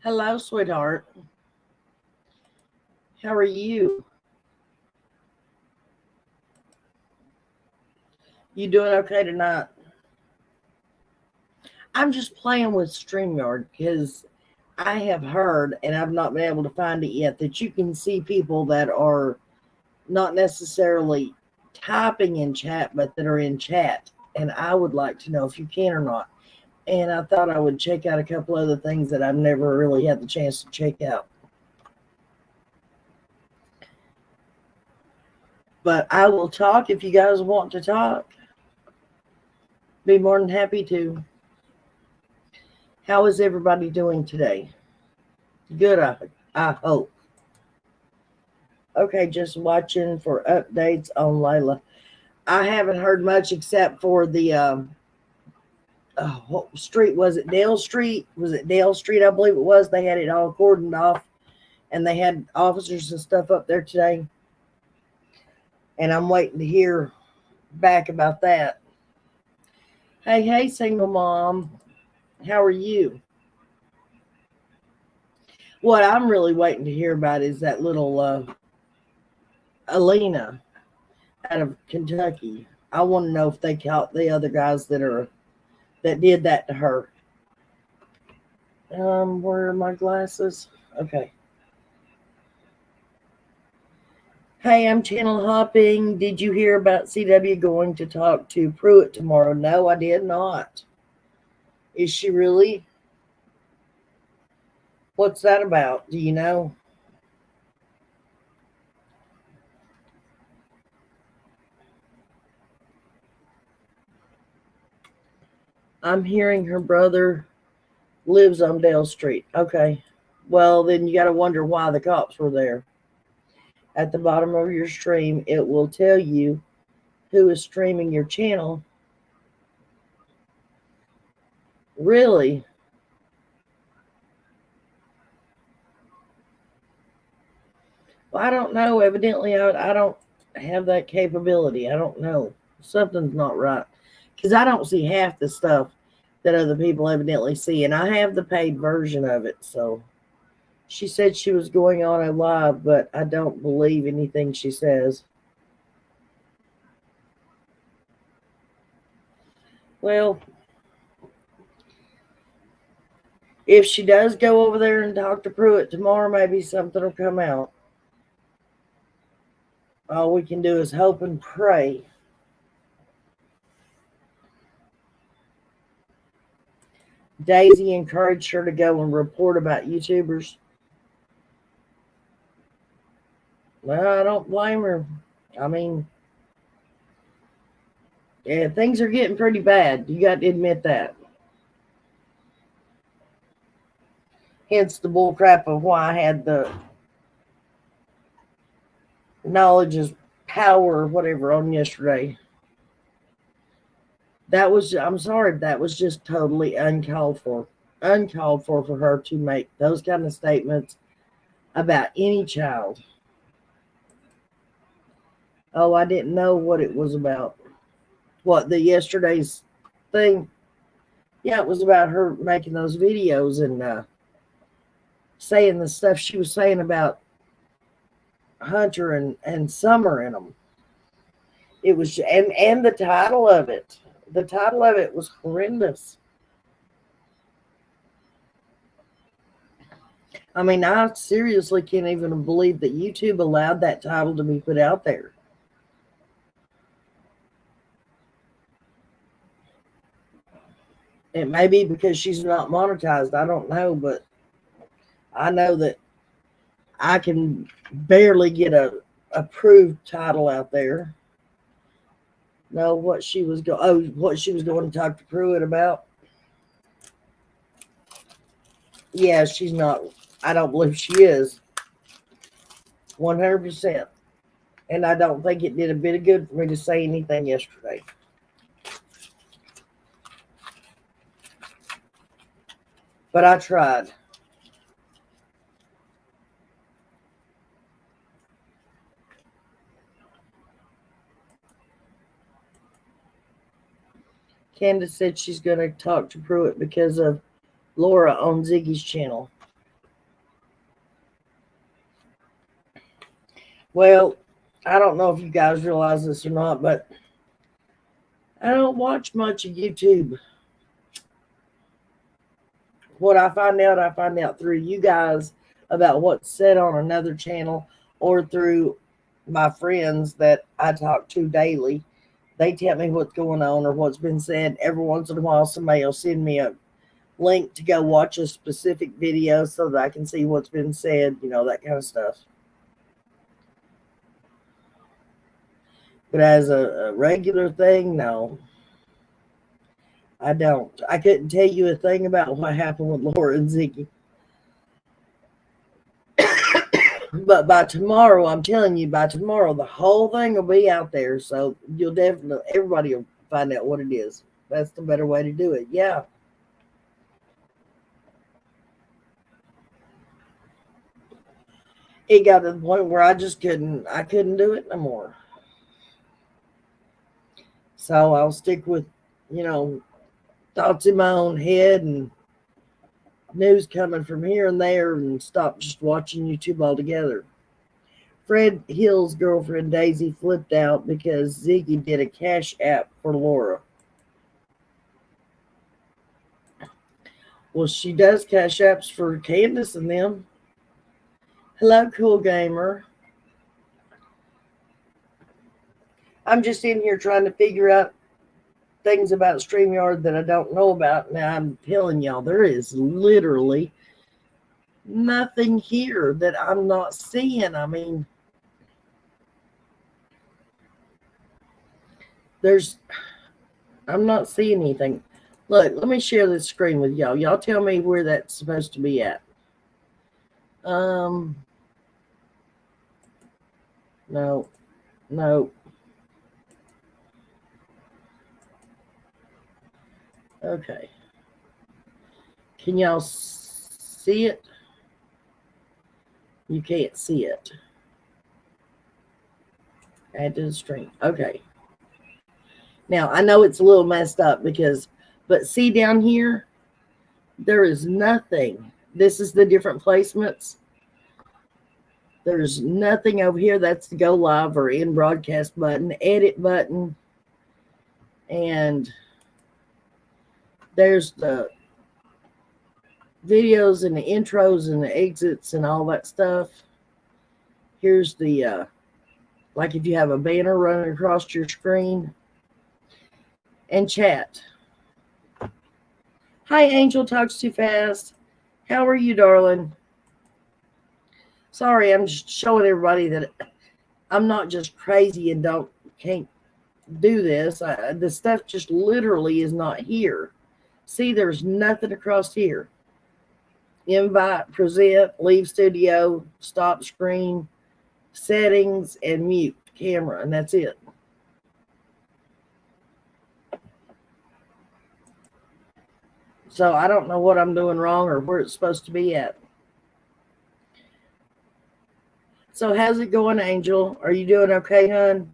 Hello, sweetheart. How are you? You doing okay tonight? I'm just playing with StreamYard because I have heard, and I've not been able to find it yet, that you can see people that are not necessarily typing in chat, but that are in chat. And I would like to know if you can or not. And I thought I would check out a couple other things that I've never really had the chance to check out. But I will talk if you guys want to talk. Be more than happy to. How is everybody doing today? Good, I hope. Okay, just watching for updates on Layla. I haven't heard much except for the what street was it? Dale Street? Was it Dale Street? I believe it was. They had it all cordoned off, and they had officers and stuff up there today. And I'm waiting to hear back about that. Hey, single mom, how are you? What I'm really waiting to hear about is that little Alina out of Kentucky. I want to know if they caught the other guys that did that to her. Where are my glasses? Okay. Hey, I'm channel hopping. Did you hear about CW going to talk to Pruitt tomorrow? No, I did not. Is she really? What's that about? Do you know? I'm hearing her brother lives on Dale Street. Okay. Well, then you got to wonder why the cops were there. At the bottom of your stream, it will tell you who is streaming your channel. Really? Well, I don't know. Evidently, I don't have that capability. I don't know. Something's not right. Because I don't see half the stuff that other people evidently see. And I have the paid version of it. So she said she was going on a live, but I don't believe anything she says. Well, if she does go over there and talk to Pruitt tomorrow, maybe something will come out. All we can do is hope and pray. Daisy encouraged her to go and report about YouTubers. Well, I don't blame her. I mean, yeah, things are getting pretty bad. You got to admit that. Hence the bullcrap of why I had the knowledge is power or whatever on yesterday. That was, I'm sorry, that was just totally uncalled for. Uncalled for her to make those kind of statements about any child. Oh, I didn't know what it was about. What, the yesterday's thing? Yeah, it was about her making those videos and saying the stuff she was saying about Hunter and Summer in them. It was, and the title of it. The title of it was horrendous. I mean, I seriously can't even believe that YouTube allowed that title to be put out there. It may be because she's not monetized. I don't know, but I know that I can barely get a approved title out there. No, what she was what she was going to talk to Pruitt about. Yeah, she's not. I don't believe she is. 100%. And I don't think it did a bit of good for me to say anything yesterday. But I tried. Candace said she's going to talk to Pruitt because of Laura on Ziggy's channel. Well, I don't know if you guys realize this or not, but I don't watch much of YouTube. What I find out through you guys about what's said on another channel or through my friends that I talk to daily. They tell me what's going on or what's been said. Every once in a while, somebody will send me a link to go watch a specific video so that I can see what's been said, that kind of stuff. But as a regular thing, no, I don't. I couldn't tell you a thing about what happened with Laura and Ziggy. But by tomorrow, I'm telling you, by tomorrow, the whole thing will be out there. So you'll definitely, everybody will find out what it is. That's the better way to do it. Yeah. It got to the point where I couldn't do it no more. So I'll stick with, thoughts in my own head and news coming from here and there and stop just watching YouTube altogether. Fred Hill's girlfriend Daisy flipped out because Ziggy did a cash app for Laura. Well, she does cash apps for Candace and them. Hello, Cool Gamer. I'm just in here trying to figure out things about StreamYard that I don't know about. Now, I'm telling y'all, there is literally nothing here that I'm not seeing. I mean, I'm not seeing anything. Look, let me share this screen with y'all. Y'all tell me where that's supposed to be at. No. Okay. Can y'all see it? You can't see it. Add to the stream. Okay. Now, I know it's a little messed up but see down here, there is nothing. This is the different placements. There's nothing over here. That's the go live or in broadcast button, edit button, and there's the videos and the intros and the exits and all that stuff. Here's the, like if you have a banner running across your screen, and chat. Hi, Angel Talks Too Fast. How are you, darling? Sorry, I'm just showing everybody that I'm not just crazy and can't do this. The stuff just literally is not here. See, there's nothing across here. Invite, present, leave studio, stop screen, settings, and mute camera, and that's it. So I don't know what I'm doing wrong or where it's supposed to be at. So how's it going, Angel? Are you doing okay, hon?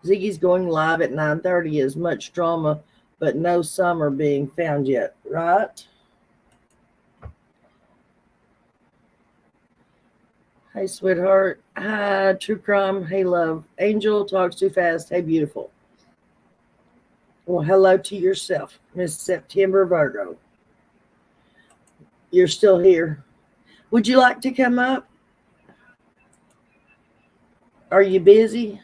Ziggy's going live at 9:30. Is much drama, but no summer being found yet, right? Hey, sweetheart. Hi, True Crime. Hey, love. Angel Talks Too Fast. Hey, beautiful. Well, hello to yourself, Miss September Virgo. You're still here. Would you like to come up? Are you busy?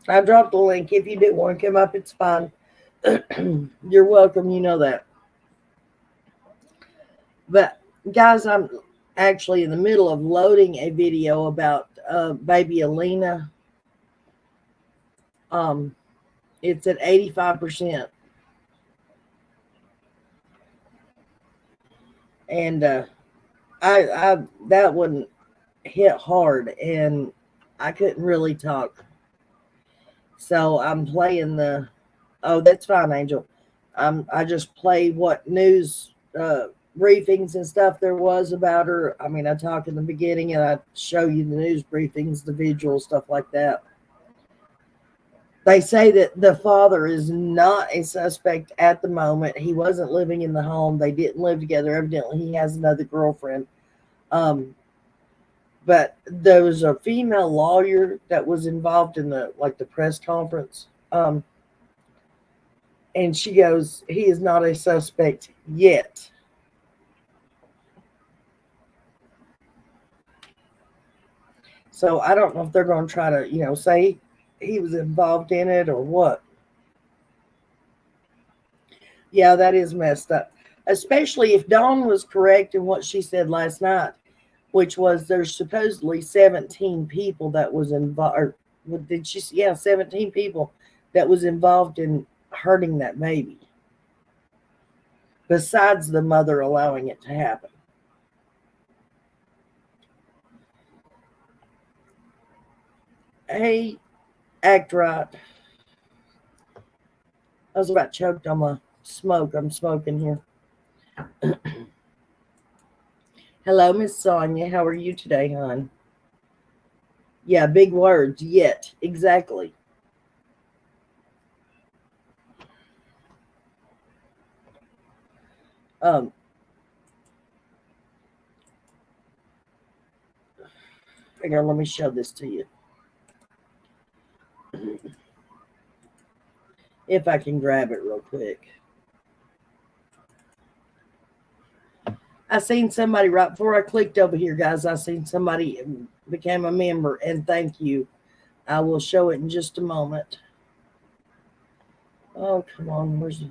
I dropped the link. If you do want to come up, it's fine. You're welcome. You know that. But, guys, I'm actually in the middle of loading a video about baby Alina. It's at 85%. And I that one hit hard and I couldn't really talk. So I'm playing oh, that's fine, Angel. I just play what news briefings and stuff there was about her. I mean, I talk in the beginning and I show you the news briefings, the visual stuff like that. They say that the father is not a suspect at the moment. He wasn't living in the home. They didn't live together. Evidently, he has another girlfriend. Um, but there was a female lawyer that was involved in the press conference. And she goes, he is not a suspect yet. So I don't know if they're going to try to, say he was involved in it or what. Yeah, that is messed up. Especially if Dawn was correct in what she said last night, which was there's supposedly 17 people that was involved. Did she? Yeah, 17 people that was involved in hurting that baby. Besides the mother allowing it to happen. Hey, act right. I was about choked on my smoke. I'm smoking here. Hello, Miss Sonia. How are you today, hon? Yeah, big words. Yet. Exactly. Um, hang on, let me show this to you. If I can grab it real quick. I seen somebody right before I clicked over here, guys. I seen somebody became a member, and thank you. I will show it in just a moment. Oh, come on. Where's it?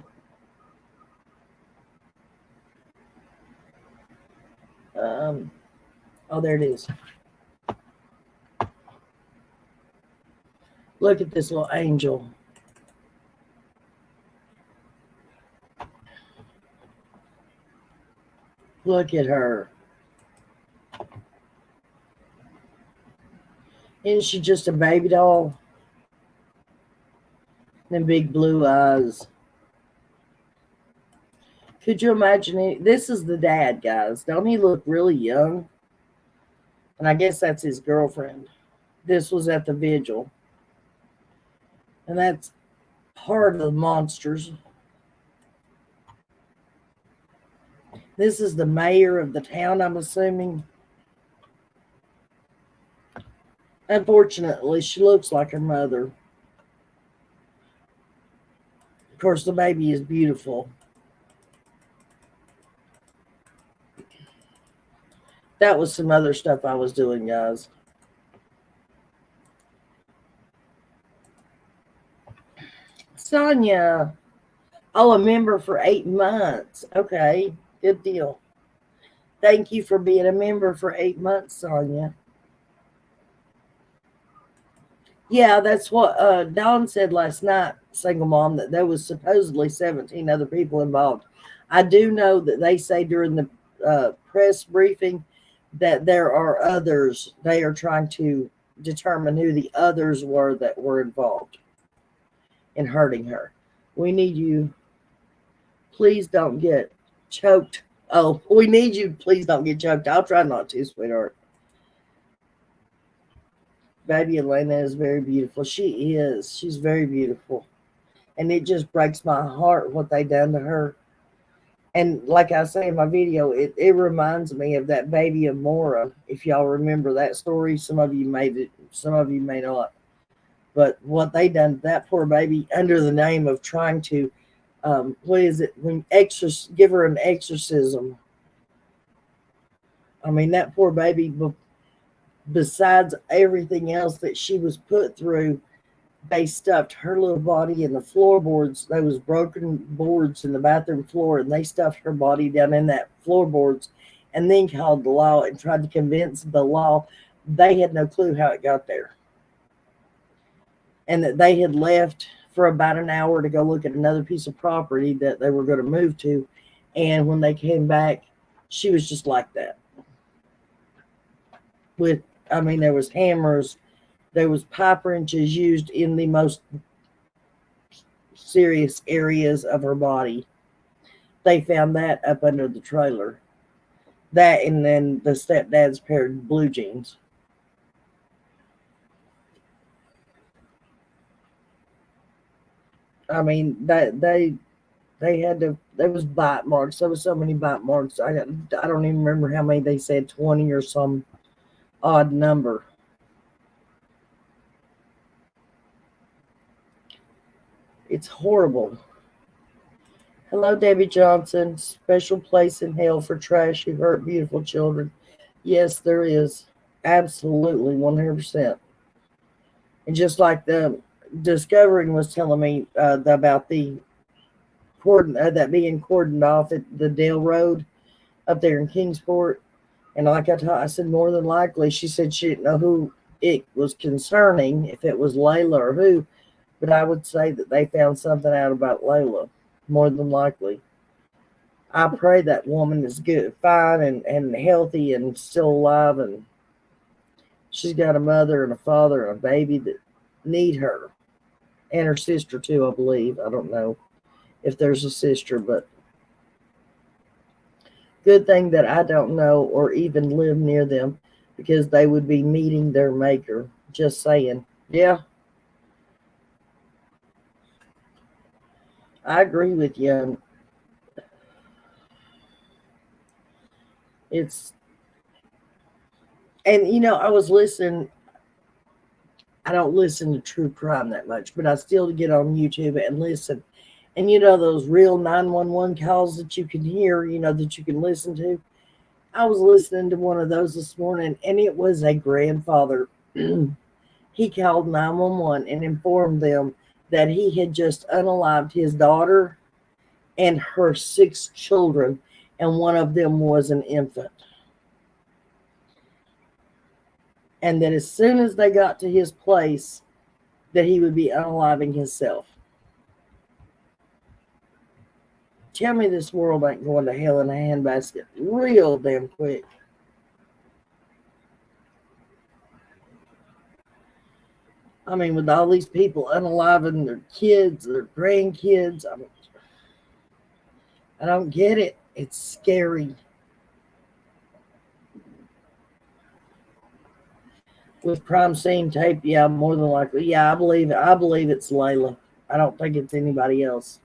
Oh, there it is. Look at this little angel. Look at her. Isn't she just a baby doll? Them big blue eyes. Could you imagine it? This is the dad, guys. Don't he look really young? And I guess that's his girlfriend. This was at the vigil. And that's part of the monsters. This is the mayor of the town, I'm assuming. Unfortunately, she looks like her mother. Of course, the baby is beautiful. That was some other stuff I was doing, guys. Sonia. Oh, a member for 8 months. Okay, good deal. Thank you for being a member for 8 months, Sonia. Yeah, that's what Dawn said last night, single mom, that there was supposedly 17 other people involved. I do know that they say during the press briefing that there are others. They are trying to determine who the others were that were involved in hurting her. We need you. Please don't get choked. Oh, we need you. Please don't get choked. I'll try not to, sweetheart. Baby Elena is very beautiful. She is. She's very beautiful. And it just breaks my heart what they done to her. And like I say in my video, it reminds me of that baby Amora. If y'all remember that story, some of you made it, some of you may not. But what they done to that poor baby under the name of trying to, what is it, when give her an exorcism. I mean, that poor baby, besides everything else that she was put through, they stuffed her little body in the floorboards. There was broken boards in the bathroom floor, and they stuffed her body down in that floorboards, and then called the law and tried to convince the law they had no clue how it got there, and that they had left for about an hour to go look at another piece of property that they were going to move to, and when they came back, she was just like that. With, I mean, there was hammers. There was pipe wrenches used in the most serious areas of her body. They found that up under the trailer. That, and then the stepdad's pair of blue jeans. I mean, they had to. There was bite marks. There was so many bite marks. I don't even remember how many they said, 20 or some odd number. It's horrible. Hello, Debbie Johnson. Special place in hell for trash who hurt beautiful children. Yes, there is. Absolutely, 100%. And just like the Discovering was telling me about the that being cordoned off at the Dale Road up there in Kingsport. And like I said, more than likely, she said she didn't know who it was concerning, if it was Layla or who, but I would say that they found something out about Layla, more than likely. I pray that woman is good, fine, and healthy and still alive, and she's got a mother and a father and a baby that need her, and her sister too, I believe. I don't know if there's a sister, but good thing that I don't know or even live near them, because they would be meeting their maker. Just saying. Yeah, I agree with you. It's, and I was listening. I don't listen to true crime that much, but I still get on YouTube and listen. And those real 911 calls that you can hear, that you can listen to. I was listening to one of those this morning, and it was a grandfather. He called 911 and informed them that he had just unalived his daughter and her 6 children, and one of them was an infant. And that as soon as they got to his place, that he would be unaliving himself. Tell me this world ain't going to hell in a handbasket real damn quick. I mean, with all these people unaliving their kids, their grandkids, I don't get it. It's scary. With crime scene tape, yeah, more than likely. Yeah, I believe it. I believe it's Layla. I don't think it's anybody else.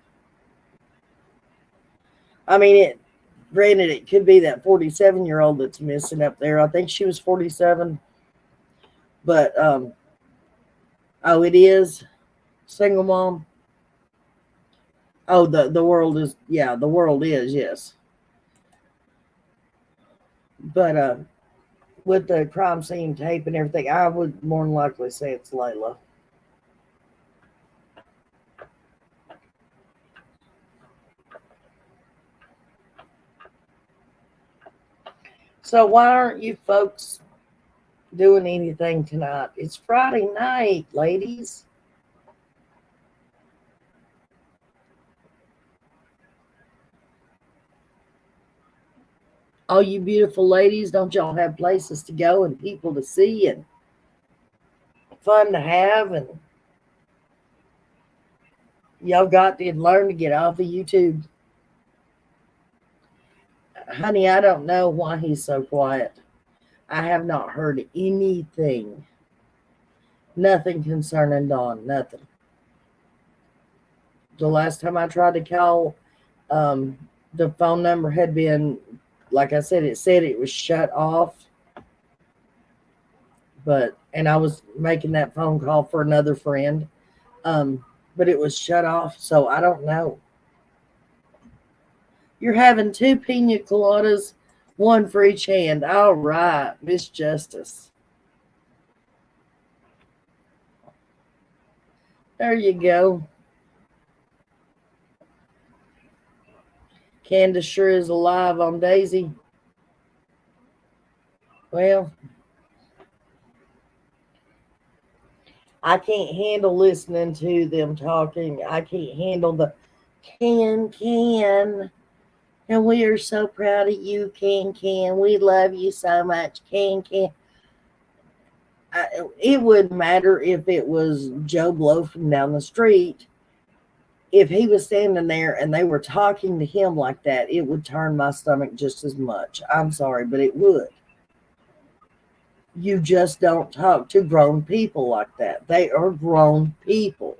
I mean, granted, it could be that 47-year-old that's missing up there. I think she was 47. But oh, it is single mom. Oh, the world is, yeah, the world is, yes. But with the crime scene tape and everything, I would more than likely say it's Layla. So why aren't you folks doing anything tonight? It's Friday night, ladies. All you beautiful ladies, don't y'all have places to go and people to see and fun to have? And y'all got to learn to get off of YouTube. Honey, I don't know why he's so quiet. I have not heard anything. Nothing concerning Dawn. Nothing. The last time I tried to call, the phone number had been, like I said, it said it was shut off. And I was making that phone call for another friend, but it was shut off. So I don't know. You're having 2 pina coladas, one for each hand. All right, Miss Justice. There you go. Candace sure is alive on Daisy. Well, I can't handle listening to them talking. I can't handle the can. And we are so proud of you, can. We love you so much, can. It wouldn't matter if it was Joe Blow from down the street. If he was standing there and they were talking to him like that, it would turn my stomach just as much. I'm sorry, but it would. You just don't talk to grown people like that. They are grown people.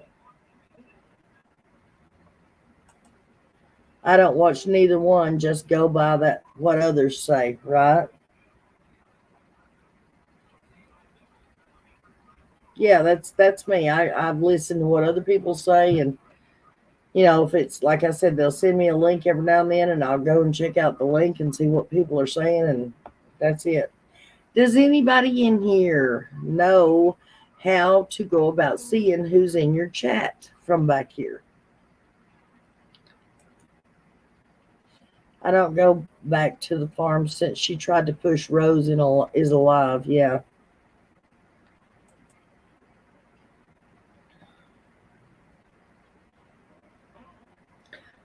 I don't watch neither one, just go by that what others say, right? Yeah, that's me. I've listened to what other people say, and if it's like I said, they'll send me a link every now and then, and I'll go and check out the link and see what people are saying, and that's it. Does anybody in here know how to go about seeing who's in your chat from back here? I don't go back to the farm since she tried to push Rose is alive. Yeah.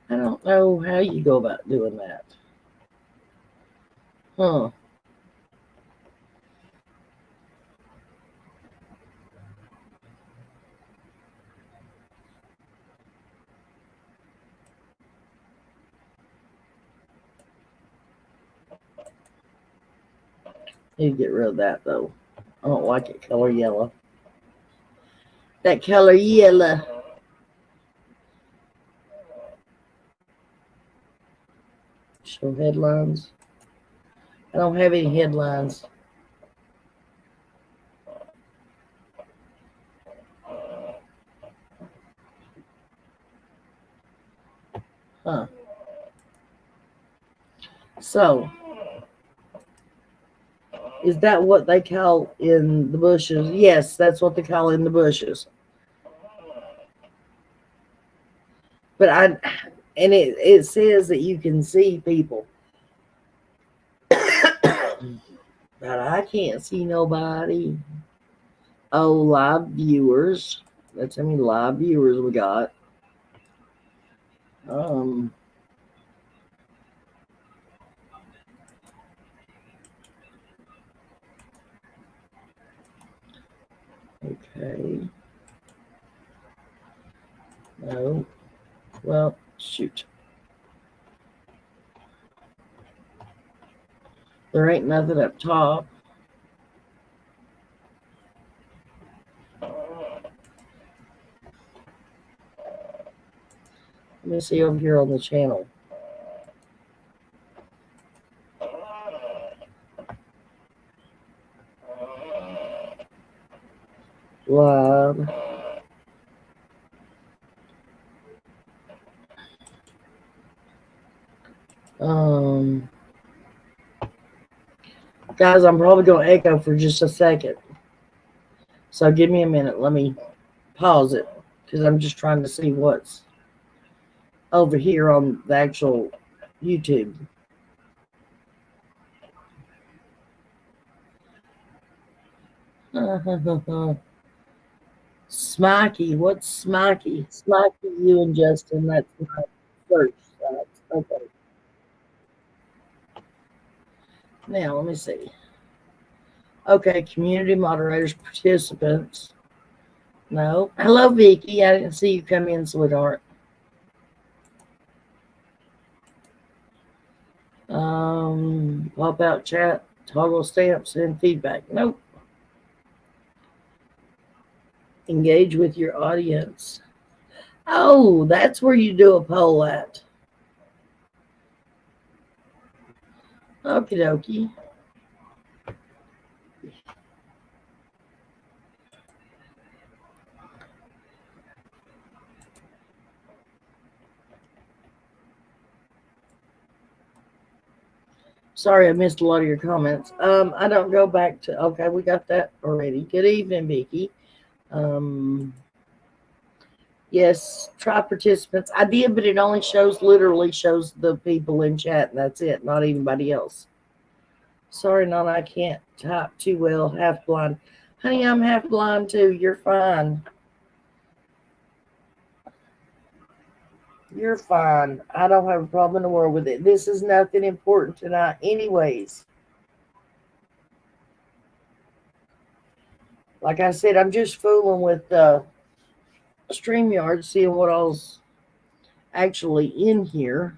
I don't know how you go about doing that. Huh. Need to get rid of that though. I don't like it color yellow. That color yellow. Show headlines. I don't have any headlines. Huh. So, is that what they call in the bushes? Yes, that's what they call in the bushes. But it says that you can see people. But I can't see nobody. Oh, live viewers. That's how many live viewers we got. Um, okay. No. Well, shoot. There ain't nothing up top. Let me see over here on the channel. Live. Um, Guys, I'm probably going to echo for just a second. So give me a minute. Let me pause it because I'm just trying to see what's over here on the actual YouTube. Smikey, what's Smikey? Smikey, you and Justin, that's my search sites. Okay. Now, let me see. Okay, community moderators, participants. No. Hello, Vicky. I didn't see you come in, sweetheart. Pop out chat, toggle stamps, and feedback. Nope. Engage with your audience. Oh, that's where you do a poll at. Okie dokie. Sorry, I missed a lot of your comments. I don't go back to. Okay, we got that already. Good evening, Vicky. Yes, try participants. I did, but it only literally shows the people in chat, and that's it, not anybody else. Sorry, Nana, I can't type too well, half blind. Honey, I'm half blind too. You're fine. You're fine. I don't have a problem in the world with it. This is nothing important tonight, anyways. Like I said, I'm just fooling with StreamYard, seeing what all's actually in here.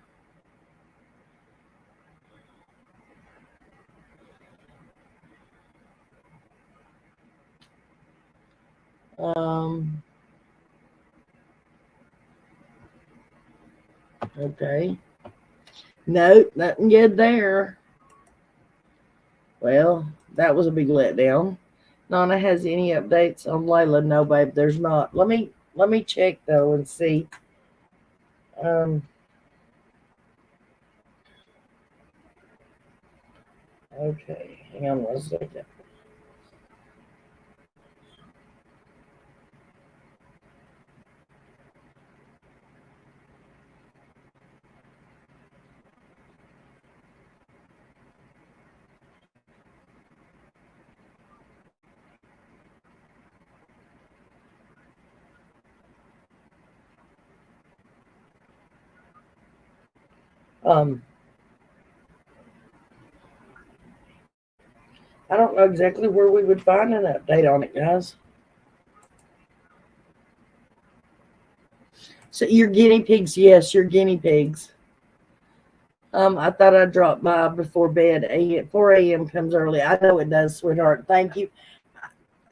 Okay. Nope, nothing good there. Well, that was a big letdown. Nana has any updates on Layla? No, babe, there's not. Let me check though and see. Um, okay, hang on one second. Um, I don't know exactly where we would find an update on it, guys. So your guinea pigs, yes, your guinea pigs. I thought I'd drop by before bed. 4 a.m. comes early. I know it does, sweetheart. Thank you.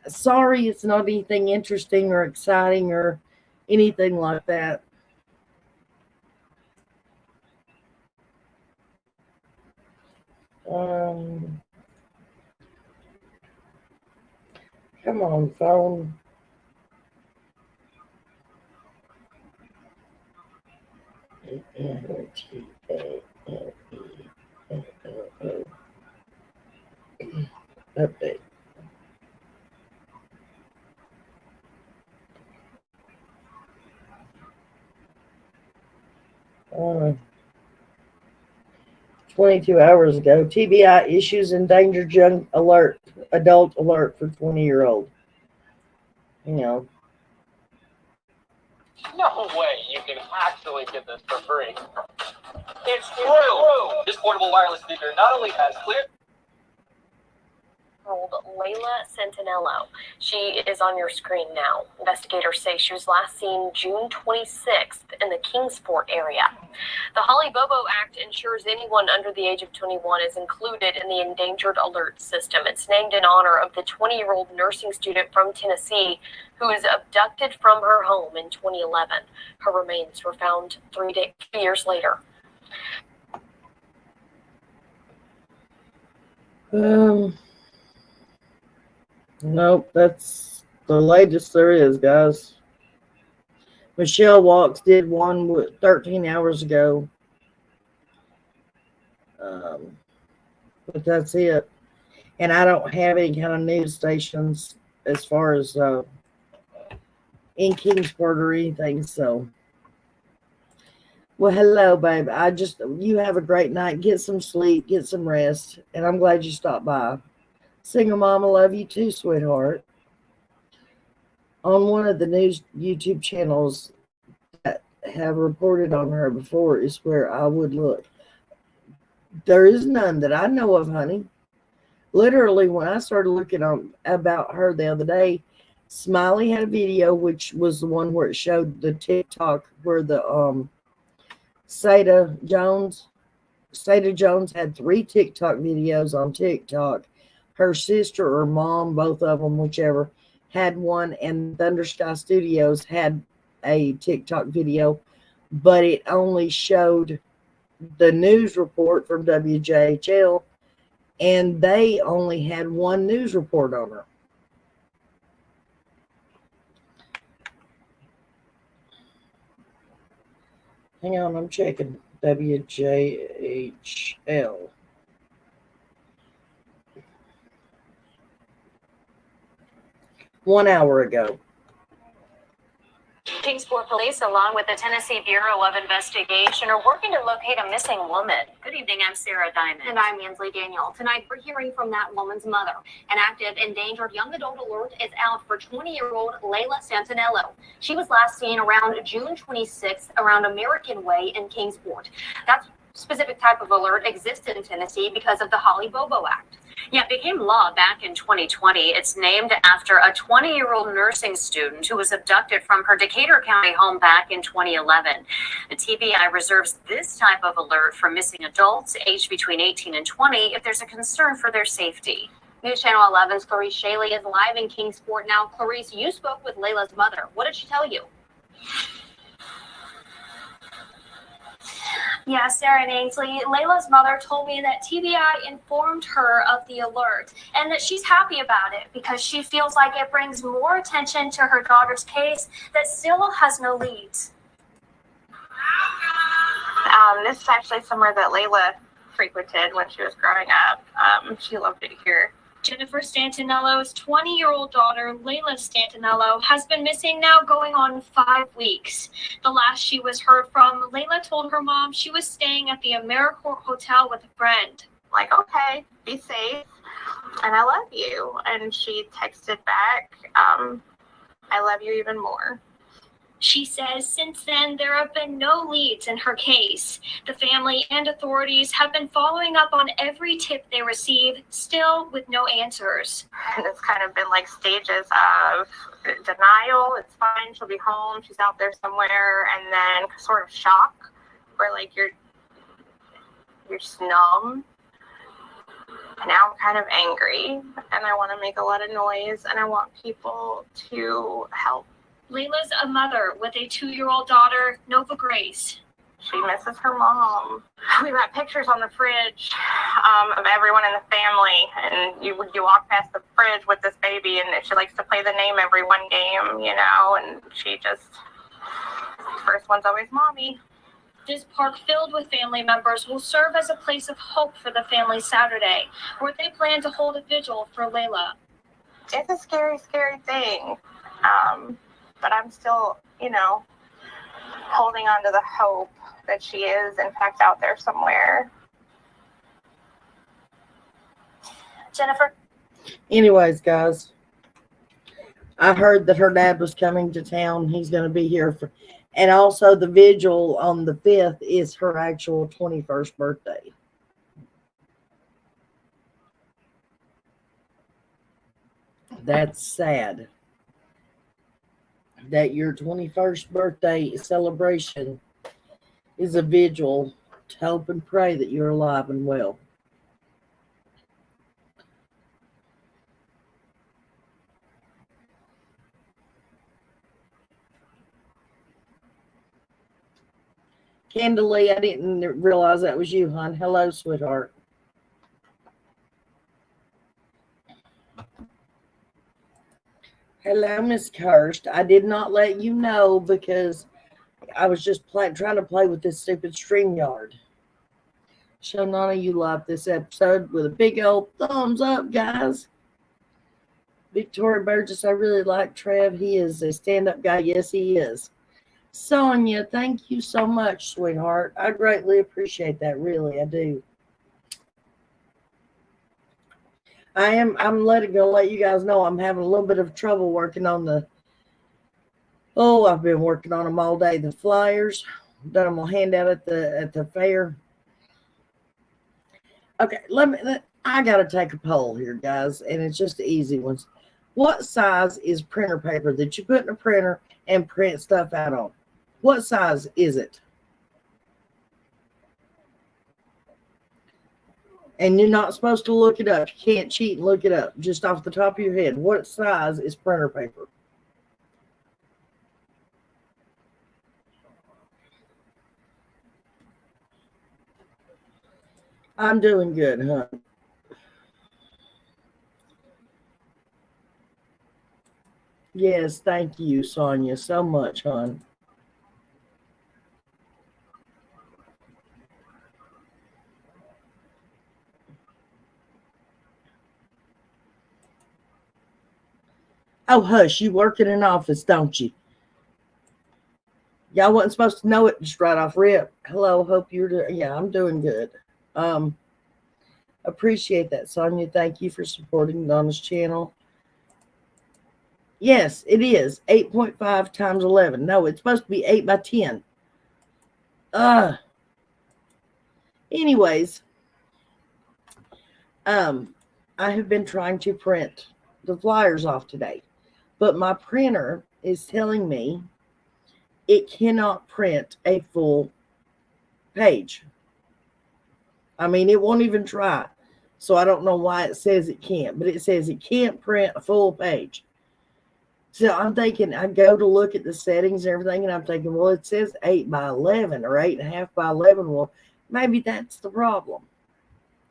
Sorry, it's not anything interesting or exciting or anything like that. Um, Come on, phone. Update. 22 hours ago. TBI issues endangered young alert, adult alert for 20-year-old. You know. No way you can actually get this for free. It's true! This portable wireless speaker not only has clear... Layla Santinello. She is on your screen now. Investigators say she was last seen June 26th in the Kingsport area. The Holly Bobo Act ensures anyone under the age of 21 is included in the Endangered Alert System. It's named in honor of the 20-year-old nursing student from Tennessee who was abducted from her home in 2011. Her remains were found 3 years later. Nope, that's the latest there is, guys. Michelle Walks did one 13 hours ago. But that's it. And I don't have any kind of news stations as far as in Kingsport or anything. So, well, hello, babe. You have a great night. Get some sleep, get some rest. And I'm glad you stopped by. Single Mama, love you too, sweetheart. On one of the news YouTube channels that have reported on her before is where I would look. There is none that I know of, honey. Literally, when I started looking on about her the other day, Smiley had a video, which was the one where it showed the TikTok where the Sada Jones had 3 TikTok videos on TikTok. Her sister or mom, both of them, whichever, had one, and Thunder Sky Studios had a TikTok video, but it only showed the news report from WJHL, and they only had one news report on her. Hang on, I'm checking WJHL. One hour ago. Kingsport Police, along with the Tennessee Bureau of Investigation, are working to locate a missing woman. Good evening, I'm Sarah Diamond. And I'm Ansley Daniel. Tonight, we're hearing from that woman's mother. An active endangered young adult alert is out for 20-year-old Layla Santinello. She was last seen around June 26th around American Way in Kingsport. That specific type of alert existed in Tennessee because of the Holly Bobo Act. Yeah, it became law back in 2020. It's named after a 20-year-old nursing student who was abducted from her Decatur County home back in 2011. The TBI reserves this type of alert for missing adults aged between 18 and 20 if there's a concern for their safety. News Channel 11's Clarice Shaley is live in Kingsport now. Clarice, you spoke with Layla's mother. What did she tell you? Yeah, Sarah and Ainsley, Layla's mother told me that TBI informed her of the alert and that she's happy about it because she feels like it brings more attention to her daughter's case that still has no leads. This is actually somewhere that Layla frequented when she was growing up. She loved it here. Jennifer Stantinello's 20-year-old daughter, Layla Stantinello, has been missing now going on 5 weeks. The last she was heard from, Layla told her mom she was staying at the AmeriCorps Hotel with a friend. Like, okay, be safe, and I love you. And she texted back, I love you even more. She says since then, there have been no leads in her case. The family and authorities have been following up on every tip they receive, still with no answers. And it's kind of been like stages of denial. It's fine, she'll be home, she's out there somewhere, and then sort of shock, where like you're just numb. And now I'm kind of angry, and I want to make a lot of noise, and I want people to help. Layla's a mother with a 2-year-old daughter, Nova Grace. She misses her mom. We've got pictures on the fridge of everyone in the family, and you walk past the fridge with this baby, and she likes to play the Name Everyone game, you know, and she just, first one's always mommy. This park filled with family members will serve as a place of hope for the family Saturday, where they plan to hold a vigil for Layla. It's a scary, scary thing. But I'm still, you know, holding on to the hope that she is, in fact, out there somewhere. Jennifer? Anyways, guys, I heard that her dad was coming to town. He's going to be here for, and also the vigil on the 5th is her actual 21st birthday. That's sad. That your 21st birthday celebration is a vigil to hope and pray that you're alive and well. Candalee, I didn't realize that was you, hon. Hello, sweetheart. Hello, Miss Kirst. I did not let you know because I was just trying to play with this stupid StreamYard. So none of you loved this episode with a big old thumbs up, guys. Victoria Burgess, I really like Trev. He is a stand-up guy. Yes, he is. Sonia, thank you so much, sweetheart. I greatly appreciate that. Really, I do. I'm gonna let you guys know I'm having a little bit of trouble working on the, I've been working on them all day. The flyers that I'm gonna hand out at the fair. Okay, I gotta take a poll here, guys, and it's just the easy ones. What size is printer paper that you put in a printer and print stuff out on? What size is it? And you're not supposed to look it up. You can't cheat and look it up. Just off the top of your head, what size is printer paper? I'm doing good, huh? Yes, thank you, Sonia, so much, hon. Oh, hush, you work in an office, don't you? Y'all wasn't supposed to know it just right off rip. Hello, hope you're doing, yeah, I'm doing good. Appreciate that, Sonia. Thank you for supporting Donna's channel. Yes, it is 8.5 times 11. No, it's supposed to be 8 by 10. Anyways, I have been trying to print the flyers off today, but my printer is telling me it cannot print a full page. I mean, it won't even try. So I don't know why it says it can't, but it says it can't print a full page. So I'm thinking, I go to look at the settings and everything, and I'm thinking, well, it says 8 by 11 or 8.5 by 11. Well, maybe that's the problem.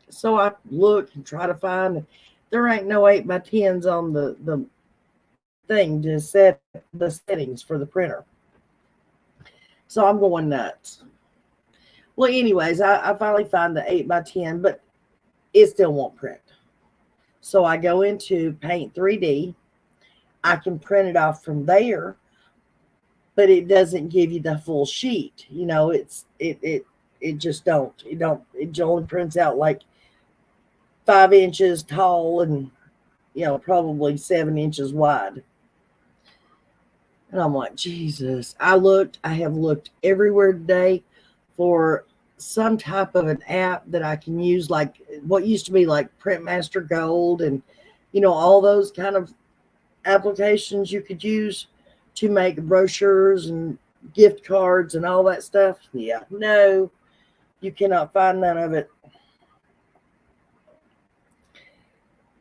So I look and try to find, there ain't no 8 by 10s on the thing to set the settings for the printer. So I'm going nuts. Well, anyways, I finally find the 8 by 10, but it still won't print. So I go into Paint 3D. I can print it off from there, but it doesn't give you the full sheet. You know, it just don't. It only prints out like 5 inches tall and, you know, probably 7 inches wide. And I'm like, Jesus. I have looked everywhere today for some type of an app that I can use, like what used to be like Printmaster Gold and, you know, all those kind of applications you could use to make brochures and gift cards and all that stuff. Yeah, no, you cannot find none of it.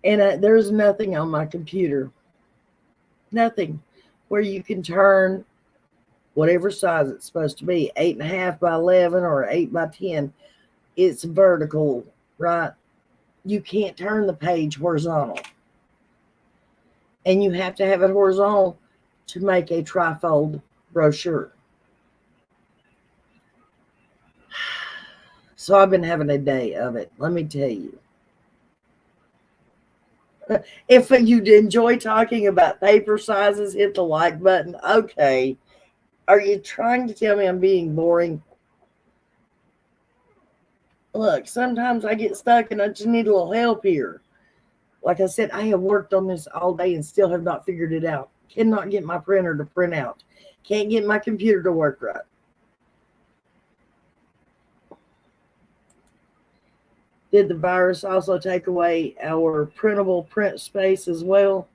And there's nothing on my computer, nothing where you can turn whatever size it's supposed to be, 8.5 by 11 or 8 by 10. It's vertical, right? You can't turn the page horizontal. And you have to have it horizontal to make a trifold brochure. So I've been having a day of it, let me tell you. If you enjoy talking about paper sizes, hit the like button. Okay. Are you trying to tell me I'm being boring? Look, sometimes I get stuck and I just need a little help here. Like I said, I have worked on this all day and still have not figured it out. Cannot get my printer to print out. Can't get my computer to work right. Did the virus also take away our printable print space as well?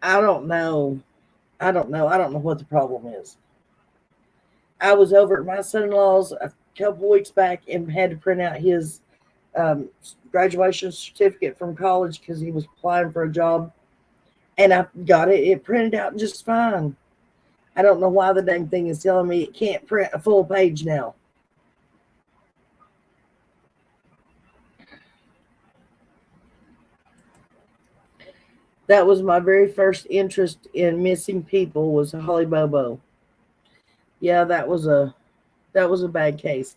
I don't know. I don't know what the problem is. I was over at my son-in-law's a couple weeks back and had to print out his graduation certificate from college because he was applying for a job. And I got it. It printed out just fine. I don't know why the dang thing is telling me it can't print a full page now. That was my very first interest in missing people, was Holly Bobo. Yeah, that was a bad case.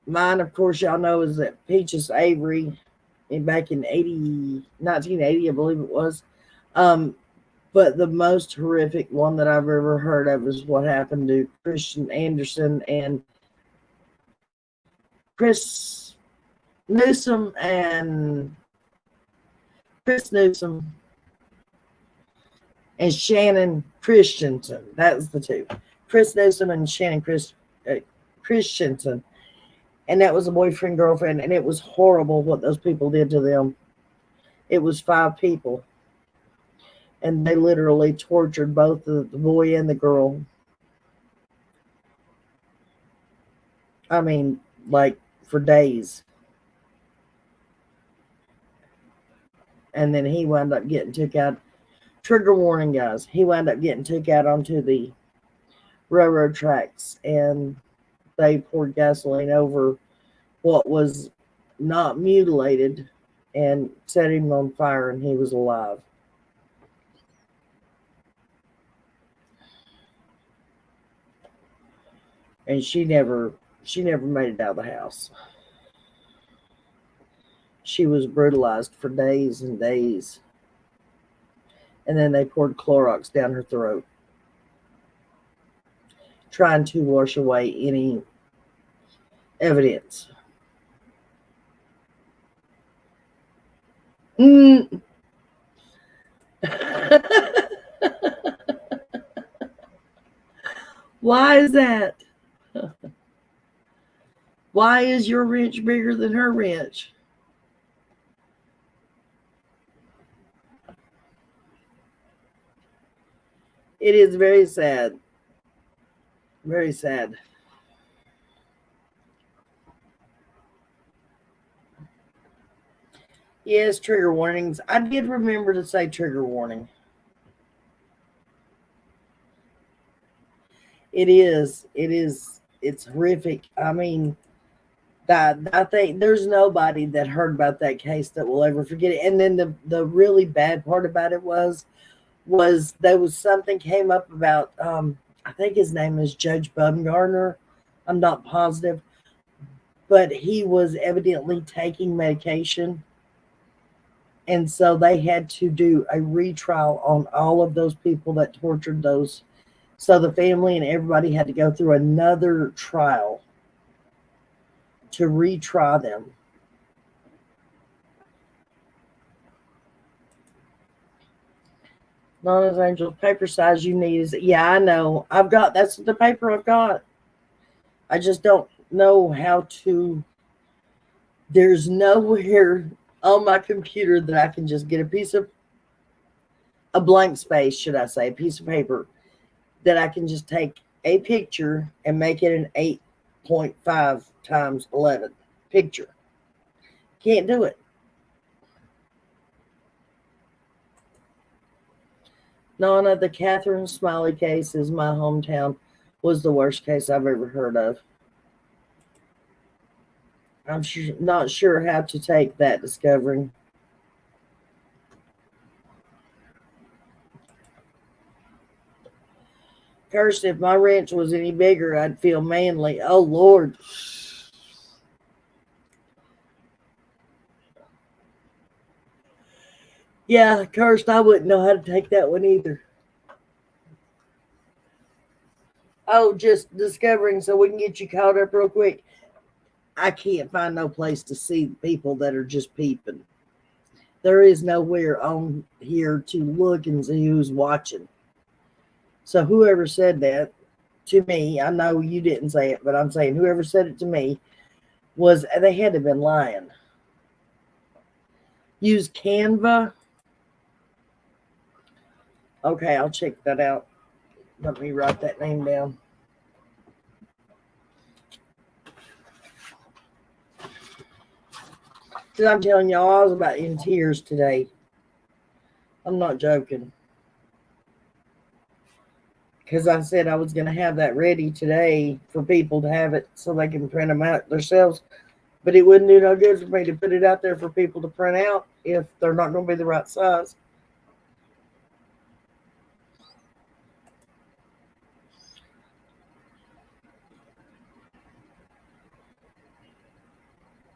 Mine, of course, y'all know, is that Peaches Avery back in 1980, I believe it was. But the most horrific one that I've ever heard of is what happened to Christian Anderson and Chris Newsom and Shannon Christensen. That was the two. Chris Newsom and Shannon Christensen. And that was a boyfriend, girlfriend, and it was horrible what those people did to them. It was 5 people. And they literally tortured both the boy and the girl. I mean, like, for days. And then he wound up getting took out. Trigger warning, guys. He wound up getting took out onto the railroad tracks, and they poured gasoline over what was not mutilated and set him on fire, and he was alive. And she never made it out of the house. She was brutalized for days and days. And then they poured Clorox down her throat, trying to wash away any evidence. Why is that? Why is your wrench bigger than her wrench? It is very sad. Very sad. Yes, trigger warnings. I did remember to say trigger warning. It is. It is. It's horrific. I mean, that I think there's nobody that heard about that case that will ever forget it. And then the really bad part about it was there was something came up about I think his name is Judge Bumgarner. I'm not positive, but he was evidently taking medication, and so they had to do a retrial on all of those people that tortured those. So the family and everybody had to go through another trial to retry them. Nana's Angels paper size you need is, yeah, I know. That's the paper I've got. I just don't know how to. There's nowhere on my computer that I can just get a blank space, should I say, a piece of paper that I can just take a picture and make it an 8.5 times 11 picture. Can't do it. Nana, the Catherine Smiley case is my hometown. Was the worst case I've ever heard of. I'm not sure how to take that, discovering. Cursed, if my ranch was any bigger, I'd feel manly. Oh, Lord. Yeah, cursed, I wouldn't know how to take that one either. Oh, just discovering so we can get you caught up real quick. I can't find no place to see people that are just peeping. There is nowhere on here to look and see who's watching. So whoever said that to me, I know you didn't say it, but I'm saying whoever said it to me they had to have been lying. Use Canva. Okay, I'll check that out. Let me write that name down. Because I'm telling y'all, I was about in tears today. I'm not joking. Because I said I was going to have that ready today for people to have it so they can print them out themselves. But it wouldn't do no good for me to put it out there for people to print out if they're not going to be the right size.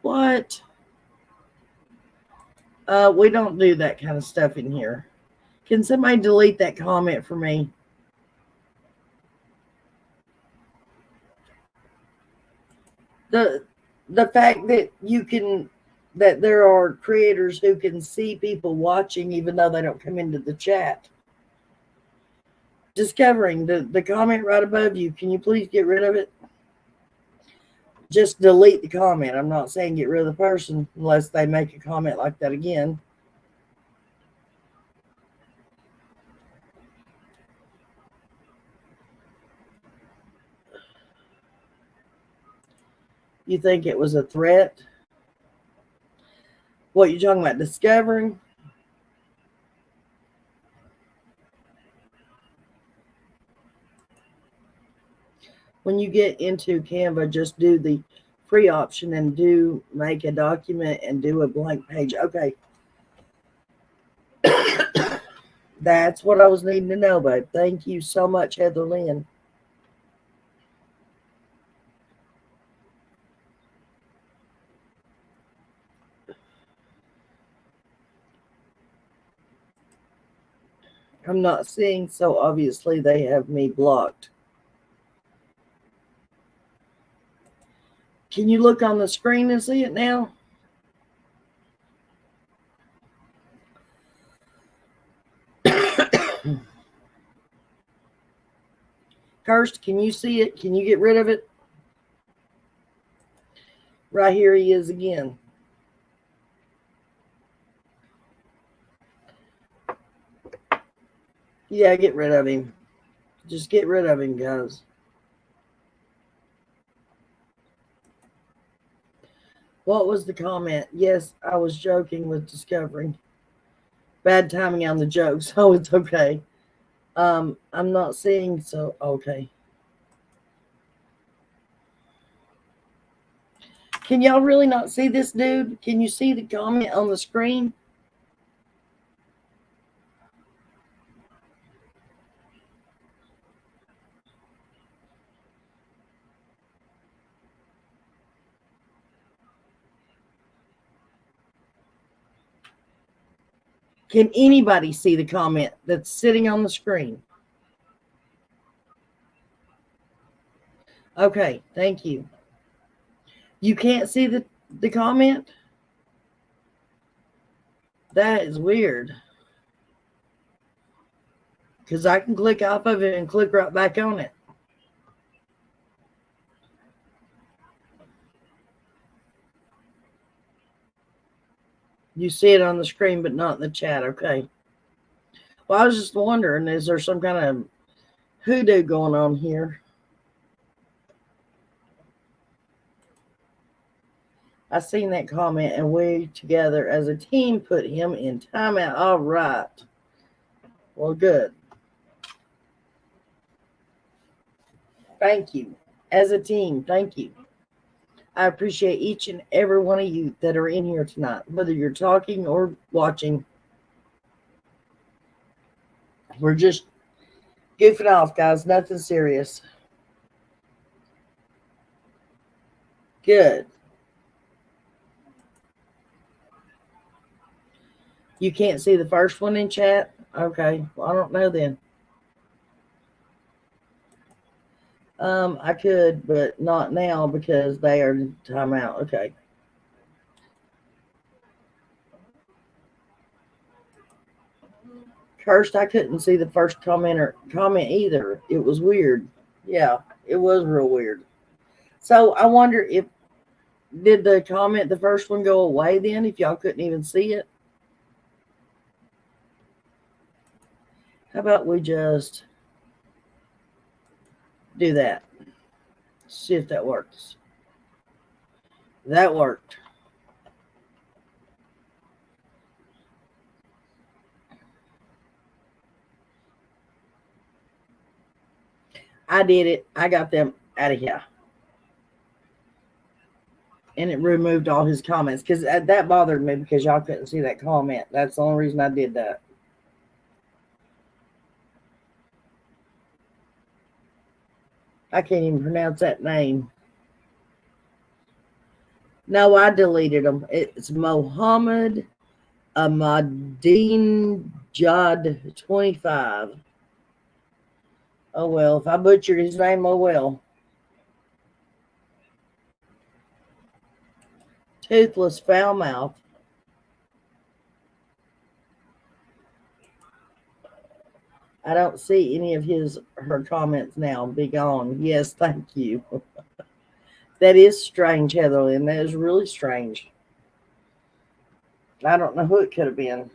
What? We don't do that kind of stuff in here. Can somebody delete that comment for me? The fact that that there are creators who can see people watching even though they don't come into the chat. Discovering the comment right above you. Can you please get rid of it? Just delete the comment. I'm not saying get rid of the person unless they make a comment like that again. You think it was a threat? What you talking about? Discovering? When you get into Canva, just do the free option and do make a document and do a blank page. Okay. That's what I was needing to know, babe. Thank you so much, Heather Lynn. I'm not seeing, so obviously they have me blocked. Can you look on the screen and see it now? Cursed, can you see it? Can you get rid of it? Right here he is again. Yeah, get rid of him. Just get rid of him, guys. What was the comment? Yes, I was joking with discovering. Bad timing on the joke, so it's okay. I'm not seeing, so okay. Can y'all really not see this dude? Can you see the comment on the screen? Can anybody see the comment that's sitting on the screen? Okay, thank you. You can't see the comment? That is weird. Because I can click off of it and click right back on it. You see it on the screen, but not in the chat. Okay. Well, I was just wondering, is there some kind of hoodoo going on here? I seen that comment, and we together as a team put him in timeout. All right. Well, good. Thank you. As a team, thank you. I appreciate each and every one of you that are in here tonight, whether you're talking or watching. We're just goofing off, guys. Nothing serious. Good. You can't see the first one in chat? Okay. Well, I don't know then. I could, but not now because they are in timeout. Okay. First, I couldn't see the first comment either. It was weird. Yeah, it was real weird. So I wonder if did the comment, the first one, go away then if y'all couldn't even see it? How about we just do that? See if that works. That worked. I did it. I got them out of here. And it removed all his comments because that bothered me because y'all couldn't see that comment. That's the only reason I did that. I can't even pronounce that name. No, I deleted them. It's Mohammed Ahmadinejad 25. Oh well, if I butchered his name, oh well. Toothless foul mouth. I don't see any of her comments now. Be gone. Yes, thank you. That is strange, Heather Lynn. That is really strange. I don't know who it could have been.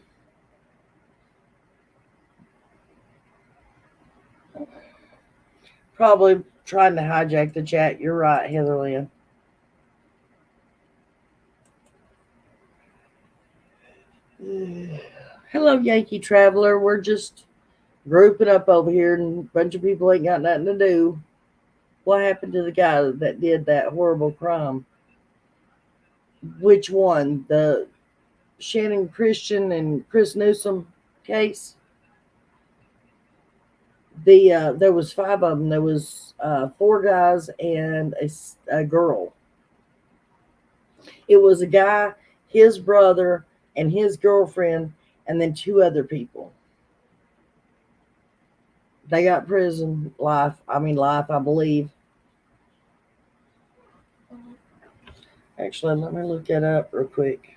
Probably trying to hijack the chat. You're right, Heather Lynn. Hello, Yankee Traveler. We're just grouping up over here, and a bunch of people ain't got nothing to do. What happened to the guy that did that horrible crime? Which one? The Shannon Christian and Chris Newsom case? There was 5 of them. There was 4 guys and a girl. It was a guy, his brother, and his girlfriend, and then 2 other people. They got prison life. I believe. Actually, let me look that up real quick.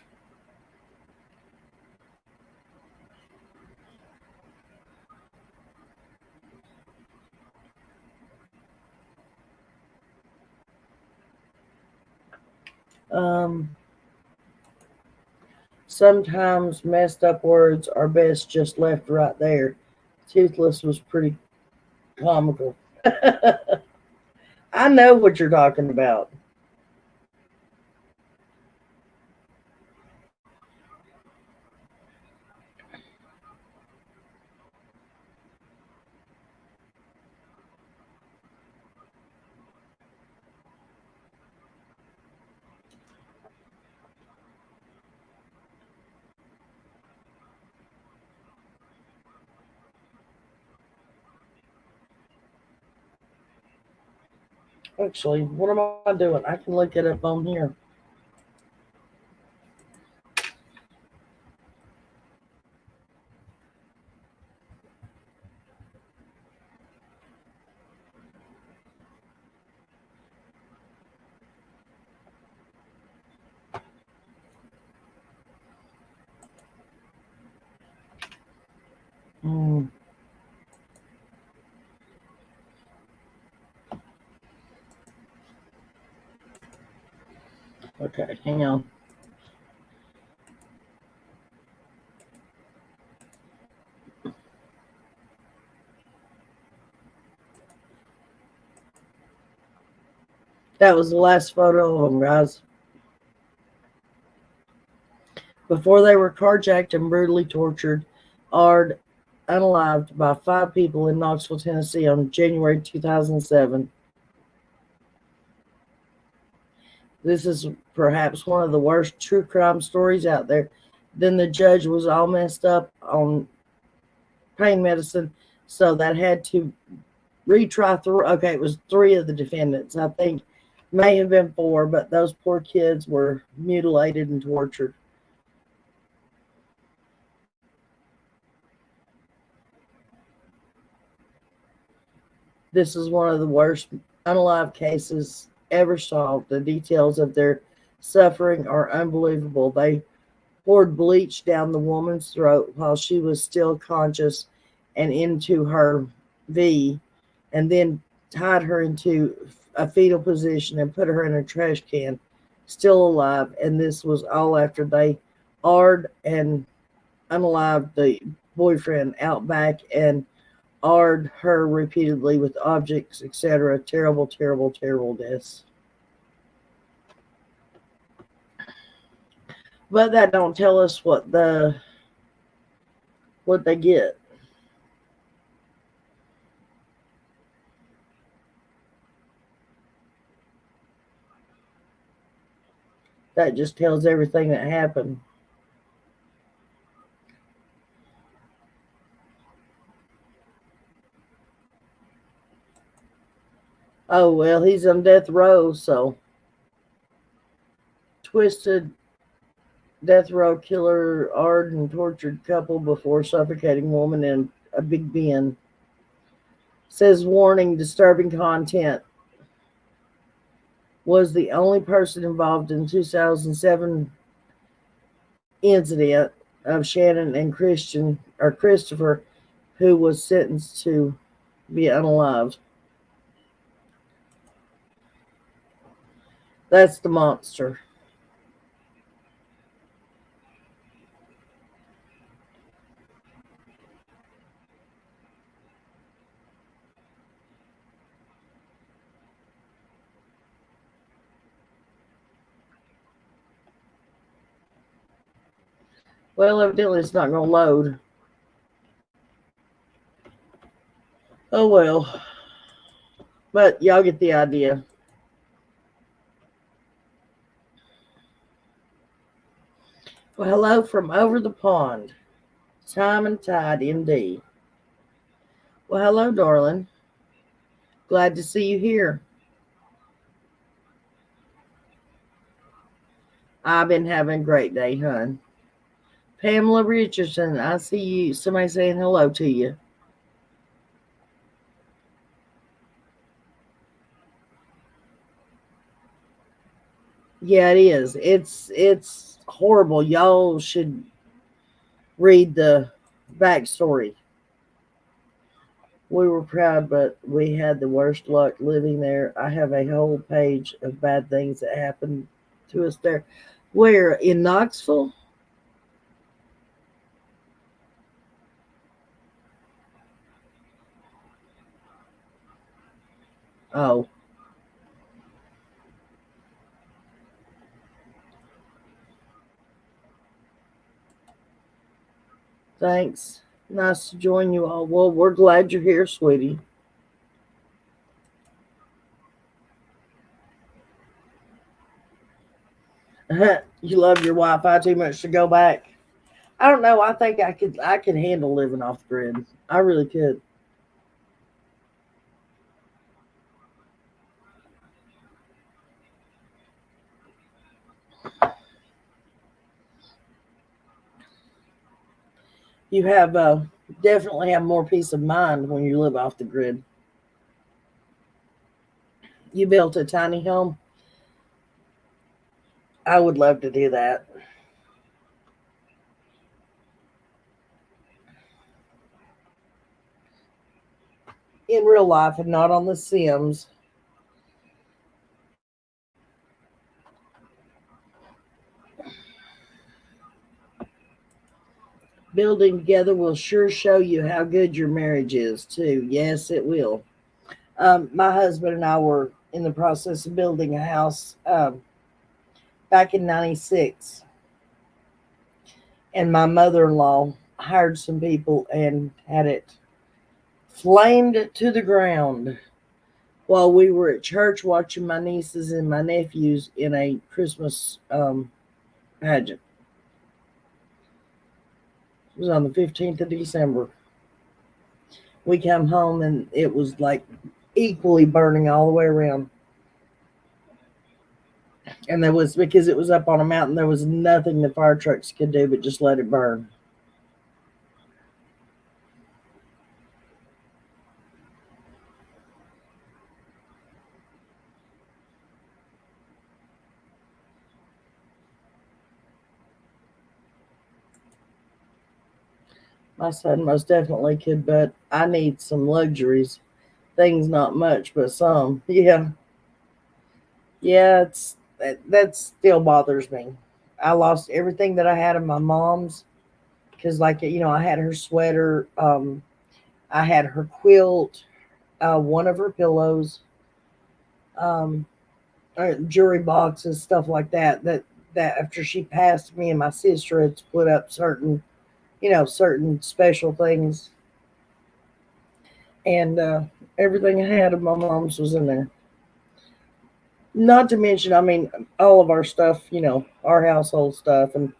Sometimes messed up words are best just left right there. Toothless was pretty comical. I know what you're talking about. Actually, what am I doing? I can look it up on here. Hmm. Okay, hang on. That was the last photo of them, guys. Before they were carjacked and brutally tortured, are unalived by 5 people in Knoxville, Tennessee on January 2007. This is perhaps one of the worst true crime stories out there. Then the judge was all messed up on pain medicine, so that had to retry through. Okay, it was 3 of the defendants. I think may have been 4, but those poor kids were mutilated and tortured. This is one of the worst unalive cases ever solved. The details of their suffering are unbelievable. They poured bleach down the woman's throat while she was still conscious and into her V, and then tied her into a fetal position and put her in a trash can, still alive. And this was all after they Ard and unalived the boyfriend out back and Ard her repeatedly with objects, etc. Terrible, terrible, terrible deaths. But that don't tell us what they get. That just tells everything that happened. Oh, well, he's on death row, so. Twisted death row killer, Ard tortured couple before suffocating woman in a Big Bend. Says warning, disturbing content. Was the only person involved in 2007 incident of Shannon and Christopher, who was sentenced to be unalived. That's the monster. Well, evidently it's not going to load. Oh well. But y'all get the idea. Well, hello from over the pond. Time and Tide, MD. Well, hello, darling. Glad to see you here. I've been having a great day, hon. Pamela Richardson, I see you. Somebody saying hello to you. Yeah, it is. It's horrible. Y'all should read the backstory. We were proud, but we had the worst luck living there. I have a whole page of bad things that happened to us there. Where? In Knoxville? Oh. Thanks. Nice to join you all. Well, we're glad you're here, sweetie. You love your Wi-Fi too much to go back. I don't know. I think I could handle living off the grid. I really could. You have definitely have more peace of mind when you live off the grid. You built a tiny home. I would love to do that. In real life and not on The Sims. Building together will sure show you how good your marriage is, too. Yes, it will. My husband and I were in the process of building a house back in '96. And my mother-in-law hired some people and had it flamed to the ground while we were at church watching my nieces and my nephews in a Christmas pageant. It was on the 15th of December. We come home and it was like equally burning all the way around. And there was, because it was up on a mountain, there was nothing the fire trucks could do but just let it burn. My son most definitely could, but I need some luxuries. Things not much, but some. Yeah. Yeah, that still bothers me. I lost everything that I had of my mom's because, like, I had her sweater, I had her quilt, one of her pillows, um, jewelry boxes, stuff like that. That after she passed, me and my sister had split up certain, certain special things, and everything I had of my mom's was in there. Not to mention, I mean, all of our stuff, our household stuff and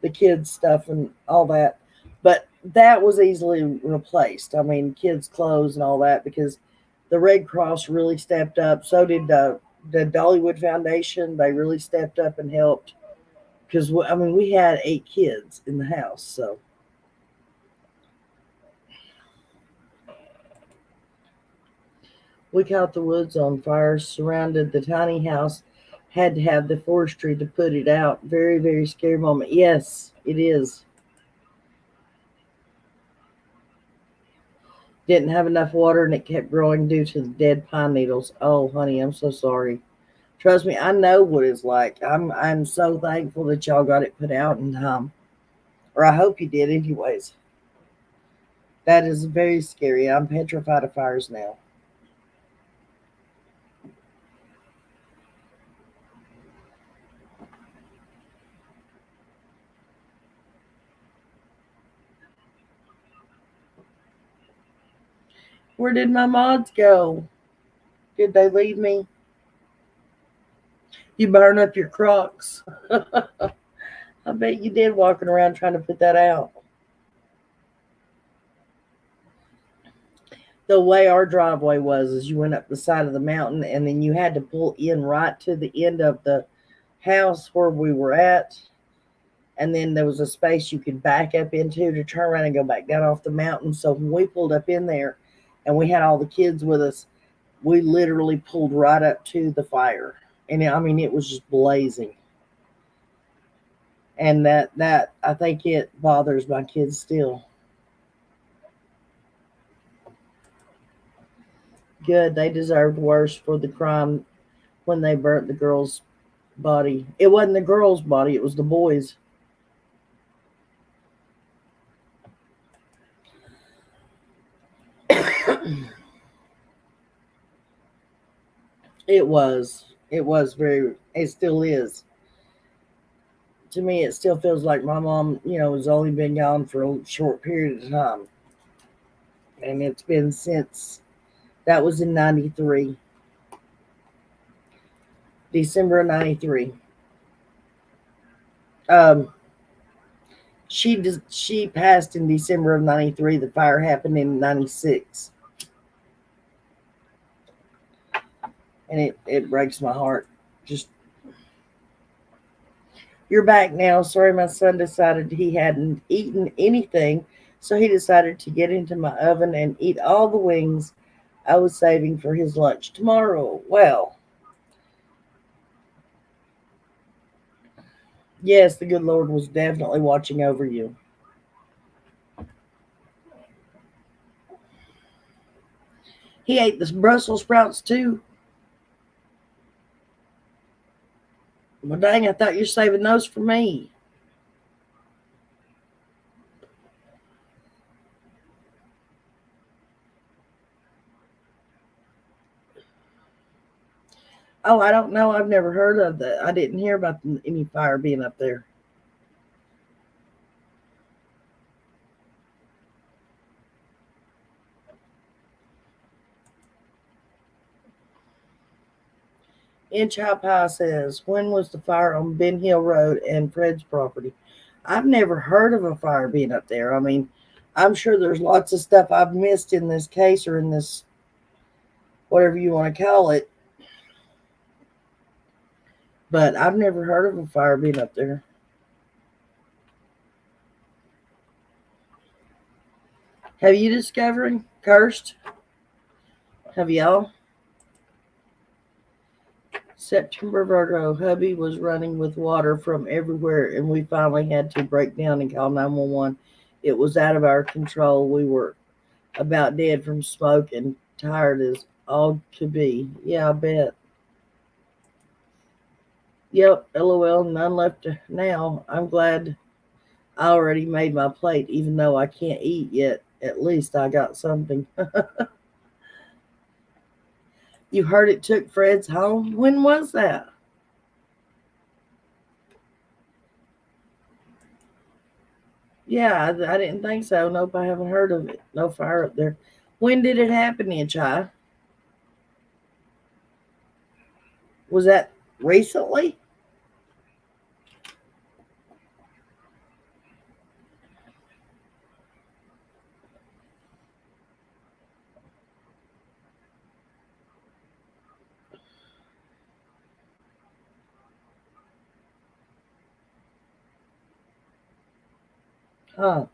the kids' stuff and all that. But that was easily replaced. I mean, kids' clothes and all that, because the Red Cross really stepped up. So did the Dollywood Foundation. They really stepped up and helped. Because, I mean, we had 8 kids in the house, so. We caught the woods on fire, surrounded the tiny house, had to have the forestry to put it out. Very, very scary moment. Yes, it is. Didn't have enough water and it kept growing due to the dead pine needles. Oh, honey, I'm so sorry. Trust me, I know what it's like. I'm so thankful that y'all got it put out in time. Or I hope you did anyways. That is very scary. I'm petrified of fires now. Where did my mods go? Did they leave me? You burn up your Crocs. I bet you did, walking around trying to put that out. The way our driveway was is you went up the side of the mountain and then you had to pull in right to the end of the house where we were at. And then there was a space you could back up into to turn around and go back down off the mountain. So when we pulled up in there and we had all the kids with us, we literally pulled right up to the fire. And I mean, it was just blazing. And that I think it bothers my kids still. Good, they deserved worse for the crime when they burnt the girl's body. It wasn't the girl's body, it was the boy's. It was very, it still is. To me, it still feels like my mom, has only been gone for a short period of time. And it's been since, that was in 93. December of 93. She passed in December of 93. The fire happened in 96. And it breaks my heart. Just, you're back now. Sorry, my son decided he hadn't eaten anything so he decided to get into my oven and eat all the wings I was saving for his lunch tomorrow. Well, yes, the good Lord was definitely watching over you. He ate the Brussels sprouts too. Well, dang, I thought you were saving those for me. Oh, I don't know. I've never heard of that. I didn't hear about any fire being up there. Inch High Pie says, when was the fire on Ben Hill Road and Fred's property? I've never heard of a fire being up there. I mean, I'm sure there's lots of stuff I've missed in this case or in this, whatever you want to call it. But I've never heard of a fire being up there. Have you discovered cursed? Have y'all? September Virgo, hubby was running with water from everywhere and we finally had to break down and call 911. It was out of our control. We were about dead from smoke and tired as all could be. Yeah, I bet. Yep, LOL, none left now. I'm glad I already made my plate, even though I can't eat yet. At least I got something. You heard it took Fred's home? When was that? Yeah, I didn't think so. Nope, I haven't heard of it. No fire up there. When did it happen, Itchai? Was that recently? Huh.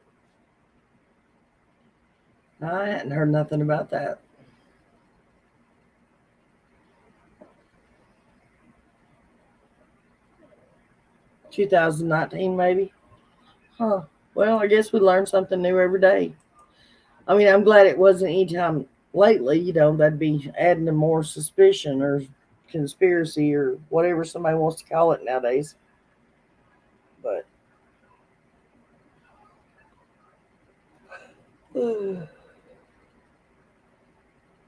I hadn't heard nothing about that. 2019, maybe? Huh. Well, I guess we learn something new every day. I mean, I'm glad it wasn't any time lately. That'd be adding to more suspicion or conspiracy or whatever somebody wants to call it nowadays. But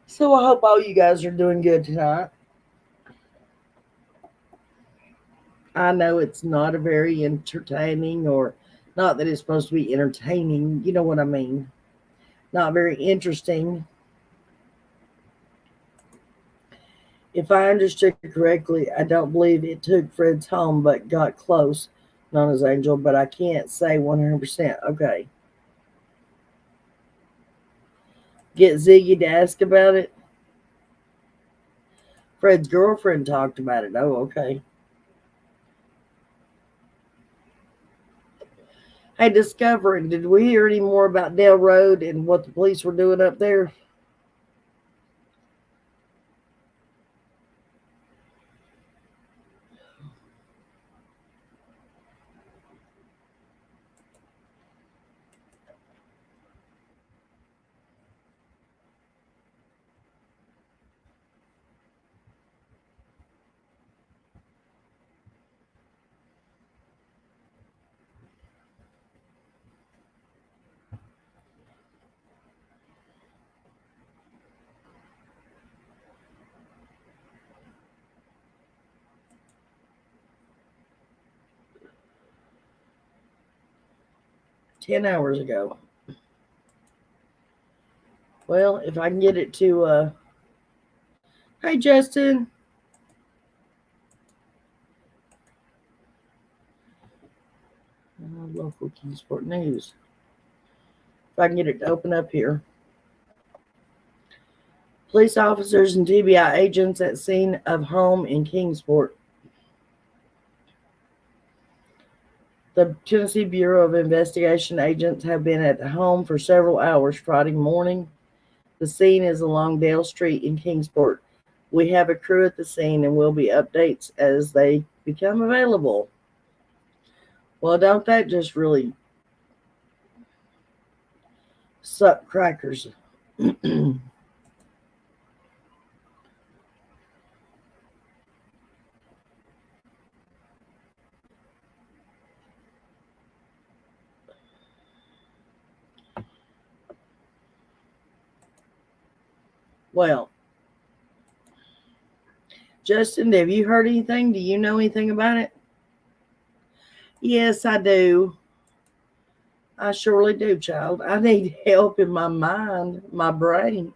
so I hope all you guys are doing good tonight. I know it's not a very entertaining, or not that it's supposed to be entertaining, you know what I mean. Not very interesting. If I understood correctly, I don't believe it took Fred's home, but got close, NanasAngel, but I can't say 100%. Okay. Get Ziggy to ask about it. Fred's girlfriend talked about it. Oh, okay. Hey, Discovery, did we hear any more about Dale Road and what the police were doing up there? Ten hours ago. Well, if I can get it to, hey, Justin. Local Kingsport News. If I can get it to open up here. Police officers and TBI agents at scene of home in Kingsport. The Tennessee Bureau of Investigation agents have been at the home for several hours Friday morning. The scene is along Dale Street in Kingsport. We have a crew at the scene and will be updates as they become available. Well, don't that just really suck crackers? Well, Justin, have you heard anything? Do you know anything about it? Yes, I do. I surely do, child. I need help in my mind, my brain.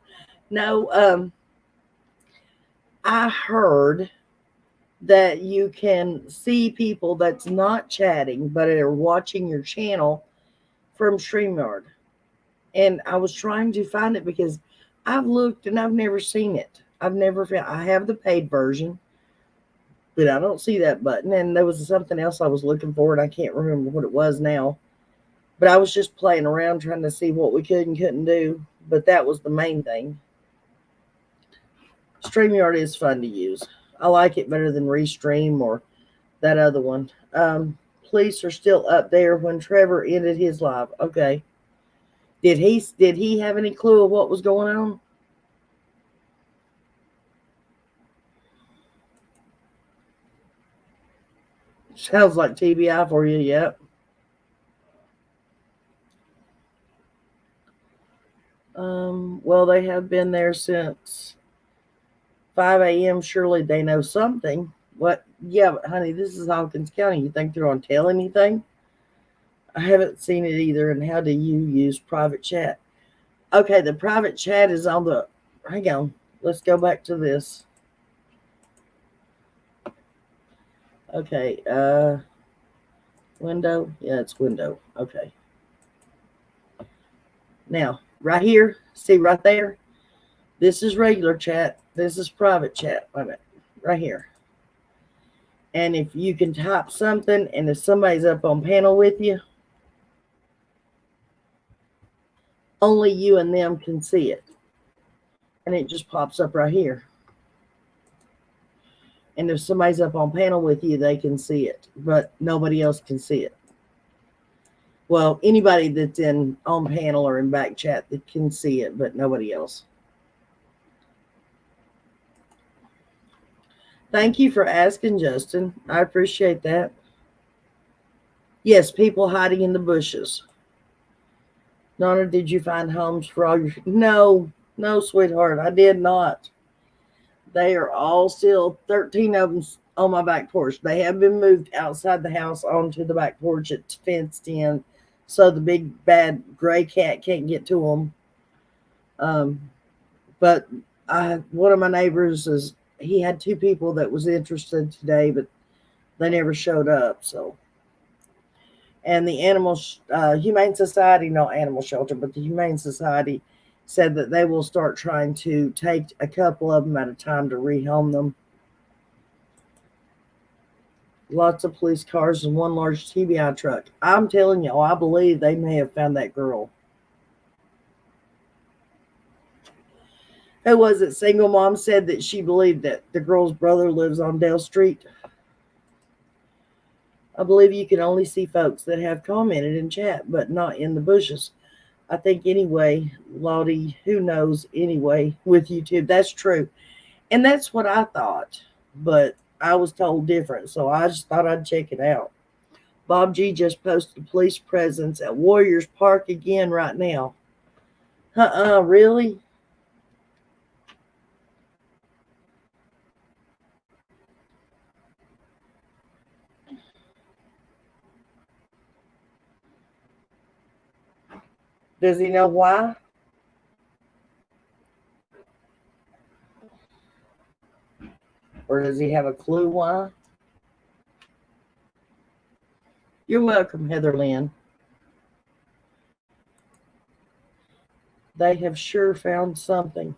No, I heard that you can see people that's not chatting but are watching your channel from StreamYard. And I was trying to find it because I've looked and I've never seen it. I've never found. I have the paid version, but I don't see that button. And there was something else I was looking for, and I can't remember what it was now. But I was just playing around trying to see what we could and couldn't do. But that was the main thing. StreamYard is fun to use. I like it better than Restream or that other one. Police are still up there when Trevor ended his live. Okay. Did he have any clue of what was going on? Sounds like TBI for you, yep. Well, they have been there since 5 a.m. Surely they know something. What? Yeah, but honey, this is Hawkins County. You think they're going to tell anything? I haven't seen it either. And how do you use private chat? Okay, the private chat is on the... Hang on. Let's go back to this. Okay, window. Yeah, it's window. Okay. Now, right here, see right there? This is regular chat. This is private chat. Wait a minute. Right here. And if you can type something, and if somebody's up on panel with you, only you and them can see it. And it just pops up right here. And if somebody's up on panel with you, they can see it. But nobody else can see it. Well, anybody that's on panel or in back chat that can see it, but nobody else. Thank you for asking, Justin. I appreciate that. Yes, people hiding in the bushes. Nana, did you find homes for all your... No, sweetheart, I did not. They are all still, 13 of them on my back porch. They have been moved outside the house onto the back porch. It's fenced in, so the big bad gray cat can't get to them. But one of my neighbors he had 2 people that was interested today, but they never showed up. So, and the Humane Society, not animal shelter, but the Humane Society said that they will start trying to take a couple of them at a time to rehome them. Lots of police cars and one large TBI truck. I'm telling y'all, I believe they may have found that girl. Who was it? Single mom said that she believed that the girl's brother lives on Dale Street. I believe you can only see folks that have commented in chat, but not in the bushes. I think anyway, Lottie, who knows anyway with YouTube. That's true. And that's what I thought, but I was told different, so I just thought I'd check it out. Bob G just posted a police presence at Warriors Park again right now. Really? Does he know why? Or does he have a clue why? You're welcome, Heather Lynn. They have sure found something.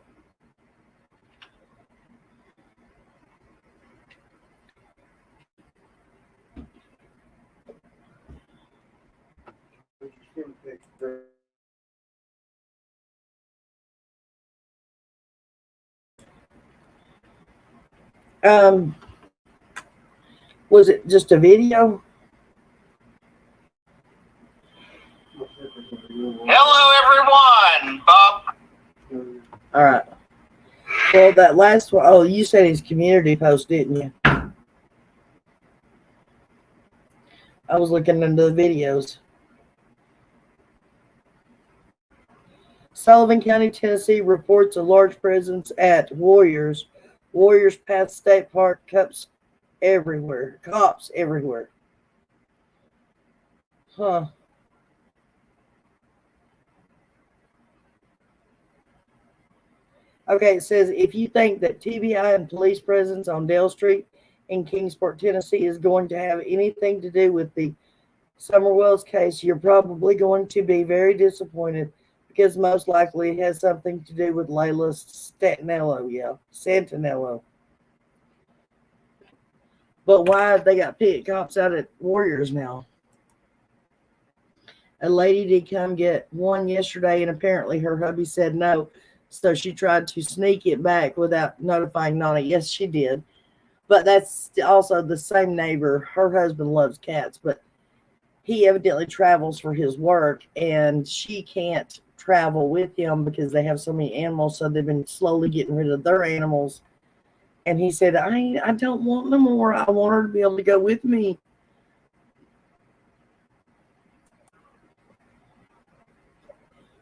Was it just a video? Hello, everyone. Bob. All right. Well, that last one, oh, you said his community post, didn't you? I was looking into the videos. Sullivan County, Tennessee reports a large presence at Warriors Path State Park. Cops everywhere. Huh. Okay, it says, if you think that TBI and police presence on Dale Street in Kingsport, Tennessee is going to have anything to do with the Summer Wells case, you're probably going to be very disappointed, because most likely it has something to do with Layla Santinello. But why they got pit cops out at Warriors now? A lady did come get one yesterday, and apparently her hubby said no. So she tried to sneak it back without notifying Nana. Yes, she did. But that's also the same neighbor. Her husband loves cats, but he evidently travels for his work, and she can't travel with him because they have so many animals. So they've been slowly getting rid of their animals. And he said, I don't want no more. I want her to be able to go with me.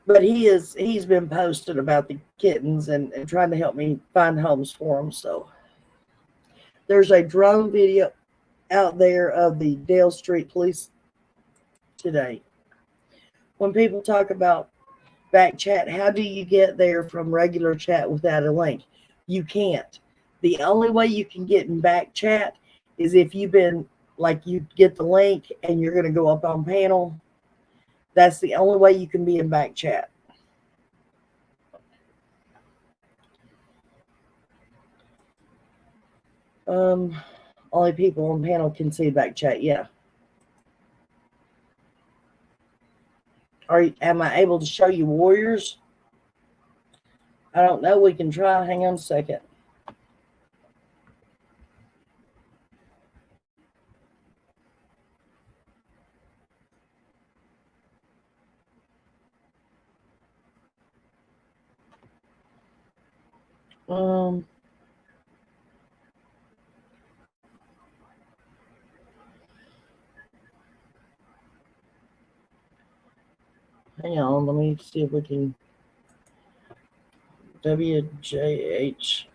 But he's been posting about the kittens and trying to help me find homes for them. So there's a drone video out there of the Dale Street Police today. When people talk about back chat, how do you get there from regular chat without a link? You can't. The only way you can get in back chat is if you've been, like, you get the link and you're going to go up on panel. That's the only way you can be in back chat. Only people on panel can see back chat. Yeah. Am I able to show you Warriors? I don't know. We can try. Hang on a second. Hang on, let me see if we can. WJHL.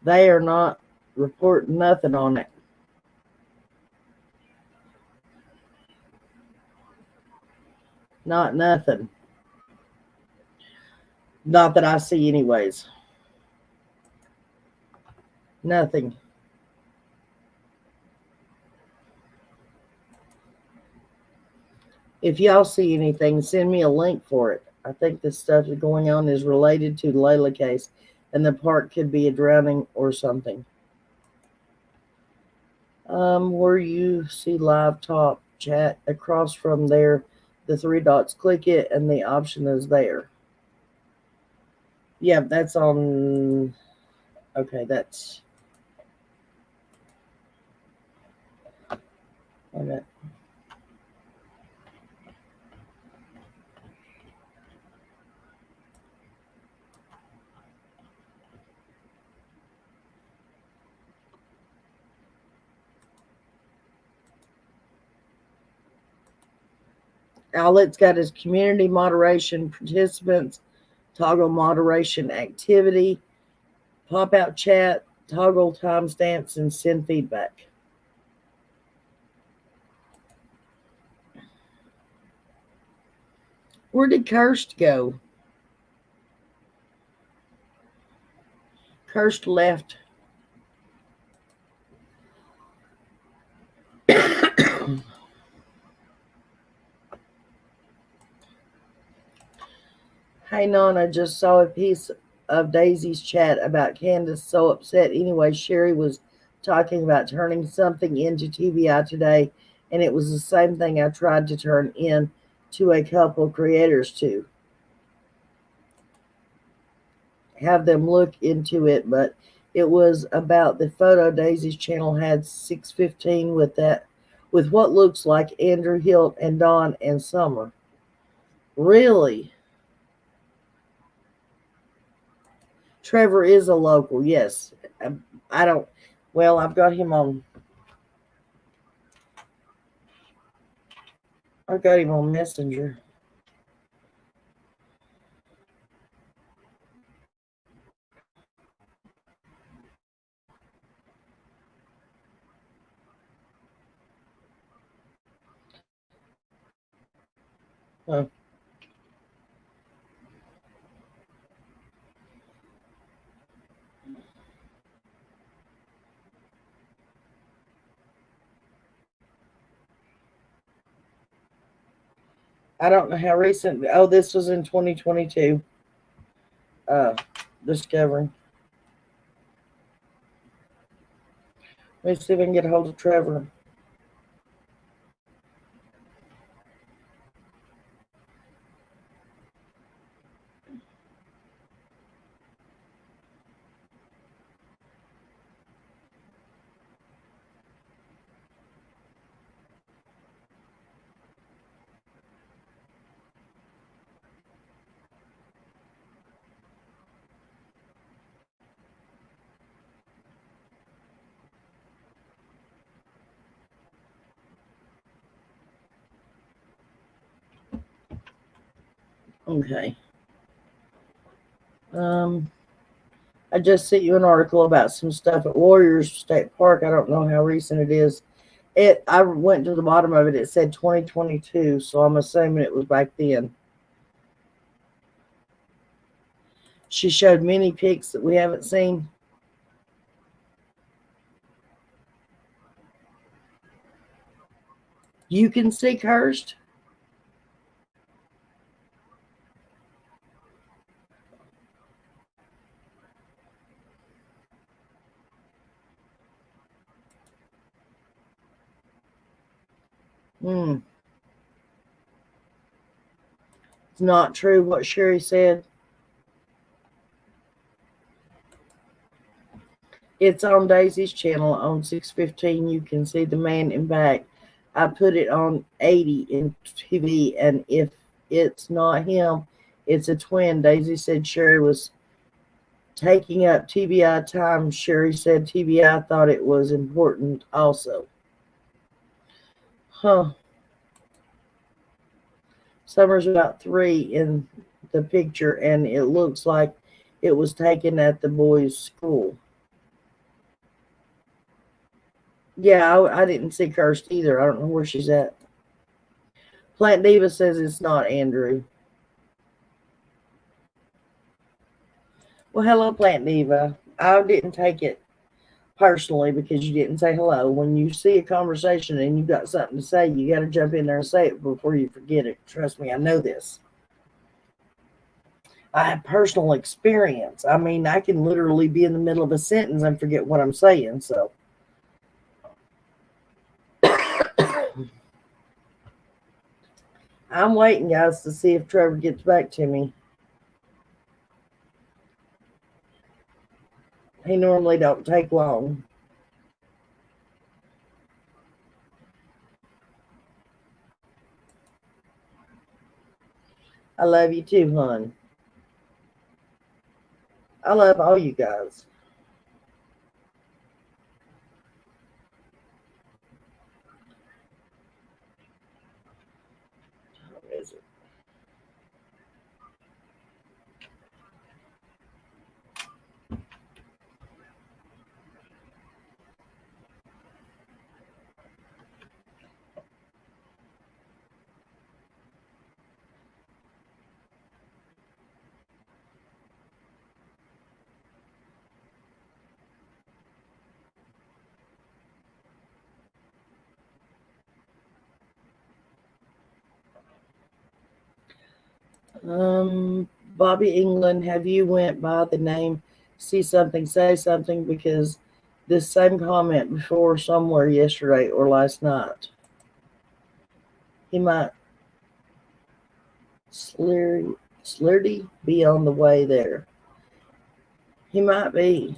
They are not reporting nothing on it. Not nothing. Not that I see anyways. Nothing. If y'all see anything, send me a link for it. I think this stuff that's going on is related to the Layla case, and the part could be a drowning or something. Where you see live top chat across from there, the three dots, click it, and the option is there. Yeah, that's on. Okay, that's. Okay. Outlet's got his community moderation participants, toggle moderation activity, pop out chat, toggle timestamps, and send feedback. Where did Kirst go? Kirst left. Hey, Nana, just saw a piece of Daisy's chat about Candace so upset. Anyway, Sherry was talking about turning something into TBI today, and it was the same thing I tried to turn in to a couple creators to have them look into it, but it was about the photo Daisy's channel had 615 with what looks like Andrew Hilt and Dawn and Summer. Really? Trevor is a local, yes. I don't, well, I've got him on Messenger. Huh. I don't know how recent. Oh, this was in 2022. Discovering. Let me see if I can get a hold of Trevor. Okay. I just sent you an article about some stuff at Warriors State Park. I don't know how recent it is. I went to the bottom of it. It said 2022, so I'm assuming it was back then. She showed many pics that we haven't seen. You can see Hurst. It's not true what Sherry said. It's on Daisy's channel on 615. You can see the man in back. I put it on 80 in TV, and if it's not him, it's a twin. Daisy said Sherry was taking up TBI time. Sherry said TBI thought it was important also. Huh. Summer's about 3 in the picture, and it looks like it was taken at the boys' school. Yeah, I didn't see Kirst either. I don't know where she's at. Plant Diva says it's not Andrew. Well, hello, Plant Diva. I didn't take it personally because you didn't say hello. When you see a conversation and you've got something to say, you got to jump in there and say it before you forget it. Trust me, I know this. I have personal experience. I mean, I can literally be in the middle of a sentence and forget what I'm saying, so. I'm waiting, guys, to see if Trevor gets back to me. He normally don't take long. I love you too, hon. I love all you guys. How is it? Bobby England, have you went by the name See Something, Say Something? Because this same comment before somewhere yesterday or last night. He might Slurdy be on the way there. He might be.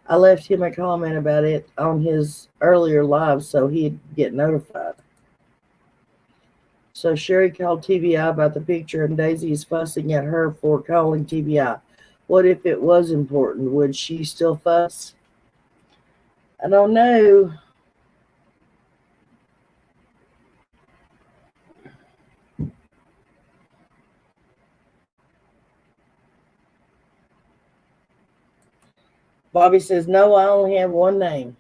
I left him a comment about it on his earlier live so he'd get notified. So Sherry called TBI about the picture and Daisy is fussing at her for calling TBI. What if it was important? Would she still fuss? I don't know. Bobby says, no, I only have one name.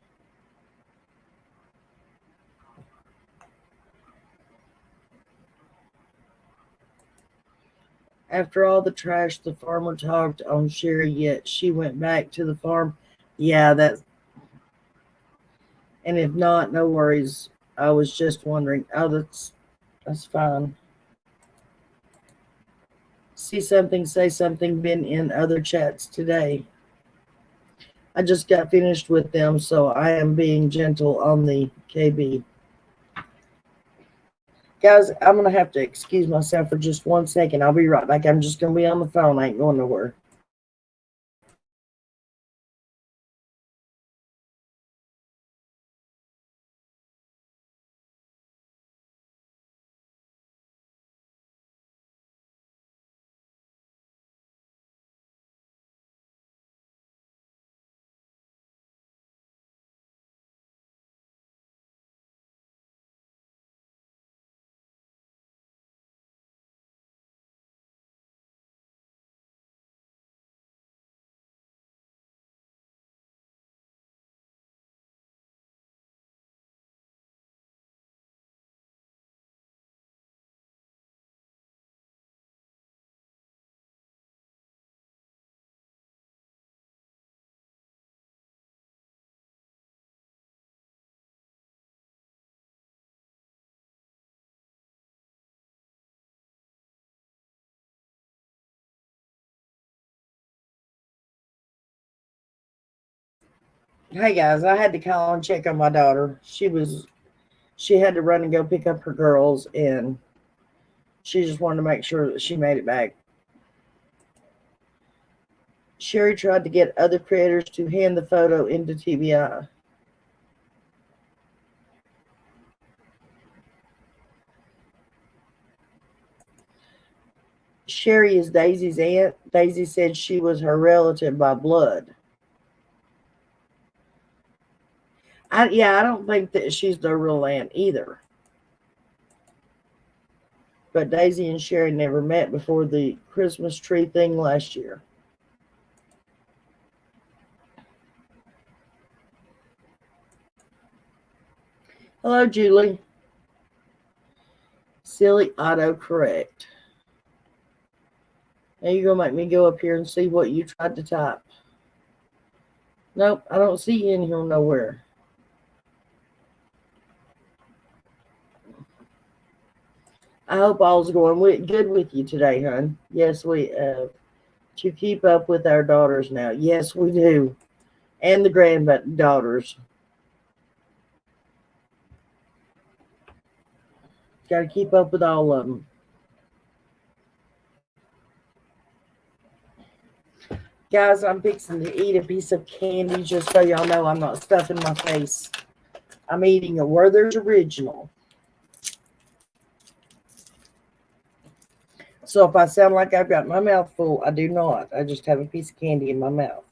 After all the trash the farmer talked on Sherry, yet she went back to the farm. Yeah, that's. And if not, no worries. I was just wondering. Oh, that's fine. See something, say something. Been in other chats today. I just got finished with them, so I am being gentle on the KB. Guys, I'm going to have to excuse myself for just 1 second. I'll be right back. I'm just going to be on the phone. I ain't going nowhere. Hey guys, I had to call and check on my daughter. She had to run and go pick up her girls, and she just wanted to make sure that she made it back. Sherry tried to get other creators to hand the photo into TBI. Sherry is Daisy's aunt. Daisy said she was her relative by blood. I don't think that she's the real aunt either. But Daisy and Sherry never met before the Christmas tree thing last year. Hello, Julie. Silly autocorrect. Now you're going to make me go up here and see what you tried to type. Nope, I don't see you in here nowhere. I hope all's going good with you today, hon. Yes, we have to keep up with our daughters now. Yes, we do. And the granddaughters. Got to keep up with all of them. Guys, I'm fixing to eat a piece of candy just so y'all know I'm not stuffing my face. I'm eating a Werther's Original. So if I sound like I've got my mouth full, I do not. I just have a piece of candy in my mouth.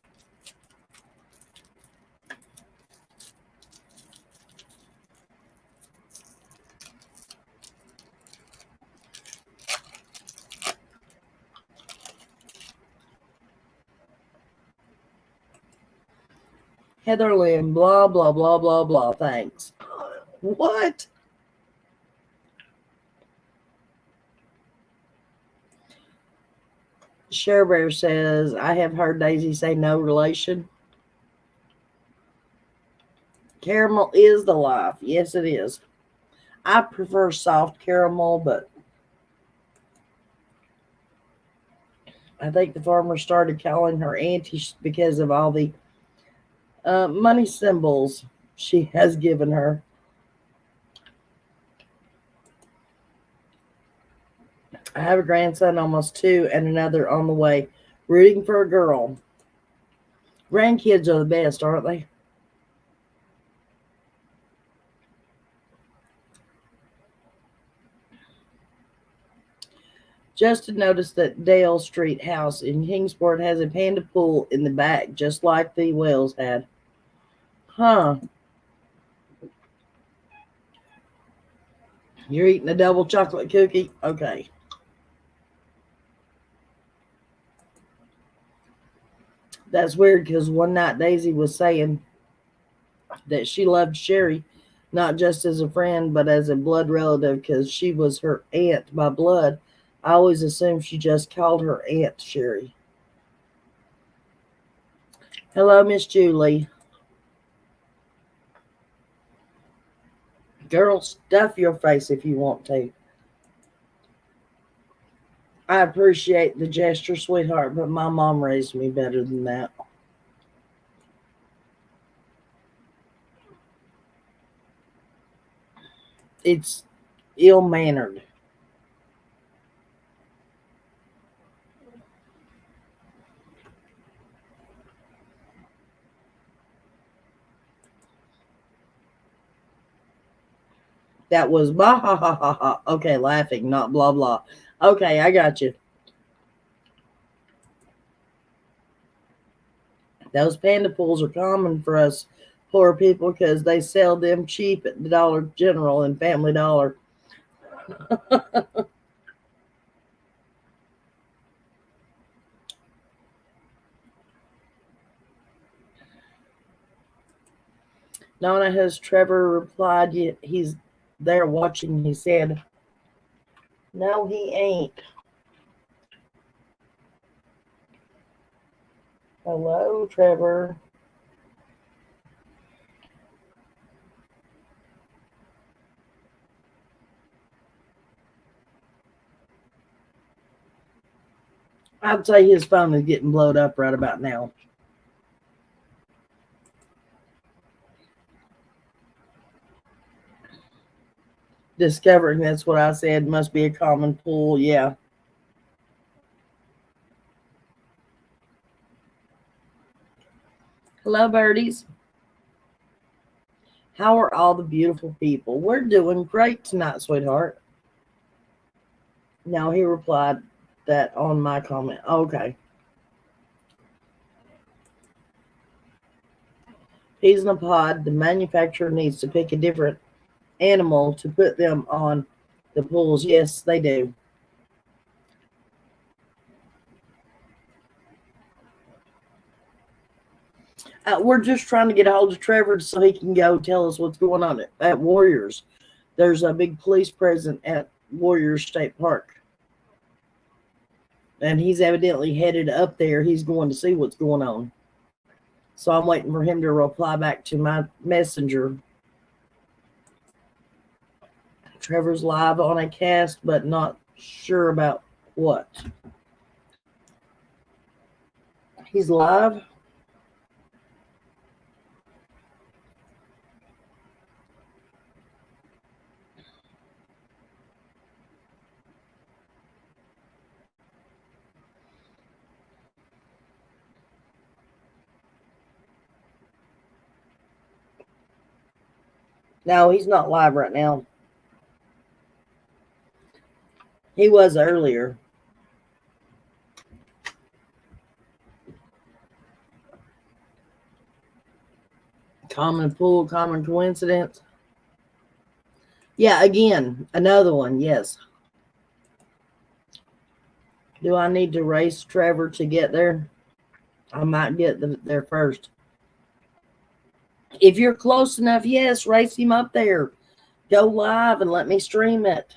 Heather Lynn, blah, blah, blah, blah, blah. Thanks. What? Share Bear says, I have heard Daisy say no relation. Caramel is the life. Yes, it is. I prefer soft caramel, but I think the farmer started calling her auntie because of all the Money symbols she has given her. I have a grandson, almost 2, and another on the way. Rooting for a girl. Grandkids are the best, aren't they? Justin noticed that Dale Street house in Kingsport has a panda pool in the back, just like the Wells had. Huh. You're eating a double chocolate cookie? Okay. That's weird because one night Daisy was saying that she loved Sherry not just as a friend but as a blood relative because she was her aunt by blood. I always assumed she just called her Aunt Sherry. Hello, Miss Julie. Girl, stuff your face if you want to. I appreciate the gesture, sweetheart, but my mom raised me better than that. It's ill-mannered. That was bah ha ha ha ha. Okay, laughing, not blah blah. Okay, I got you. Those panda pools are common for us poor people because they sell them cheap at the Dollar General and Family Dollar. Nana, has Trevor replied yet? He's there watching, he said. No, he ain't. Hello, Trevor. I'd say his phone is getting blowed up right about now. Discovering that's what I said must be a common pool. Yeah. Hello, birdies. How are all the beautiful people? We're doing great tonight, sweetheart. Now he replied that on my comment. Okay. Peas in a pod. The manufacturer needs to pick a different animal to put them on the pools. Yes, they do. We're just trying to get a hold of Trevor so he can go tell us what's going on at Warriors. There's a big police presence at Warriors State Park. And he's evidently headed up there. He's going to see what's going on. So I'm waiting for him to reply back to my messenger. Trevor's live on a cast, but not sure about what. He's live. No, he's not live right now. He was earlier. Common pool, common coincidence. Yeah, again, another one, yes. Do I need to race Trevor to get there? I might get there first. If you're close enough, yes, race him up there. Go live and let me stream it.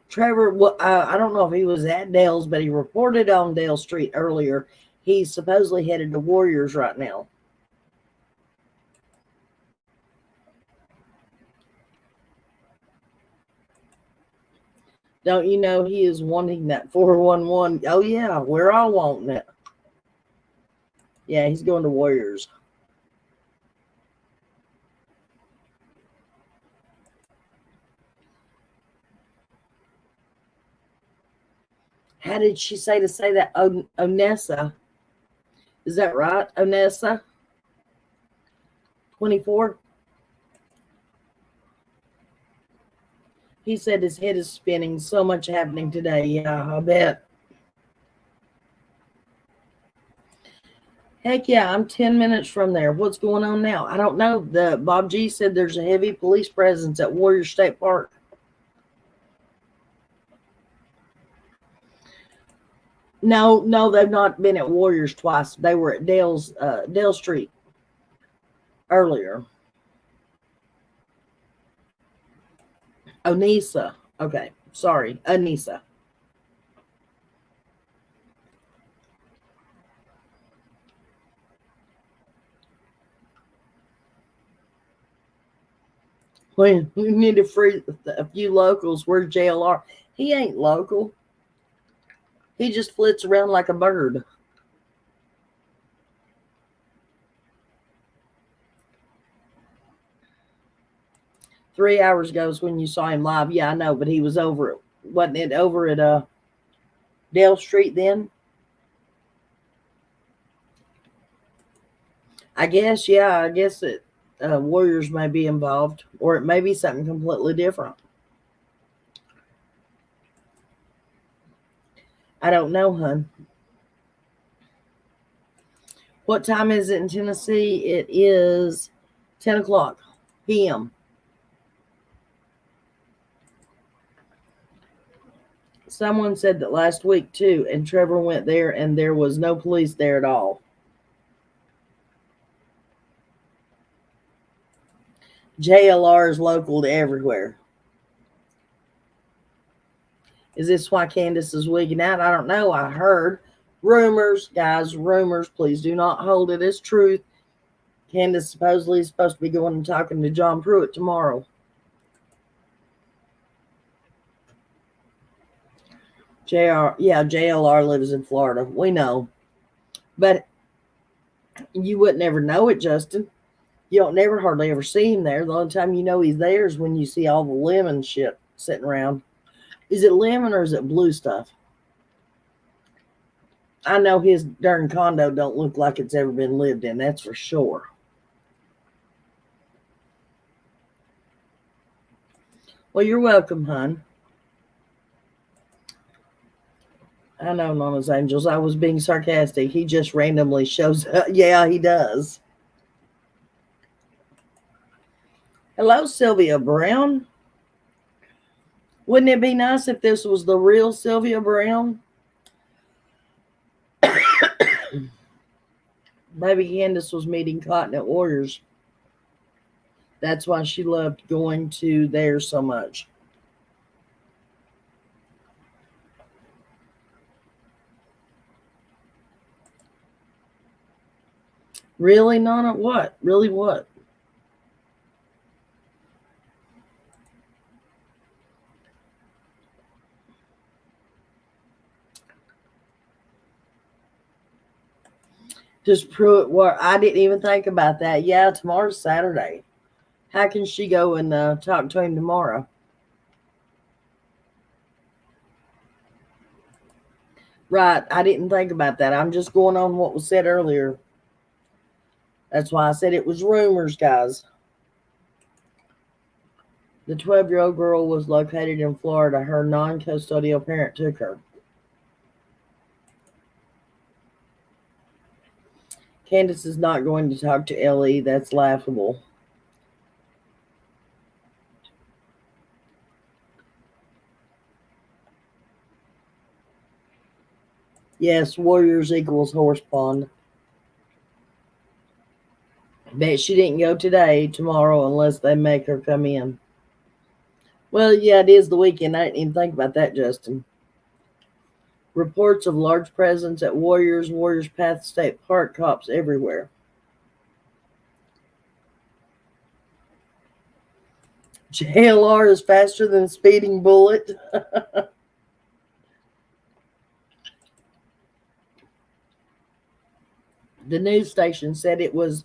Trevor, I don't know if he was at Dale's, but he reported on Dale Street earlier. He's supposedly headed to Warriors right now. Don't you know he is wanting that 411? Oh, yeah, we're all wanting it. Yeah, he's going to Warriors. How did she say that? Onessa. Is that right? Onessa? 24? He said his head is spinning. So much happening today. Yeah, I bet. Heck yeah, I'm 10 minutes from there. What's going on now? I don't know. The Bob G said there's a heavy police presence at Warrior State Park. No, they've not been at Warriors twice. They were at Dale Street earlier. Onisa. Okay, sorry, Anissa. We need to free a few locals. Where's JLR? He ain't local. He just flits around like a bird. $3 ago is when you saw him live. Yeah, I know, but he was wasn't it over at Dale Street then? I guess, yeah, I guess it Warriors may be involved, or it may be something completely different. I don't know, hun. What time is it in Tennessee? It is 10 o'clock p.m. Someone said that last week too, and Trevor went there and there was no police there at all. JLR is local to everywhere. Is this why Candace is wigging out? I don't know. I heard rumors, guys, rumors. Please do not hold it as truth. Candace supposedly is supposed to be going and talking to John Pruitt tomorrow. JLR lives in Florida. We know. But you would never know it, Justin. You don't never hardly ever see him there. The only time you know he's there is when you see all the lemon shit sitting around. Is it lemon or is it blue stuff? I know his darn condo don't look like it's ever been lived in. That's for sure. Well, you're welcome, hon. I know, Nana's Angels. I was being sarcastic. He just randomly shows up. Yeah, he does. Hello, Sylvia Brown. Wouldn't it be nice if this was the real Sylvia Brown? Maybe Candace was meeting Cotton at Warriors. That's why she loved going to there so much. Really, Nana? What? Really what? Just Pruitt work. I didn't even think about that. Yeah, tomorrow's Saturday. How can she go and talk to him tomorrow? Right. I didn't think about that. I'm just going on what was said earlier. That's why I said it was rumors, guys. The 12-year-old girl was located in Florida. Her non-custodial parent took her. Candace is not going to talk to Ellie. That's laughable. Yes, Warriors equals horse pond. Bet she didn't go today, tomorrow, unless they make her come in. Well, yeah, it is the weekend. I didn't even think about that, Justin. Reports of large presence at Warriors Path State Park, cops everywhere. JLR is faster than a speeding bullet. The news station said it was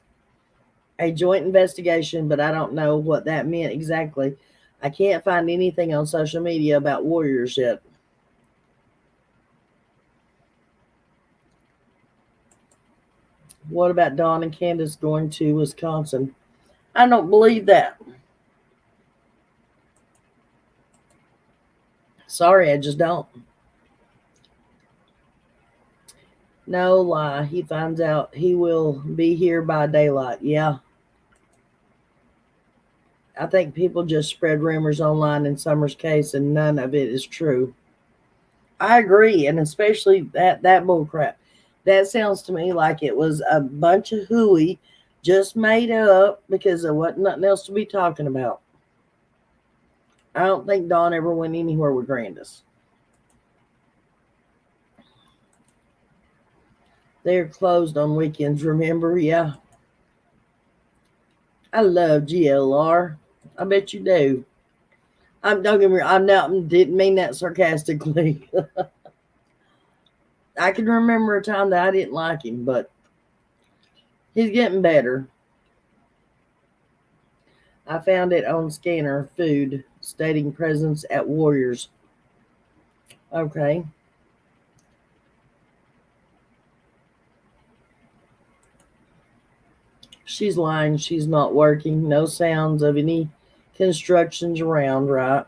a joint investigation, but I don't know what that meant exactly. I can't find anything on social media about Warriors yet. What about Dawn and Candace going to Wisconsin? I don't believe that. Sorry, I just don't. No lie. He finds out he will be here by daylight. Yeah. I think people just spread rumors online in Summer's case, and none of it is true. I agree, and especially that bullcrap. That sounds to me like it was a bunch of hooey just made up because there wasn't nothing else to be talking about. I don't think Dawn ever went anywhere with Grandis. They're closed on weekends, remember? Yeah. I love GLR. I bet you do. Don't get me wrong, didn't mean that sarcastically. I can remember a time that I didn't like him, but he's getting better. I found it on Scanner Food stating presence at Warriors. Okay. She's lying. She's not working. No sounds of any constructions around, right?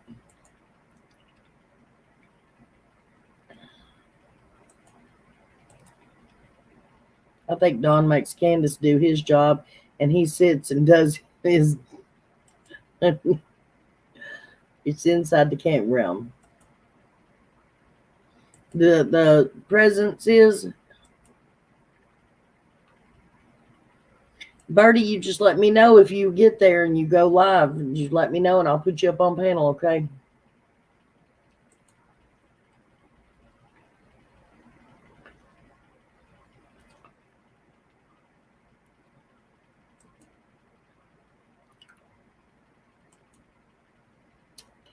I think Don makes Candace do his job, and he sits and does his. It's inside the campground. The presence is Birdie. You just let me know if you get there and you go live. Just let me know, and I'll put you up on panel. Okay.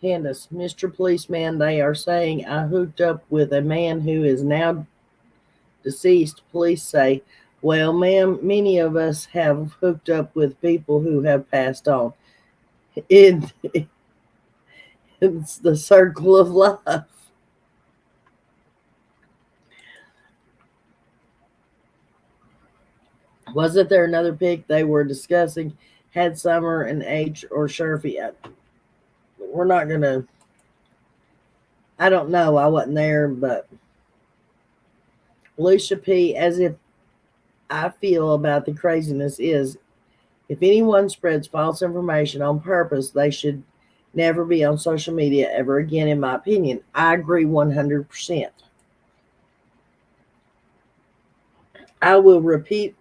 Candace, Mr. Policeman, they are saying I hooked up with a man who is now deceased. Police say, well, ma'am, many of us have hooked up with people who have passed on. It's the circle of life. Wasn't there another pic they were discussing? Had Summer and H or Shurfy? We're not going to. I don't know. I wasn't there, but Alicia P., as if I feel about the craziness is, if anyone spreads false information on purpose, they should never be on social media ever again, in my opinion. I agree 100%. I will repeat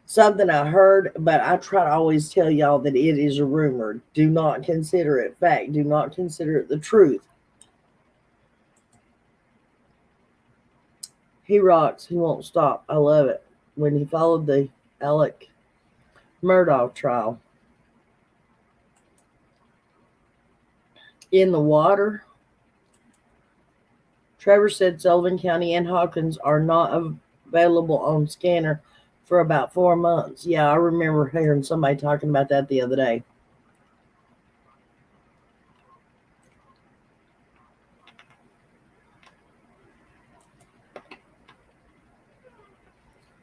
something I heard, but I try to always tell y'all that it is a rumor. Do not consider it fact. Do not consider it the truth. He rocks. He won't stop. I love it. When he followed the Alec Murdaugh trial. In the water. Trevor said Sullivan County and Hawkins are not available on Scanner for about 4 months. Yeah, I remember hearing somebody talking about that the other day.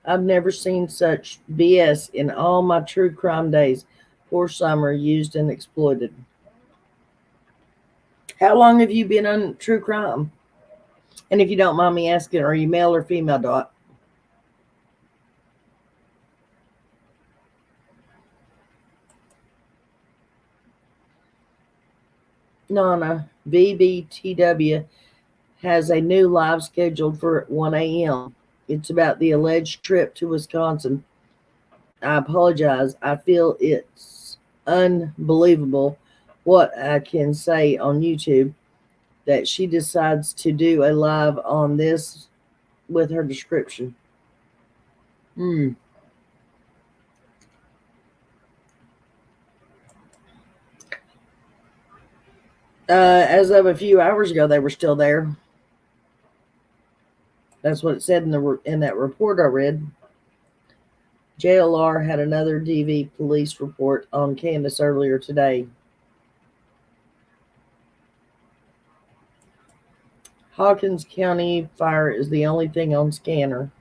I've never seen such BS in all my true crime days. Poor Summer, used and exploited. How long have you been on true crime? And if you don't mind me asking, are you male or female, Dot? Nana, VBTW has a new live scheduled for 1 a.m. It's about the alleged trip to Wisconsin. I apologize. I feel it's unbelievable what I can say on YouTube that she decides to do a live on this with her description. As of a few hours ago, they were still there. That's what it said in that report I read. JLR had another DV police report on Candace earlier today. Hawkins County Fire is the only thing on scanner.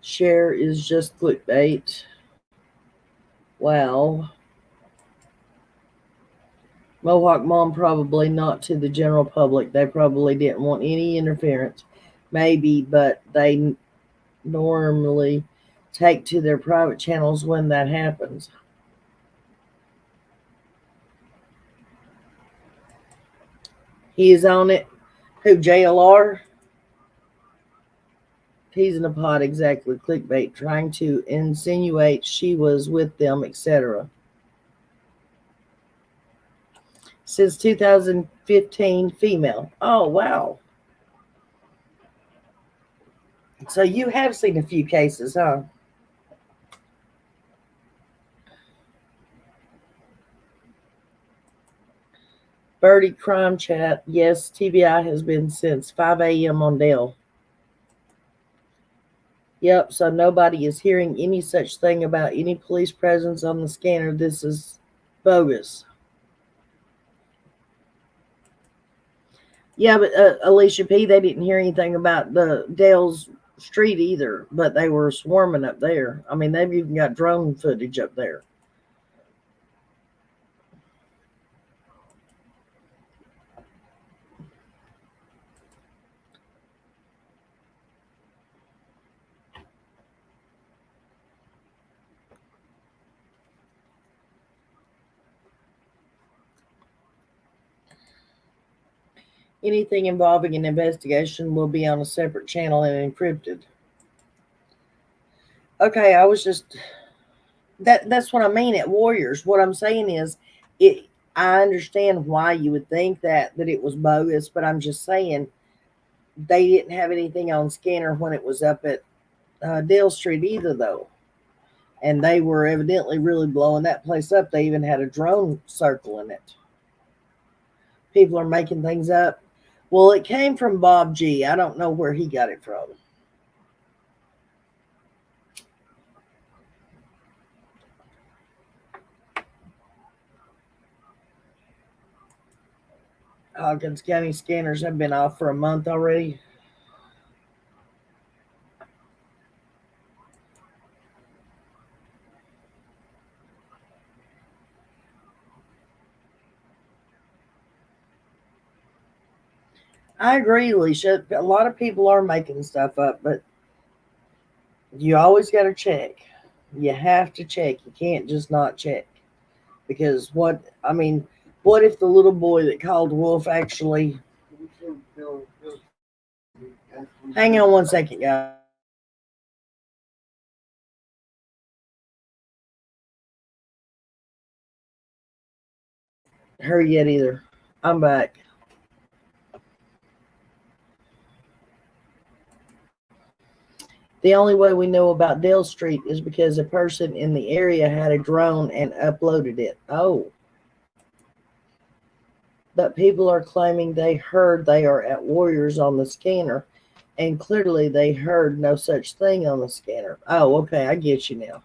Share is just clickbait. Wow. Mohawk Mom probably not to the general public. They probably didn't want any interference. Maybe, but they normally take to their private channels when that happens. He is on it. Who, JLR? He's in a pod, exactly. Clickbait, trying to insinuate she was with them, etc. Since 2015, female. Oh, wow. So you have seen a few cases, huh? Birdie Crime Chat. Yes, TBI has been since 5 a.m. on Dale. Yep, so nobody is hearing any such thing about any police presence on the scanner. This is bogus. Yeah, but Alicia P., they didn't hear anything about the Dale's Street either, but they were swarming up there. I mean, they've even got drone footage up there. Anything involving an investigation will be on a separate channel and encrypted. Okay, I was just... That's what I mean at Warriors. What I'm saying is, I understand why you would think that it was bogus, but I'm just saying they didn't have anything on scanner when it was up at Dale Street either, though. And they were evidently really blowing that place up. They even had a drone circling it. People are making things up. Well, it came from Bob G. I don't know where he got it from. Hawkins County scanners have been off for a month already. I agree, Alicia. A lot of people are making stuff up, but you always got to check. You have to check. You can't just not check. Because what if the little boy that called Wolf actually... Hang on one second, guys. Hurry yet either. I'm back. The only way we know about Dale Street is because a person in the area had a drone and uploaded it. Oh. But people are claiming they heard they are at Warriors on the scanner, and clearly they heard no such thing on the scanner. Oh, okay, I get you now.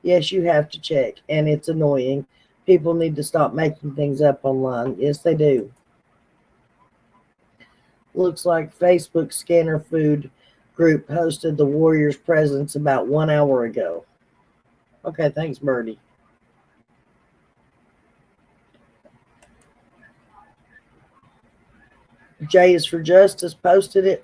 Yes, you have to check, and it's annoying. People need to stop making things up online. Yes, they do. Looks like Facebook Scanner Food Group posted the Warriors' presence about 1 hour ago. Okay, thanks, Birdie. J is for Justice posted it.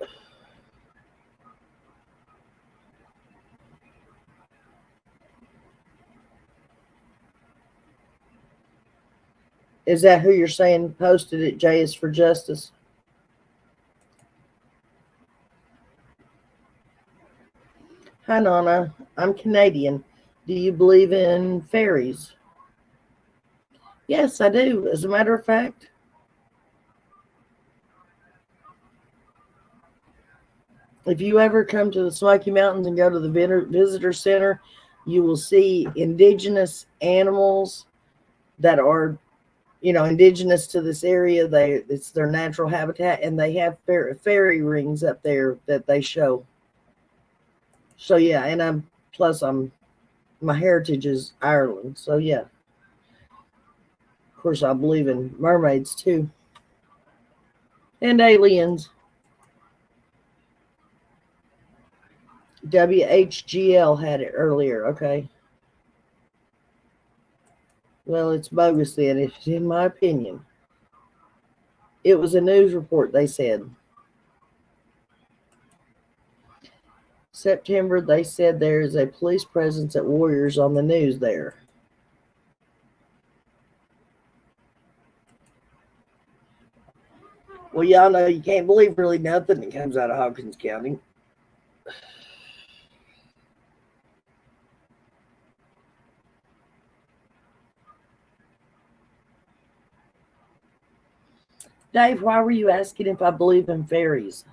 Is that who you're saying posted it? J is for Justice. Hi, Nana. I'm Canadian. Do you believe in fairies? Yes, I do. As a matter of fact, if you ever come to the Smoky Mountains and go to the visitor center, you will see indigenous animals that are indigenous to this area. It's their natural habitat, and they have fairy rings up there that they show. So yeah, and my heritage is Ireland. So yeah, of course I believe in mermaids too, and aliens. WHGL had it earlier. Okay. Well, it's bogus then, in my opinion. It was a news report, they said. September, they said there is a police presence at Warriors on the news there. Well, y'all know you can't believe really nothing that comes out of Hawkins County. Dave, why were you asking if I believe in fairies?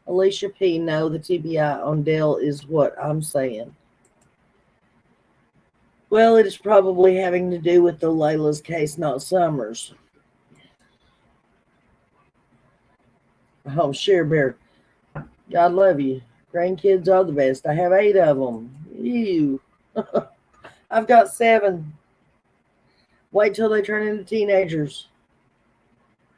Alicia P. No, the TBI on Dell is what I'm saying. Well, it is probably having to do with the Layla's case, not Summers. Oh, Share Bear. God love you. Grandkids are the best. I have 8 of them. Ew. I've got 7. Wait till they turn into teenagers.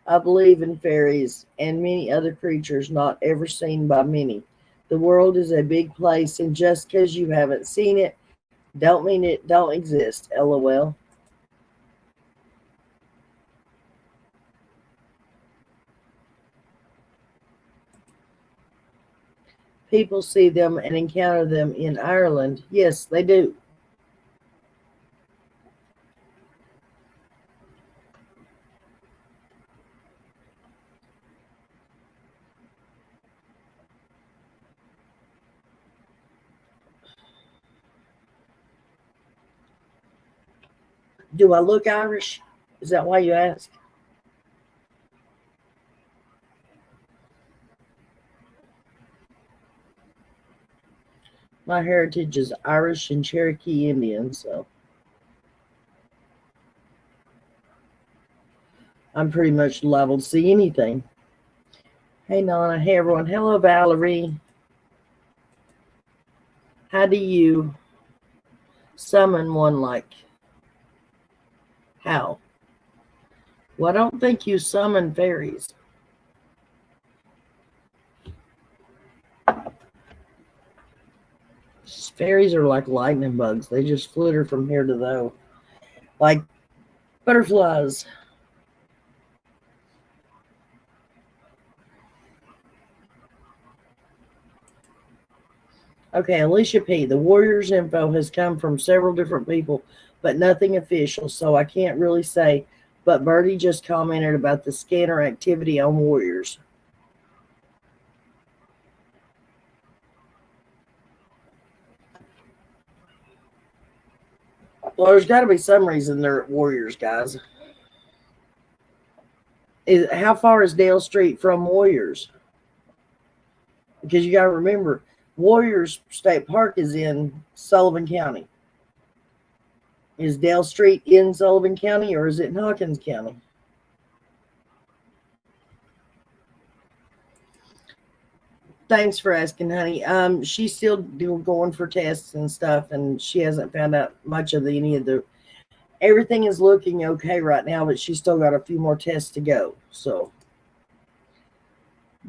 I believe in fairies and many other creatures not ever seen by many. The world is a big place, and just because you haven't seen it, don't mean it don't exist. LOL. People see them and encounter them in Ireland. Yes, they do. Do I look Irish? Is that why you ask? My heritage is Irish and Cherokee Indian, so I'm pretty much liable to see anything. Hey, Nana. Hey, everyone. Hello, Valerie. How do you summon one like? How? Well, I don't think you summon fairies. Fairies are like lightning bugs. They just flitter from here to there, like butterflies. Okay, Alicia P. The Warriors info has come from several different people, but nothing official, so I can't really say. But Birdie just commented about the scanner activity on Warriors. Well, there's got to be some reason they're at Warriors, guys. How far is Dale Street from Warriors? Because you got to remember, Warriors State Park is in Sullivan County. Is Dale Street in Sullivan County or is it in Hawkins County? Thanks for asking, honey. She's still going for tests and stuff, and she hasn't found out much of any of the. Everything is looking okay right now, but she's still got a few more tests to go. So,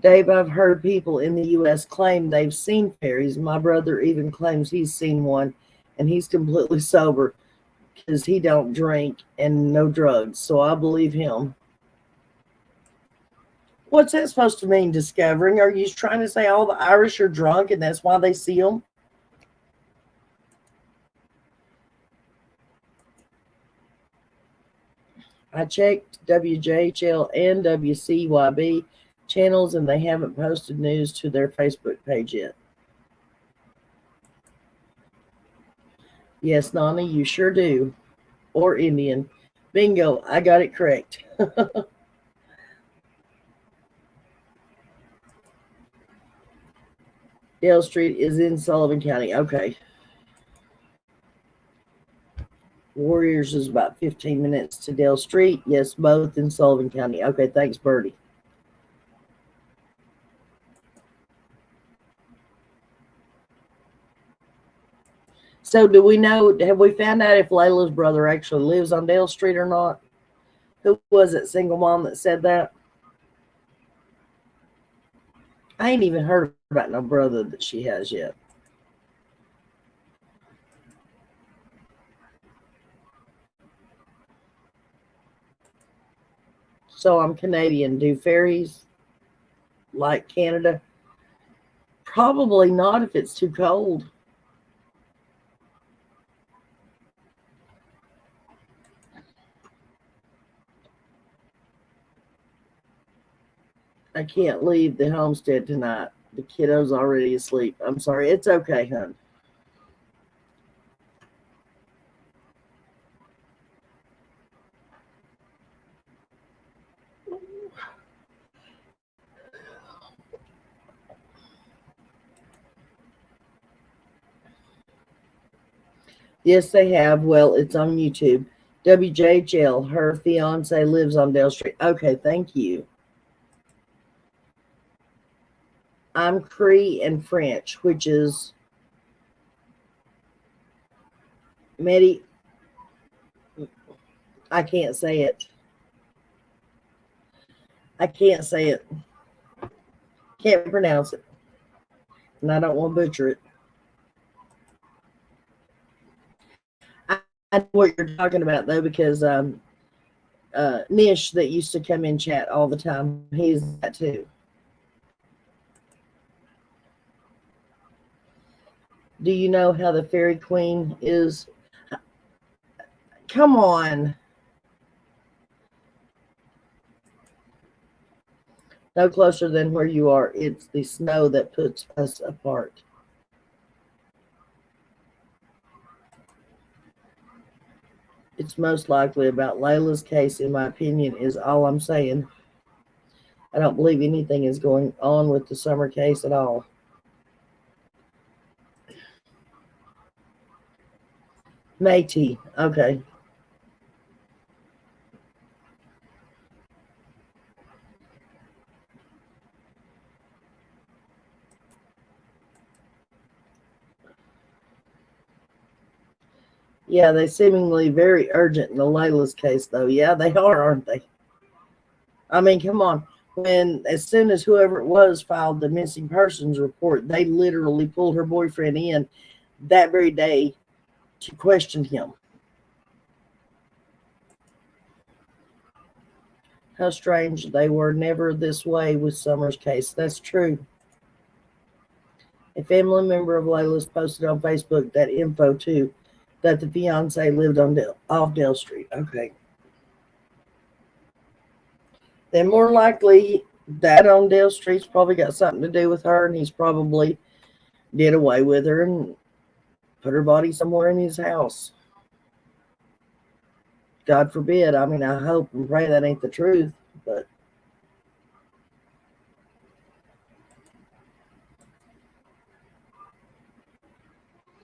Dave, I've heard people in the U.S. claim they've seen fairies. My brother even claims he's seen one, and he's completely sober because he don't drink and no drugs. So I believe him. What's that supposed to mean, discovering? Are you trying to say all the Irish are drunk and that's why they see them? I checked WJHL and WCYB channels and they haven't posted news to their Facebook page yet. Yes, Nani, you sure do. Or Indian. Bingo, I got it correct. Dale Street is in Sullivan County. Okay. Warriors is about 15 minutes to Dale Street. Yes, both in Sullivan County. Okay, thanks, Birdie. So do we know, have we found out if Layla's brother actually lives on Dale Street or not? Who was it, single mom, that said that? I ain't even heard about no brother that she has yet. So I'm Canadian. Do fairies like Canada? Probably not if it's too cold. I can't leave the homestead tonight. The kiddo's already asleep. I'm sorry. It's okay, hon. Yes, they have. Well, it's on YouTube. WJHL, her fiance lives on Dale Street. Okay, thank you. I'm Cree and French, which is Medi. I can't say it. I can't say it. Can't pronounce it. And I don't want to butcher it. I know what you're talking about, though, because Nish, that used to come in chat all the time, he's that too. Do you know how the Fairy Queen is? Come on. No closer than where you are. It's the snow that puts us apart. It's most likely about Layla's case, in my opinion, is all I'm saying. I don't believe anything is going on with the Summer case at all. Métis, okay. Yeah, they seemingly very urgent in the Layla's case, though. Yeah, they are, aren't they? I mean, come on. As soon as whoever it was filed the missing persons report, they literally pulled her boyfriend in that very day to question him. How strange. They were never this way with Summer's case. That's true. A family member of Layla's posted on Facebook that info too, that the fiance lived on off Dale Street. Okay. Then more likely that on Dale Street's probably got something to do with her, and he's probably did away with her and put her body somewhere in his house. God forbid. I mean, I hope and pray that ain't the truth, but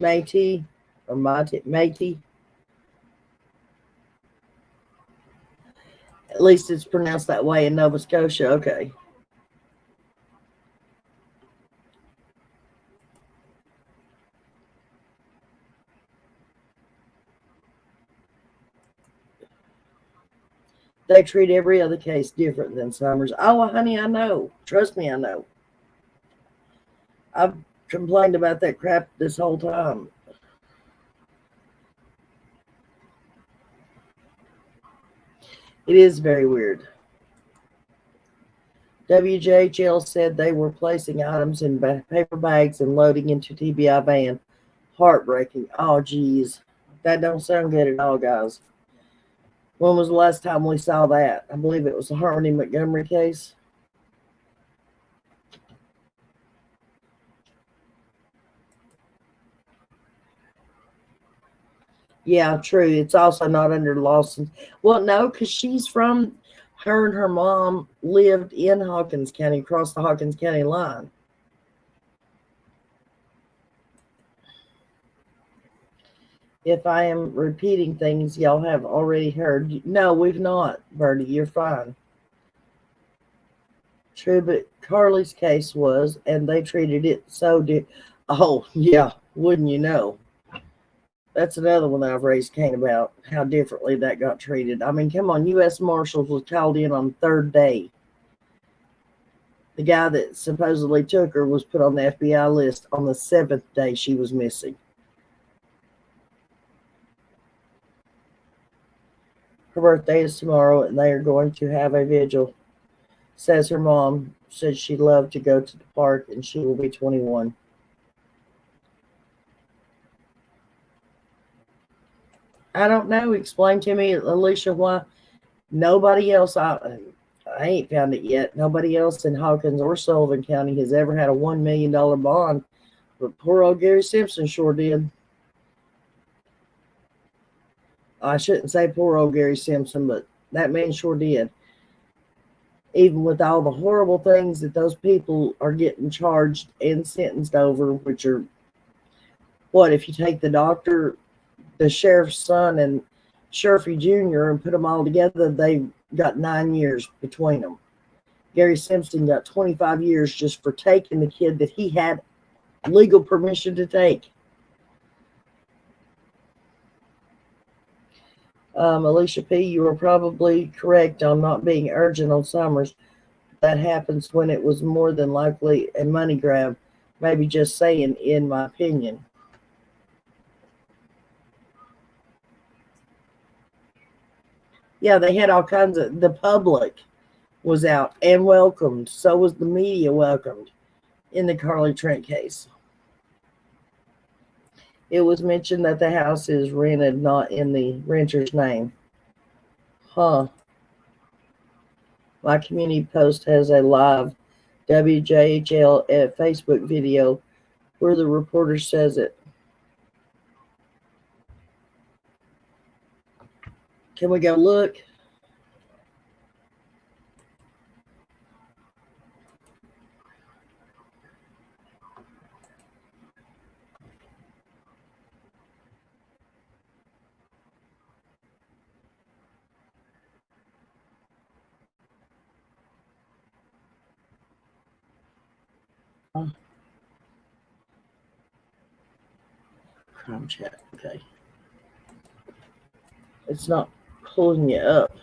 Métis or Métis. At least it's pronounced that way in Nova Scotia. Okay. They treat every other case different than Summers. Oh, honey, I know. Trust me, I know. I've complained about that crap this whole time. It is very weird. WJHL said they were placing items in paper bags and loading into TBI van. Heartbreaking. Oh, geez. That don't sound good at all, guys. When was the last time we saw that? I believe it was the Harmony Montgomery case. Yeah, true. It's also not under Lawson. Well, no, because her and her mom lived in Hawkins County, across the Hawkins County line. If I am repeating things y'all have already heard. No, we've not, Bertie. You're fine. True, but Carly's case was, and they treated it so oh, yeah, wouldn't you know? That's another one that I've raised Cain about, how differently that got treated. I mean, come on, U.S. Marshals was called in on the third day. The guy that supposedly took her was put on the FBI list on the 7th day she was missing. Her birthday is tomorrow, and they are going to have a vigil. Says her mom said she loved to go to the park, and she will be 21. I don't know. Explain to me, Alicia, why nobody else, I ain't found it yet, nobody else in Hawkins or Sullivan County has ever had a $1 million bond, but poor old Gary Simpson sure did. I shouldn't say poor old Gary Simpson, but that man sure did. Even with all the horrible things that those people are getting charged and sentenced over, which are, what, if you take the doctor, the sheriff's son, and Sheriffy Jr. and put them all together, they got 9 years between them. Gary Simpson got 25 years just for taking the kid that he had legal permission to take. Alicia P., you are probably correct on not being urgent on Summers. That happens when it was more than likely a money grab. Maybe just saying, in my opinion. Yeah, they had all kinds of, the public was out and welcomed. So was the media welcomed in the Carly Trent case. It was mentioned that the house is rented, not in the renter's name. Huh. My community post has a live WJHL at Facebook video where the reporter says it. Can we go look? Crime chat, okay. It's not pulling you up.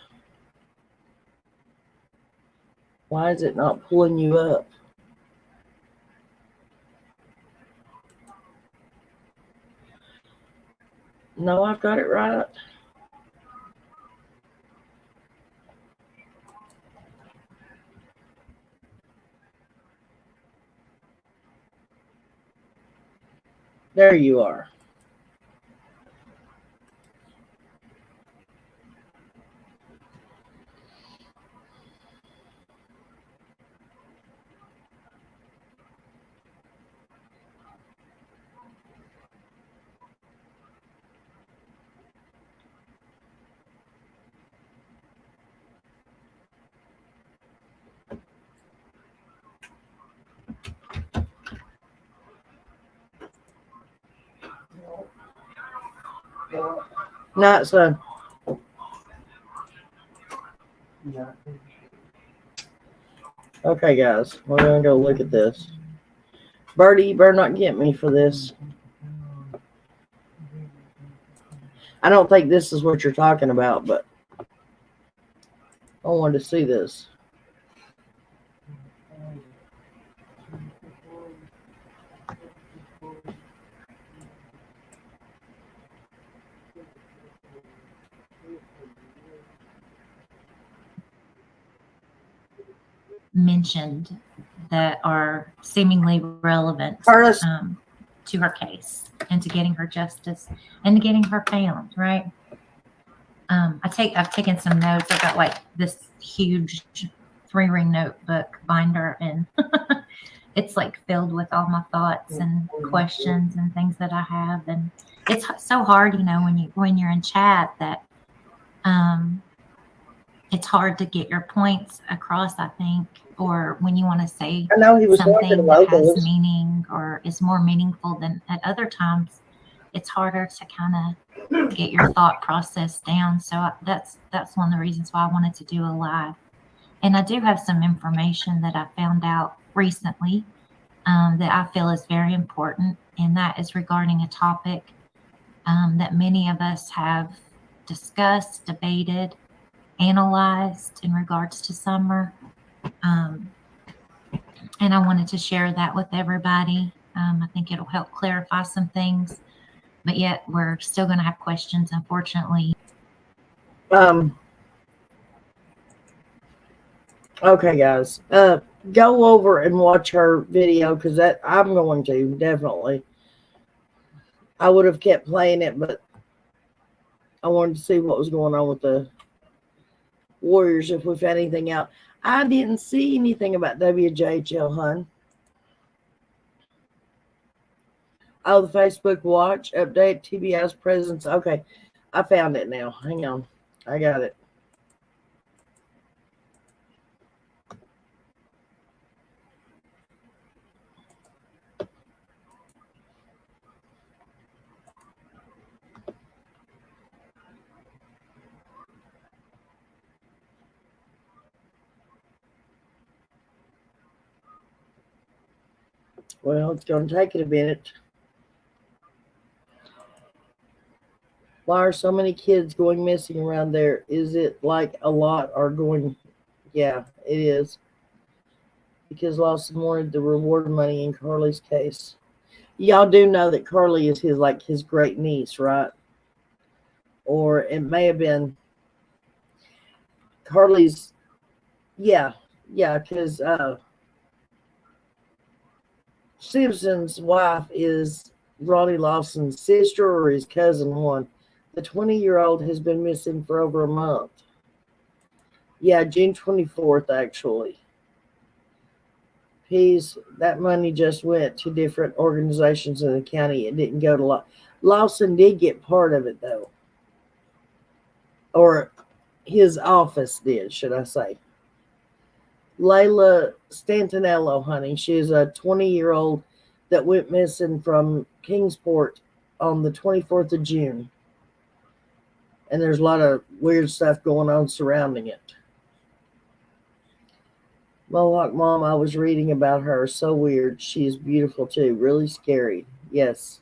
Why is it not pulling you up? No, I've got it right. There you are. Not so. Okay, guys, we're gonna go look at this. Bertie, you better not get me for this. I don't think this is what you're talking about, but I wanted to see this. Mentioned that are seemingly relevant to her case and to getting her justice and to getting her found, right? I've taken some notes. I've got like this huge 3-ring notebook binder, and it's like filled with all my thoughts and questions and things that I have. And it's so hard, you know, when you're in chat that it's hard to get your points across, I think, or when you want to say I know he was something watching that has locals. meaning or is more meaningful than at other times. It's harder to kind of get your thought process down. So that's one of the reasons why I wanted to do a live. And I do have some information that I found out recently that I feel is very important, and that is regarding a topic that many of us have discussed, debated, analyzed in regards to summer. And I wanted to share that with everybody. I think it'll help clarify some things, but yet we're still going to have questions, unfortunately. Okay, guys, go over and watch her video, because that I'm going to definitely. I would have kept playing it, but I wanted to see what was going on with the Warriors, if we found anything out. I didn't see anything about WJHL, hun. Oh, the Facebook watch update, TBS presence. Okay, I found it now. Hang on. I got it. Well, it's going to take it a minute. Why are so many kids going missing around there? Is it like a lot are going? Yeah, it is. Because Lawson wanted the reward money in Carly's case. Y'all do know that Carly is his great niece, right? Or it may have been Carly's. Yeah, because Simpson's wife is Ronnie Lawson's sister or his cousin, one. The 20-year-old has been missing for over a month. Yeah, June 24th, actually. That money just went to different organizations in the county. It didn't go to Lawson did get part of it, though. Or his office did, should I say. Layla Stantonello, honey. She's a 20-year-old that went missing from Kingsport on the 24th of June. And there's a lot of weird stuff going on surrounding it. Mohawk Mom, I was reading about her. So weird. She's beautiful too. Really scary. Yes.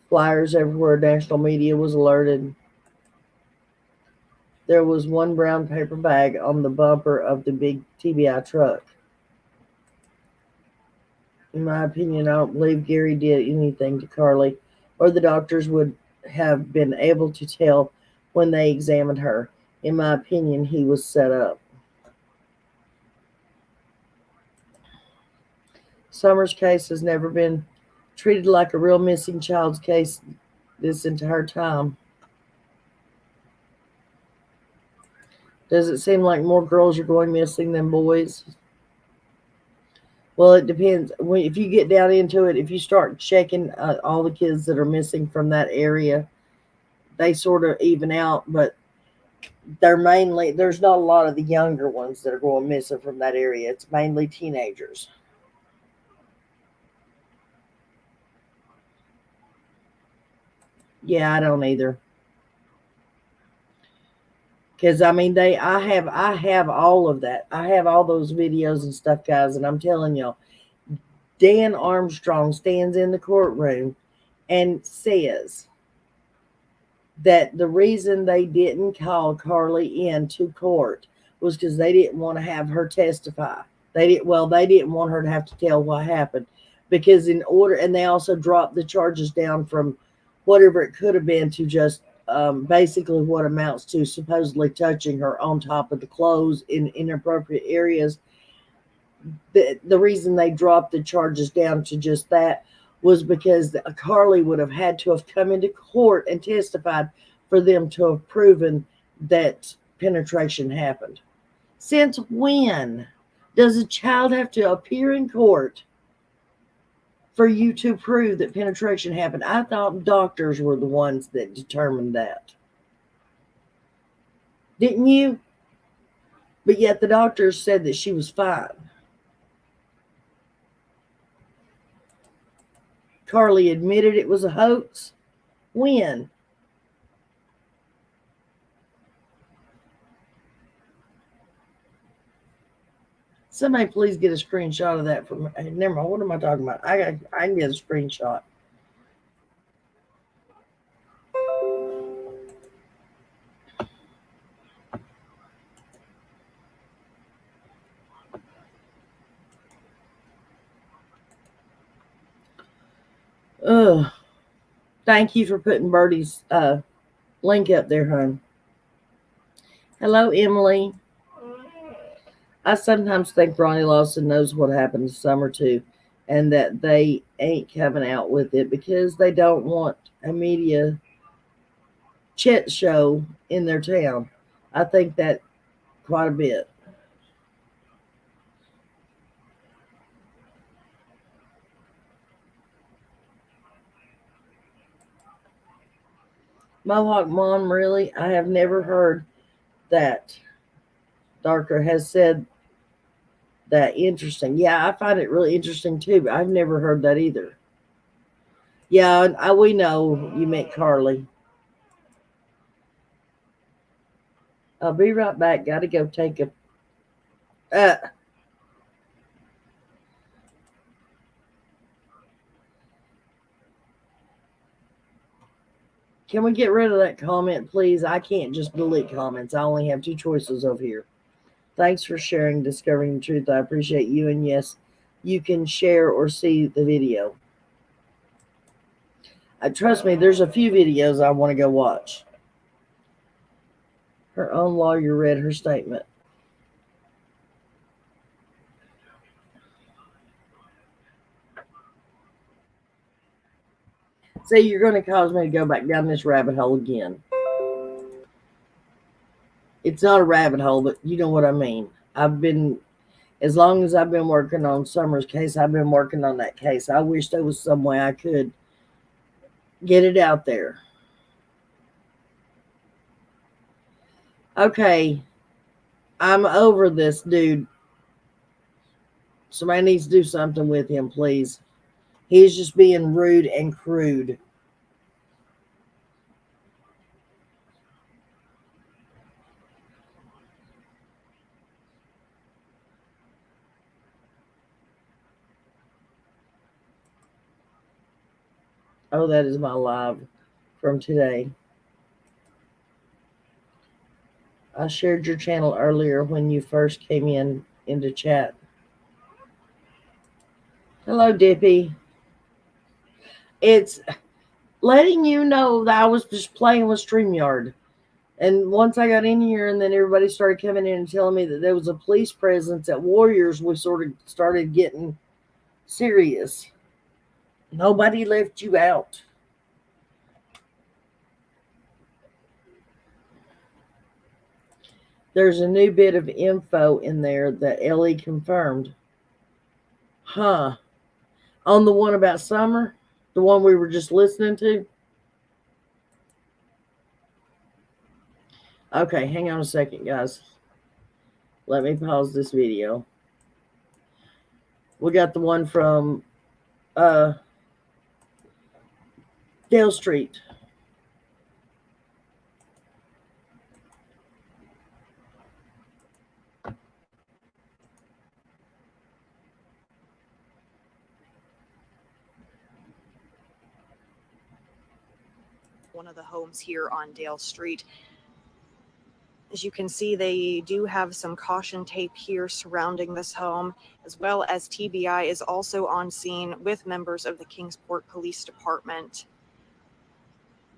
Flyers everywhere. National media was alerted. There was one brown paper bag on the bumper of the big TBI truck. In my opinion, I don't believe Gary did anything to Carly, or the doctors would have been able to tell when they examined her. In my opinion, he was set up. Summers' case has never been treated like a real missing child's case this entire time. Does it seem like more girls are going missing than boys? Well, it depends. If you get down into it, if you start checking all the kids that are missing from that area, they sort of even out, but there's not a lot of the younger ones that are going missing from that area. It's mainly teenagers. Yeah, I don't either. Because I have all of that. I have all those videos and stuff, guys, and I'm telling y'all, Dan Armstrong stands in the courtroom and says that the reason they didn't call Carly into court was because they didn't want to have her testify. They didn't want her to have to tell what happened, because and they also dropped the charges down from whatever it could have been to just basically what amounts to supposedly touching her on top of the clothes in inappropriate areas. The reason they dropped the charges down to just that was because Carly would have had to have come into court and testified for them to have proven that penetration happened. Since when does a child have to appear in court for you to prove that penetration happened. I thought doctors were the ones that determined that. Didn't you? But yet the doctors said that she was fine. Carly admitted it was a hoax. When? Somebody please get a screenshot of that from. Never mind. What am I talking about? I can get a screenshot. Ugh. Thank you for putting Birdie's link up there, hon. Hello, Emily. I sometimes think Ronnie Lawson knows what happened to Summer too, and that they ain't coming out with it because they don't want a media shit show in their town. I think that quite a bit. Mohawk Mom, really? I have never heard that. Darker has said that. Interesting. Yeah, I find it really interesting too, but I've never heard that either. Yeah, we know you meant Carly. I'll be right back. Got to go take a... Can we get rid of that comment, please? I can't just delete comments. I only have 2 choices over here. Thanks for sharing Discovering the Truth. I appreciate you. And yes, you can share or see the video. Trust me, there's a few videos I want to go watch. Her own lawyer read her statement. See, you're going to cause me to go back down this rabbit hole again. It's not a rabbit hole, but you know what I mean. As long as I've been working on Summer's case, I've been working on that case. I wish there was some way I could get it out there. Okay, I'm over this dude. Somebody needs to do something with him, please. He's just being rude and crude. Oh, that is my live from today. I shared your channel earlier when you first came into chat. Hello, Dippy. It's letting you know that I was just playing with StreamYard. And once I got in here and then everybody started coming in and telling me that there was a police presence at Warriors, we sort of started getting serious. Nobody left you out. There's a new bit of info in there that Ellie confirmed. Huh. On the one about Summer? The one we were just listening to? Okay, hang on a second, guys. Let me pause this video. We got the one from Dale Street. One of the homes here on Dale Street. As you can see, they do have some caution tape here surrounding this home, as well as TBI is also on scene with members of the Kingsport Police Department.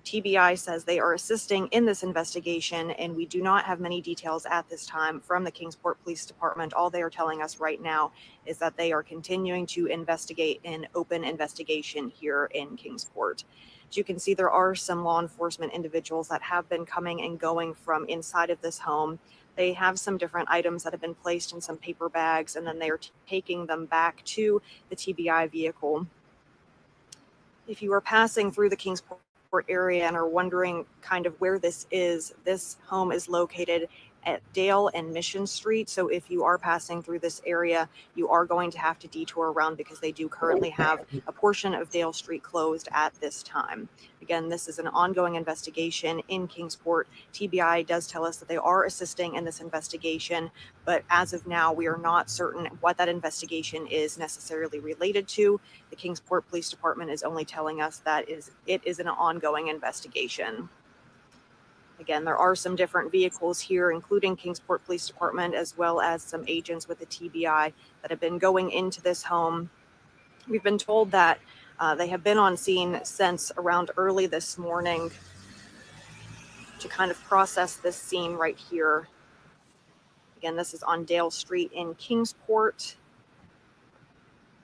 TBI says they are assisting in this investigation, and we do not have many details at this time from the Kingsport Police Department. All they are telling us right now is that they are continuing to investigate an open investigation here in Kingsport. As you can see, there are some law enforcement individuals that have been coming and going from inside of this home. They have some different items that have been placed in some paper bags, and then they are taking them back to the TBI vehicle. If you are passing through the Kingsport area and are wondering kind of where this home is located at Dale and Mission Street. So if you are passing through this area, you are going to have to detour around because they do currently have a portion of Dale Street closed at this time. Again, this is an ongoing investigation in Kingsport. TBI does tell us that they are assisting in this investigation, but as of now, we are not certain what that investigation is necessarily related to. The Kingsport Police Department is only telling us that it is an ongoing investigation. Again, there are some different vehicles here, including Kingsport Police Department, as well as some agents with the TBI that have been going into this home. We've been told that they have been on scene since around early this morning to kind of process this scene right here. Again, this is on Dale Street in Kingsport.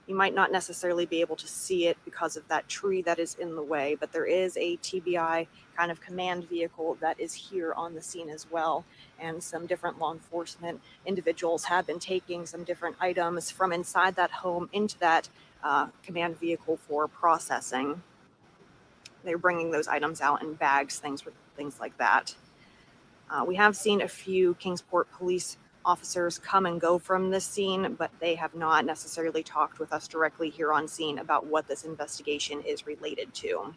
You might not necessarily be able to see it because of that tree that is in the way, but there is a TBI kind of command vehicle that is here on the scene as well. And some different law enforcement individuals have been taking some different items from inside that home into that command vehicle for processing. They're bringing those items out in bags, things like that. We have seen a few Kingsport police officers come and go from this scene, but they have not necessarily talked with us directly here on scene about what this investigation is related to.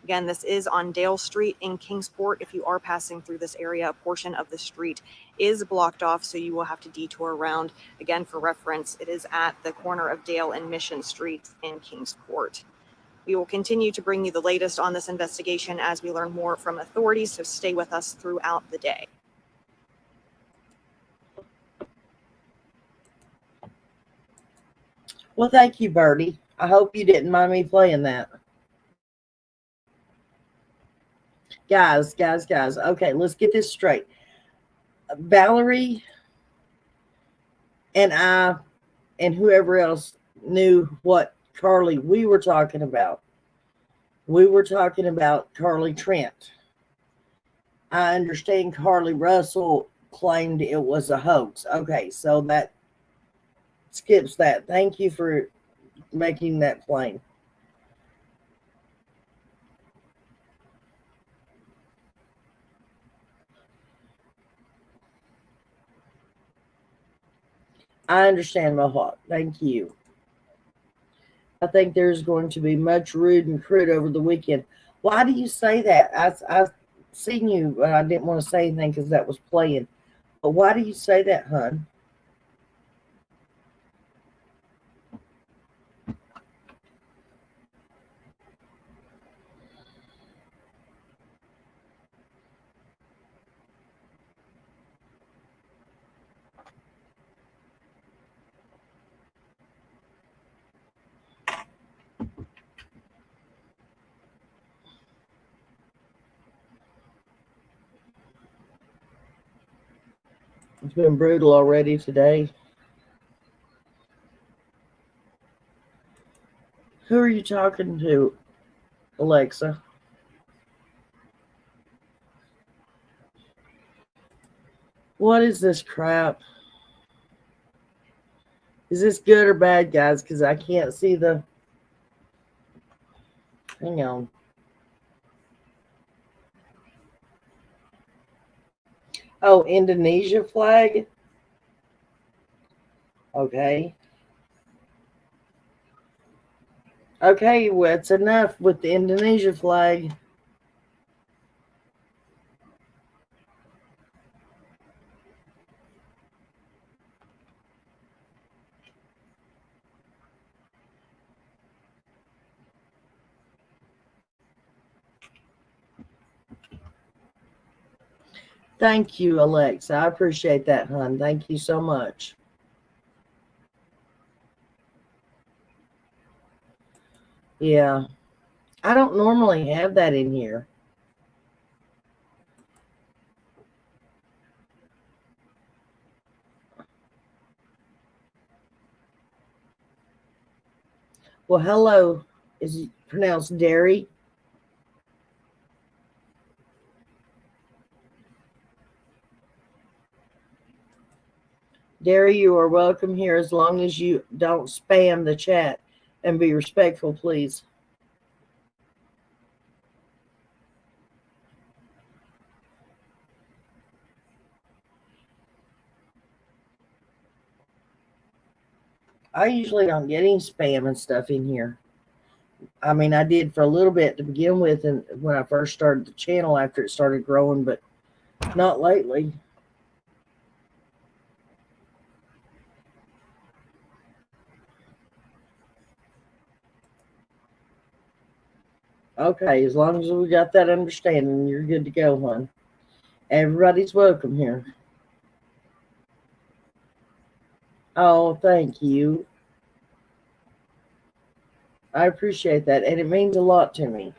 Again, this is on Dale Street in Kingsport. If you are passing through this area, a portion of the street is blocked off, so you will have to detour around. Again, for reference, it is at the corner of Dale and Mission Street in Kingsport. We will continue to bring you the latest on this investigation as we learn more from authorities, so stay with us throughout the day. Well, thank you, Birdie. I hope you didn't mind me playing that. Guys. Okay, let's get this straight. Valerie and I and whoever else knew what Carly we were talking about. We were talking about Carly Trent. I understand Carly Russell claimed it was a hoax. Okay, so that skips that. Thank you for making that plain. I understand, Mohawk. Thank you. I think there's going to be much rude and crude over the weekend. Why do you say that? I've seen you, but I didn't want to say anything because that was playing. But why do you say that, hon? It's been brutal already today. Who are you talking to, Alexa? What is this crap? Is this good or bad, guys? Because I can't see the... Hang on. Oh, Indonesia flag? Okay. Okay, well, it's enough with the Indonesia flag. Thank you, Alexa. I appreciate that, hon. Thank you so much. Yeah. I don't normally have that in here. Well, hello. Is it pronounced dairy? Dairy, you are welcome here as long as you don't spam the chat and be respectful, please. I usually don't get any spam and stuff in here. I mean, I did for a little bit to begin with, and when I first started the channel after it started growing, but not lately. Okay, as long as we got that understanding, you're good to go, hon. Everybody's welcome here. Oh, thank you. I appreciate that, and it means a lot to me.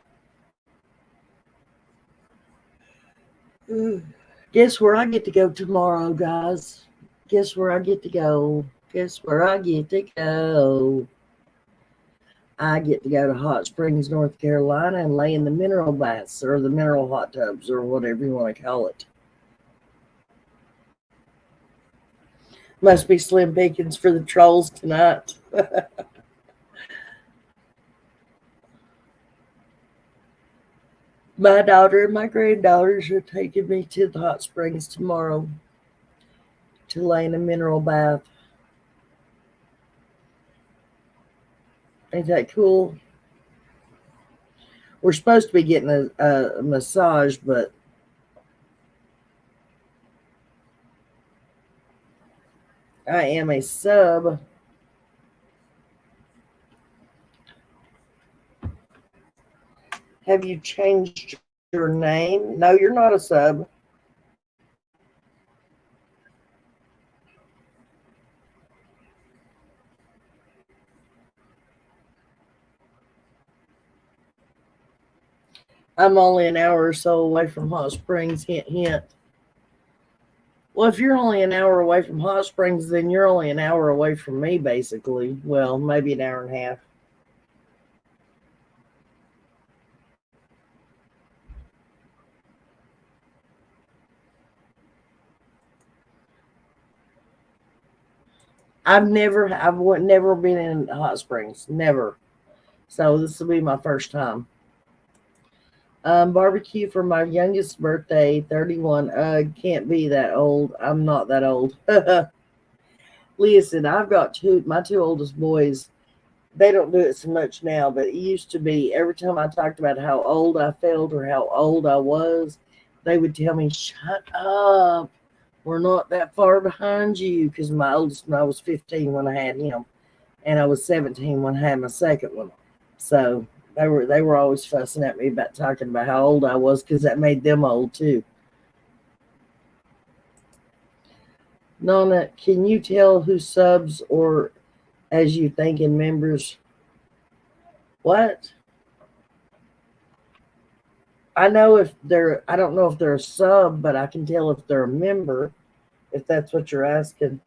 Guess where I get to go tomorrow, guys? Guess where I get to go? Guess where I get to go? I get to go to Hot Springs, North Carolina, and lay in the mineral baths or the mineral hot tubs or whatever you want to call it. Must be slim pickings for the trolls tonight. My daughter and my granddaughters are taking me to the hot springs tomorrow to lay in a mineral bath. Ain't that cool? We're supposed to be getting a massage, but I am a sub. Have you changed your name? No, you're not a sub. I'm only an hour or so away from Hot Springs, hint, hint. Well, if you're only an hour away from Hot Springs, then you're only an hour away from me, basically. Well, maybe an hour and a half. I've never been in Hot Springs, never. So this will be my first time. Barbecue for my youngest birthday, 31. Can't be that old. I'm not that old. Listen, I've got my two oldest boys. They don't do it so much now, but it used to be every time I talked about how old I felt or how old I was, they would tell me, "Shut up. We're not that far behind you." Because my oldest one, I was 15 when I had him, and I was 17 when I had my second one. So they were always fussing at me about talking about how old I was because that made them old too. Nona, can you tell who subs or as you thinking members? What? I know if I don't know if they're a sub, but I can tell if they're a member, if that's what you're asking.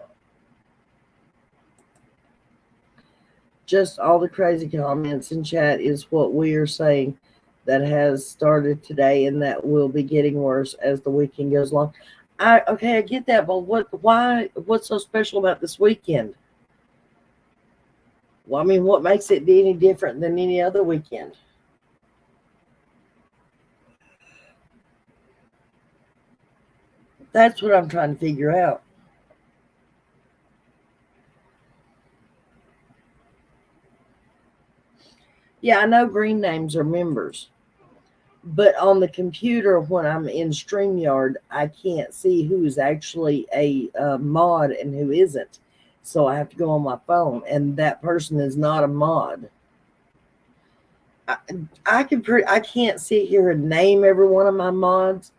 Just all the crazy comments in chat is what we are saying that has started today and that will be getting worse as the weekend goes along. Okay, I get that, but what's so special about this weekend? Well, I mean, what makes it any different than any other weekend? That's what I'm trying to figure out. Yeah, I know green names are members, but on the computer when I'm in StreamYard, I can't see who is actually a mod and who isn't. So I have to go on my phone, and that person is not a mod. I can't sit here and name every one of my mods,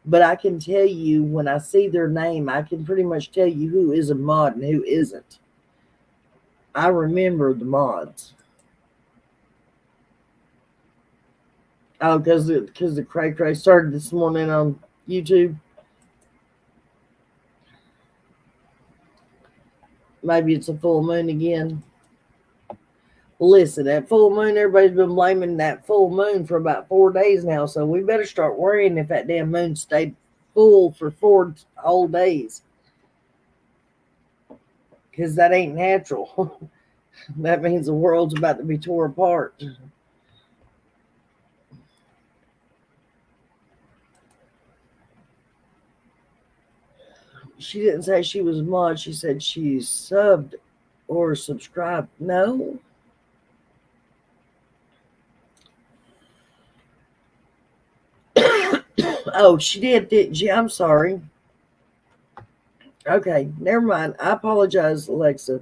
but I can tell you when I see their name, I can pretty much tell you who is a mod and who isn't. I remember the mods. Oh, because the cray cray started this morning on YouTube. Maybe it's a full moon again. Listen, that full moon, everybody's been blaming that full moon for about 4 days now, so we better start worrying if that damn moon stayed full for 4 whole days. Because that ain't natural. That means the world's about to be tore apart. She didn't say she was a mod. She said she subbed or subscribe. No. Oh, she didn't she? I'm sorry. Okay, never mind. I apologize, Alexa.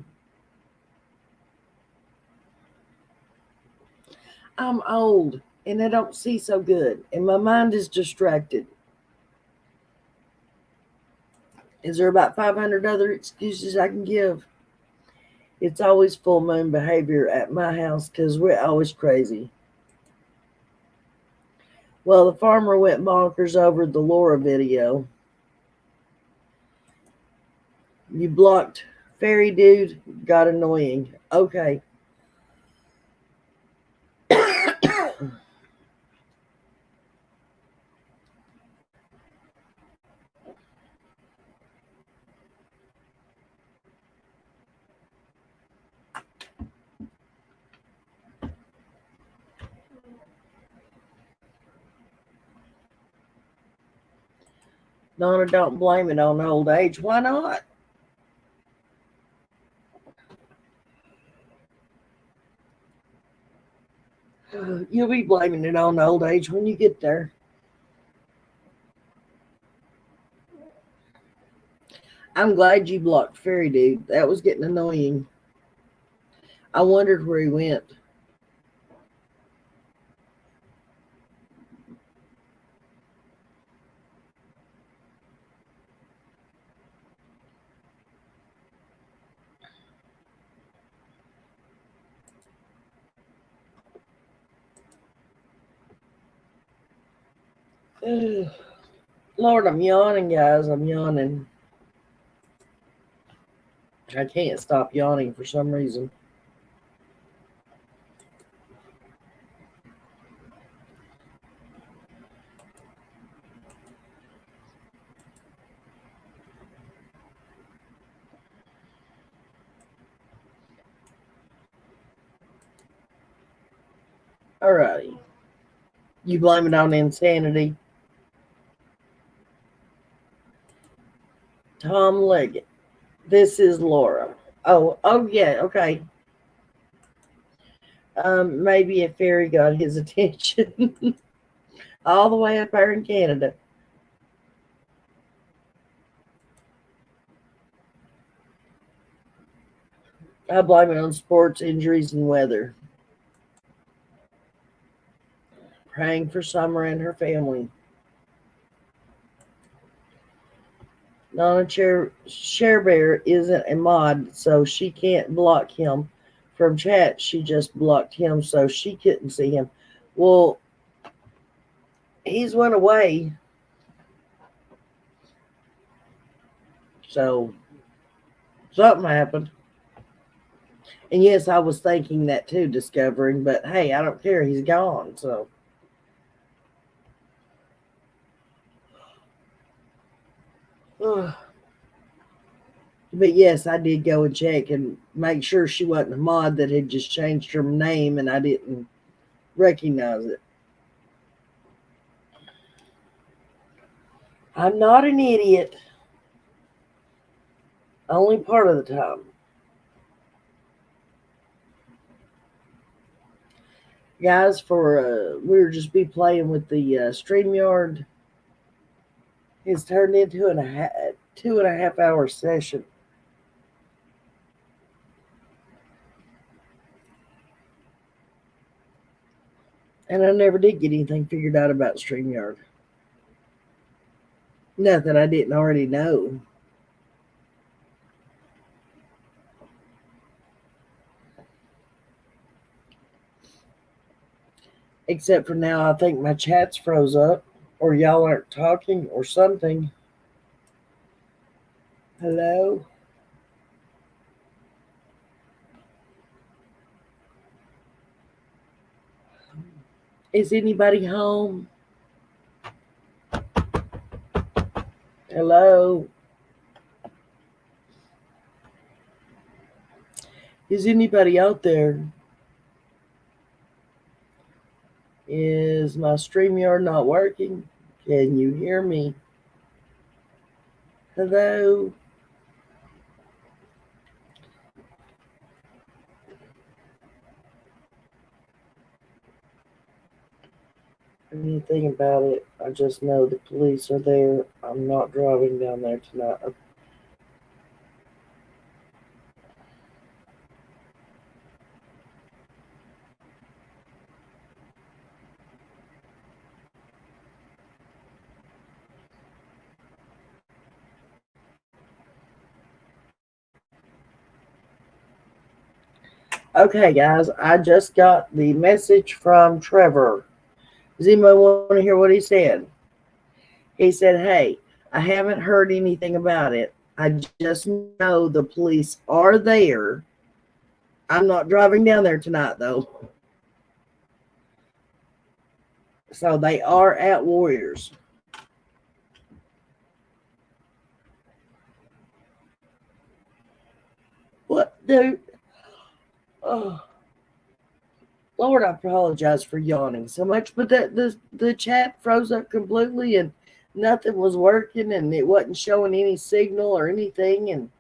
I'm old and I don't see so good, and my mind is distracted. Is there about 500 other excuses I can give? It's always full moon behavior at my house because we're always crazy. Well, the farmer went bonkers over the Laura video. You blocked Fairy Dude, got annoying. Okay. Donna, don't blame it on old age. Why not? You'll be blaming it on old age when you get there. I'm glad you blocked Fairy Dude. That was getting annoying. I wondered where he went. Ugh. Lord, I'm yawning, guys. I'm yawning. I can't stop yawning for some reason. Alrighty. You blame it on insanity. Tom Leggett. This is Laura. Oh yeah, okay. Maybe a fairy got his attention. All the way up there in Canada. I blame it on sports, injuries, and weather. Praying for Summer and her family. Nana Share Bear isn't a mod, so she can't block him from chat. She just blocked him so she couldn't see him. Well, he's went away. So something happened. And yes, I was thinking that too, discovering, but hey, I don't care. He's gone. So but yes, I did go and check and make sure she wasn't a mod that had just changed her name and I didn't recognize it. I'm not an idiot. Only part of the time. Guys, we'll just be playing with the StreamYard. It's turned into a 2.5 hour session. And I never did get anything figured out about StreamYard. Nothing I didn't already know. Except for now, I think my chat's froze up, or y'all aren't talking, or something. Hello? Is anybody home? Hello? Is anybody out there? Is my StreamYard not working? Can you hear me? Hello? anything about it. I just know the police are there. I'm not driving down there tonight. Okay, guys, I just got the message from Trevor. Does anybody want to hear what he said? He said, hey, I haven't heard anything about it. I just know the police are there. I'm not driving down there tonight, though. So they are at Warriors. What, dude? Oh, Lord, I apologize for yawning so much, but the chat froze up completely and nothing was working and it wasn't showing any signal or anything. And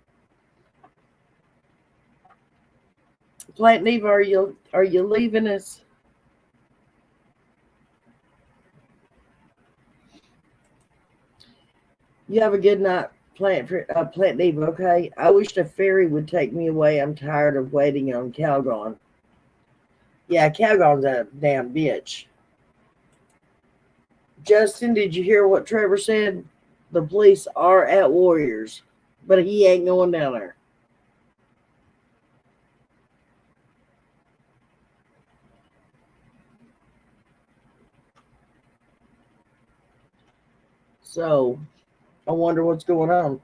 Plant Neva, are you leaving us? You have a good night, Plant Neva. Okay. I wish a ferry would take me away. I'm tired of waiting on Calgon. Yeah, Calgon's a damn bitch. Justin, did you hear what Trevor said? The police are at Warriors, but he ain't going down there. So, I wonder what's going on.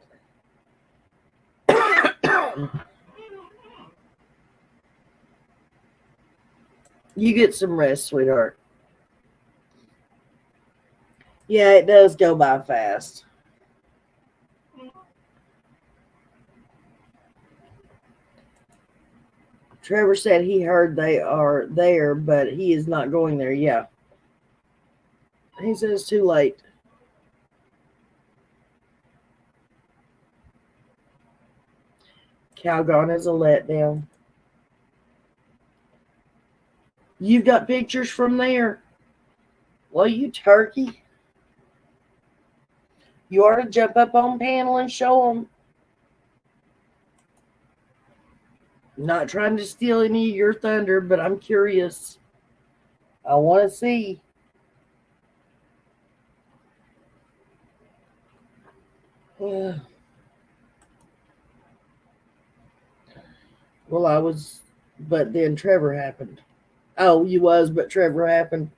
You get some rest, sweetheart. Yeah, it does go by fast. Trevor said he heard they are there, but he is not going there. Yeah. He says it's too late. Calgon is a letdown. You've got pictures from there. Well, you turkey. You ought to jump up on panel and show them. Not trying to steal any of your thunder, but I'm curious. I want to see. Well, I was, but then Trevor happened. Oh, you was, but Trevor happened.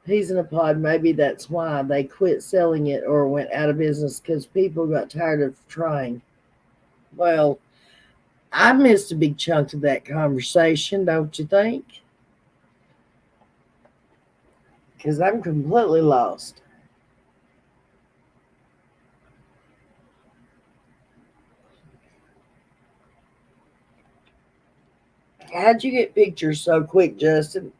He's in a pod. Maybe that's why they quit selling it or went out of business, because people got tired of trying. Well, I missed a big chunk of that conversation, don't you think? Because I'm completely lost. How'd you get pictures so quick, Justin?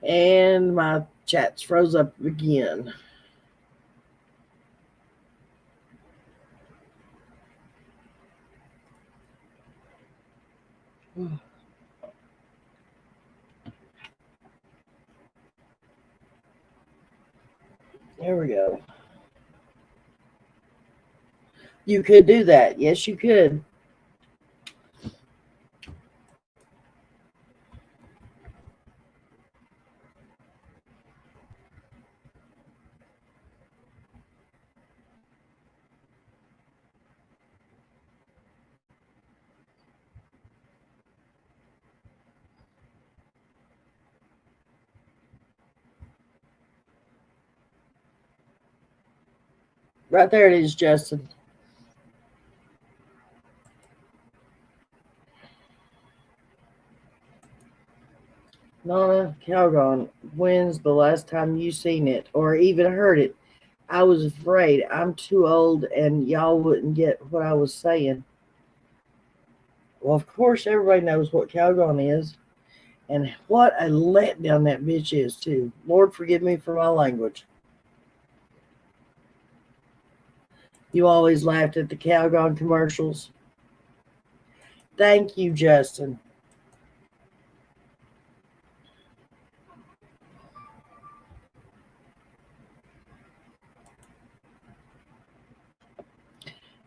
And my chat's froze up again. There we go. You could do that. Yes, you could. Right there it is, Justin. Nana Calgon, when's the last time you seen it or even heard it? I was afraid. I'm too old and y'all wouldn't get what I was saying. Well, of course, everybody knows what Calgon is. And what a letdown that bitch is, too. Lord, forgive me for my language. You always laughed at the Calgon commercials. Thank you, Justin.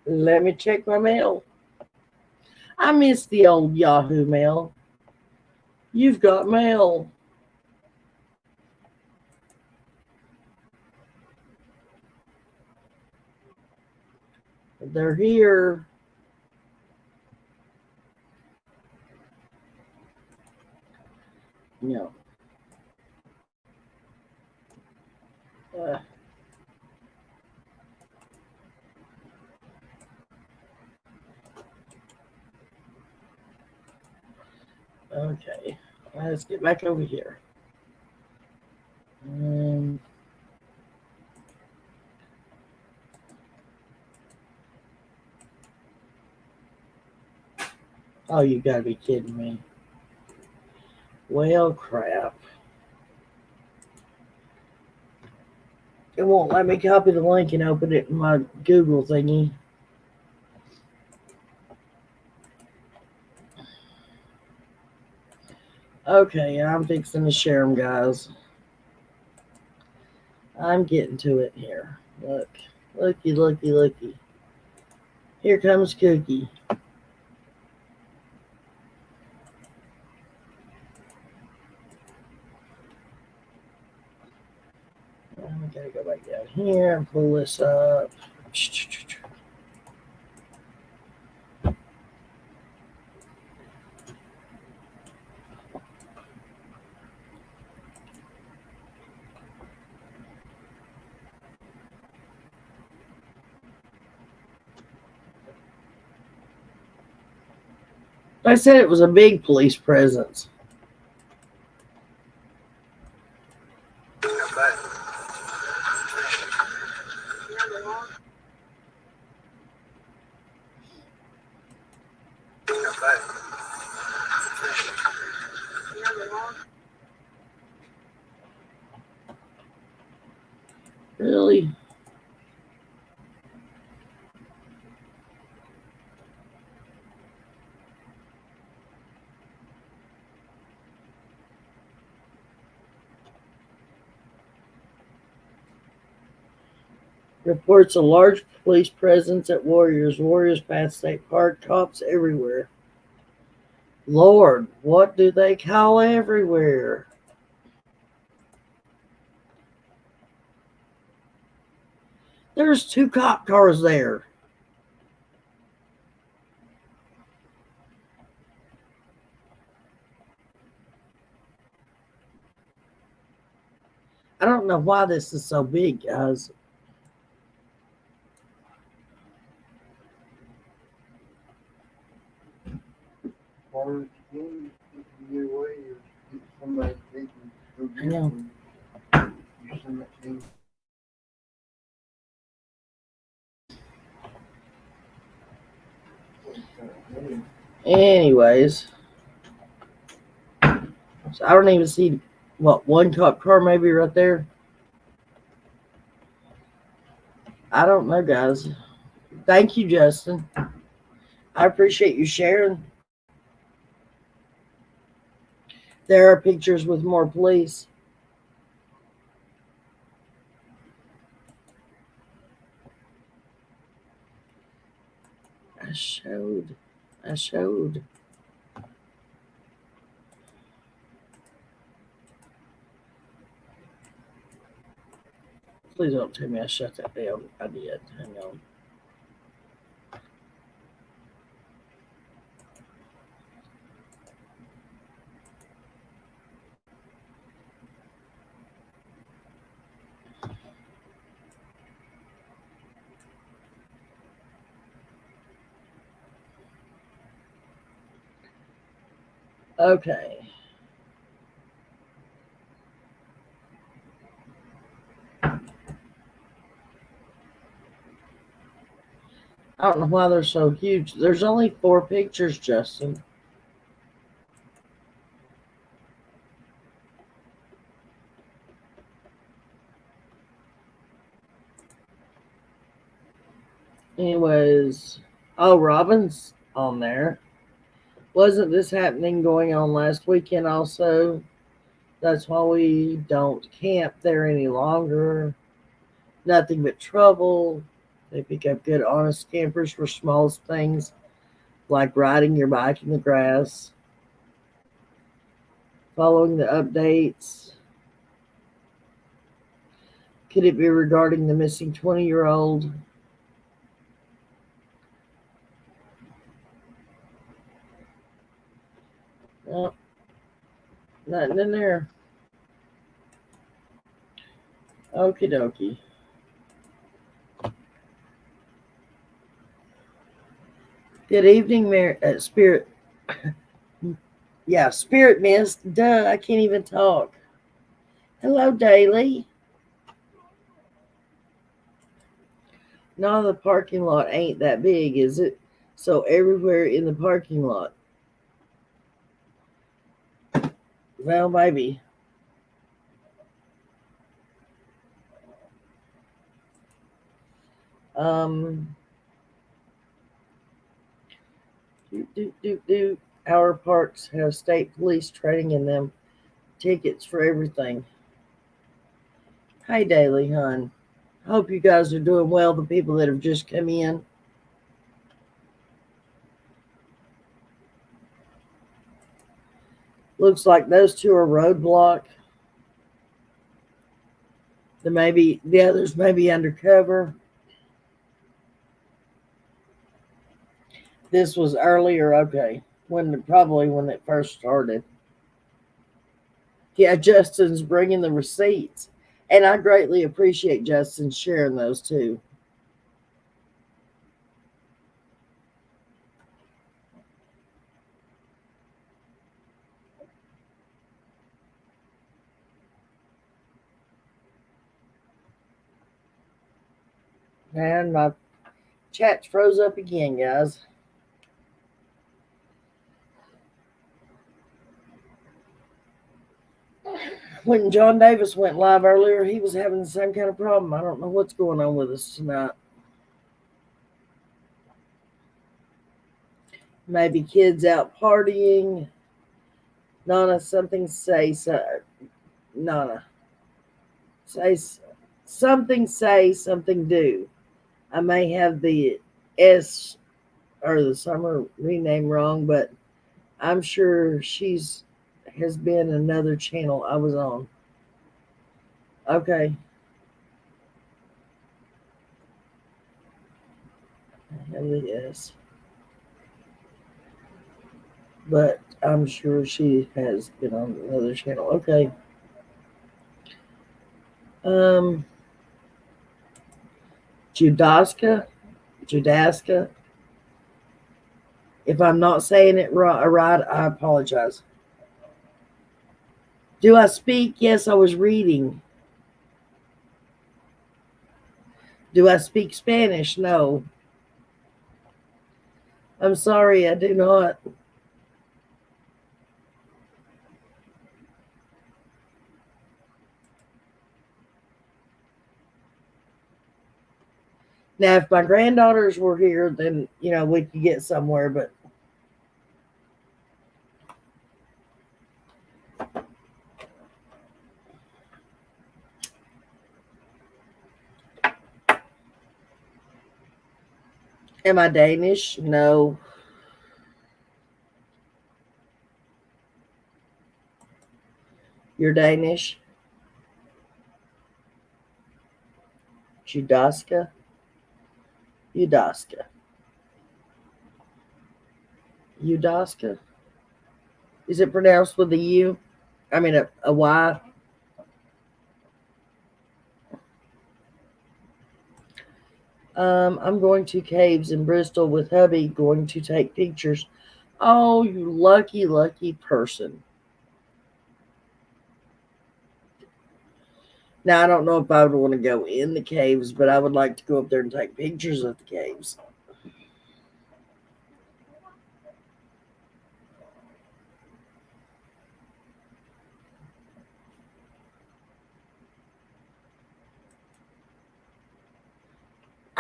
Let me check my mail. I miss the old Yahoo mail. You've got mail. They're here. No. Okay. Let's get back over here. Oh, you gotta be kidding me. Well, crap. It won't let me copy the link and open it in my Google thingy. Okay, I'm fixing to share them, guys. I'm getting to it here. Look. Looky, looky, looky. Here comes Cookie. I gotta go back down here and pull this up. I said it was a big police presence. Really? Reports a large police presence at Warriors. Warriors past State Park. Cops everywhere. Lord, what do they call everywhere? There's 2 cop cars there. I don't know why this is so big, guys. I know. Anyways, so I don't even see what 1 cop car maybe right there. I don't know, guys. Thank you, Justin. I appreciate you sharing. There are pictures with more police. I showed. Please don't tell me I shut that down. I did. Hang on. Okay. I don't know why they're so huge. There's only 4 pictures, Justin. Anyways, oh, Robin's on there. Wasn't this happening going on last weekend also? That's why we don't camp there any longer. Nothing but trouble. They pick up good, honest campers for smallest things like riding your bike in the grass. Following the updates. Could it be regarding the missing 20-year-old? No, nothing in there. Okie dokie. Good evening, Spirit. Yeah, Spirit Mist. Duh, I can't even talk. Hello, Daily. No, the parking lot ain't that big, is it? So everywhere in the parking lot. Well, maybe. Our parks have state police training in them. Tickets for everything. Hi, Daily, hun. Hope you guys are doing well, the people that have just come in. Looks like those two are roadblock. The others may be undercover. This was earlier, okay. Probably when it first started. Yeah, Justin's bringing the receipts. And I greatly appreciate Justin sharing those too. And my chat froze up again, guys. When John Davis went live earlier, he was having the same kind of problem. I don't know what's going on with us tonight. Maybe kids out partying. Nana, something say so. Nana, say something do. I may have the S or the summer rename wrong, but I'm sure has been another channel I was on. Okay. I have the S. But I'm sure she has been on another channel. Okay. Judaska. If I'm not saying it right, I apologize. Do I speak? Yes, I was reading. Do I speak Spanish? No. I'm sorry, I do not. Now, if my granddaughters were here, then, we could get somewhere, but am I Danish? No. You're Danish? Judaska? Udaska. Is it pronounced with a U? I mean a Y? I'm going to caves in Bristol with hubby, going to take pictures. Oh, you lucky, lucky person. Now, I don't know if I would want to go in the caves, but I would like to go up there and take pictures of the caves.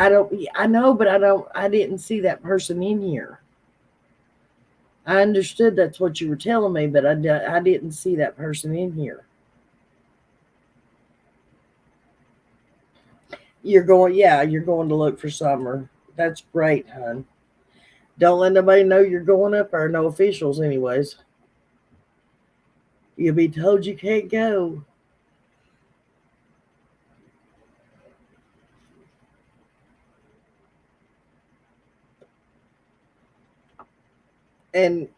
I know, but I didn't see that person in here. I understood that's what you were telling me, but I didn't see that person in here. You're going to look for Summer. That's great, hon. Don't let nobody know you're going up there, no officials anyways. You'll be told you can't go. And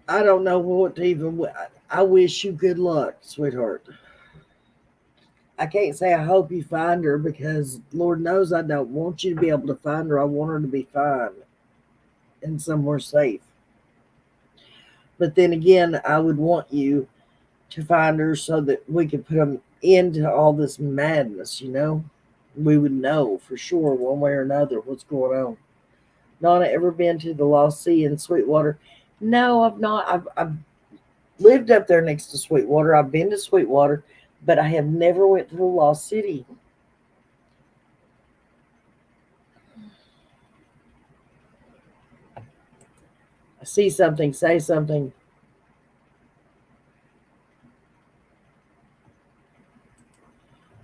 I don't know what to even. I wish you good luck, sweetheart. I can't say I hope you find her because Lord knows I don't want you to be able to find her. I want her to be fine and somewhere safe. But then again, I would want you to find her so that we could put an end to all this madness, you know? We would know for sure one way or another what's going on. Nana, ever been to the Lost Sea in Sweetwater? No, I've not. I've lived up there next to Sweetwater. I've been to Sweetwater, but I have never went to the Lost City. I see something, say something.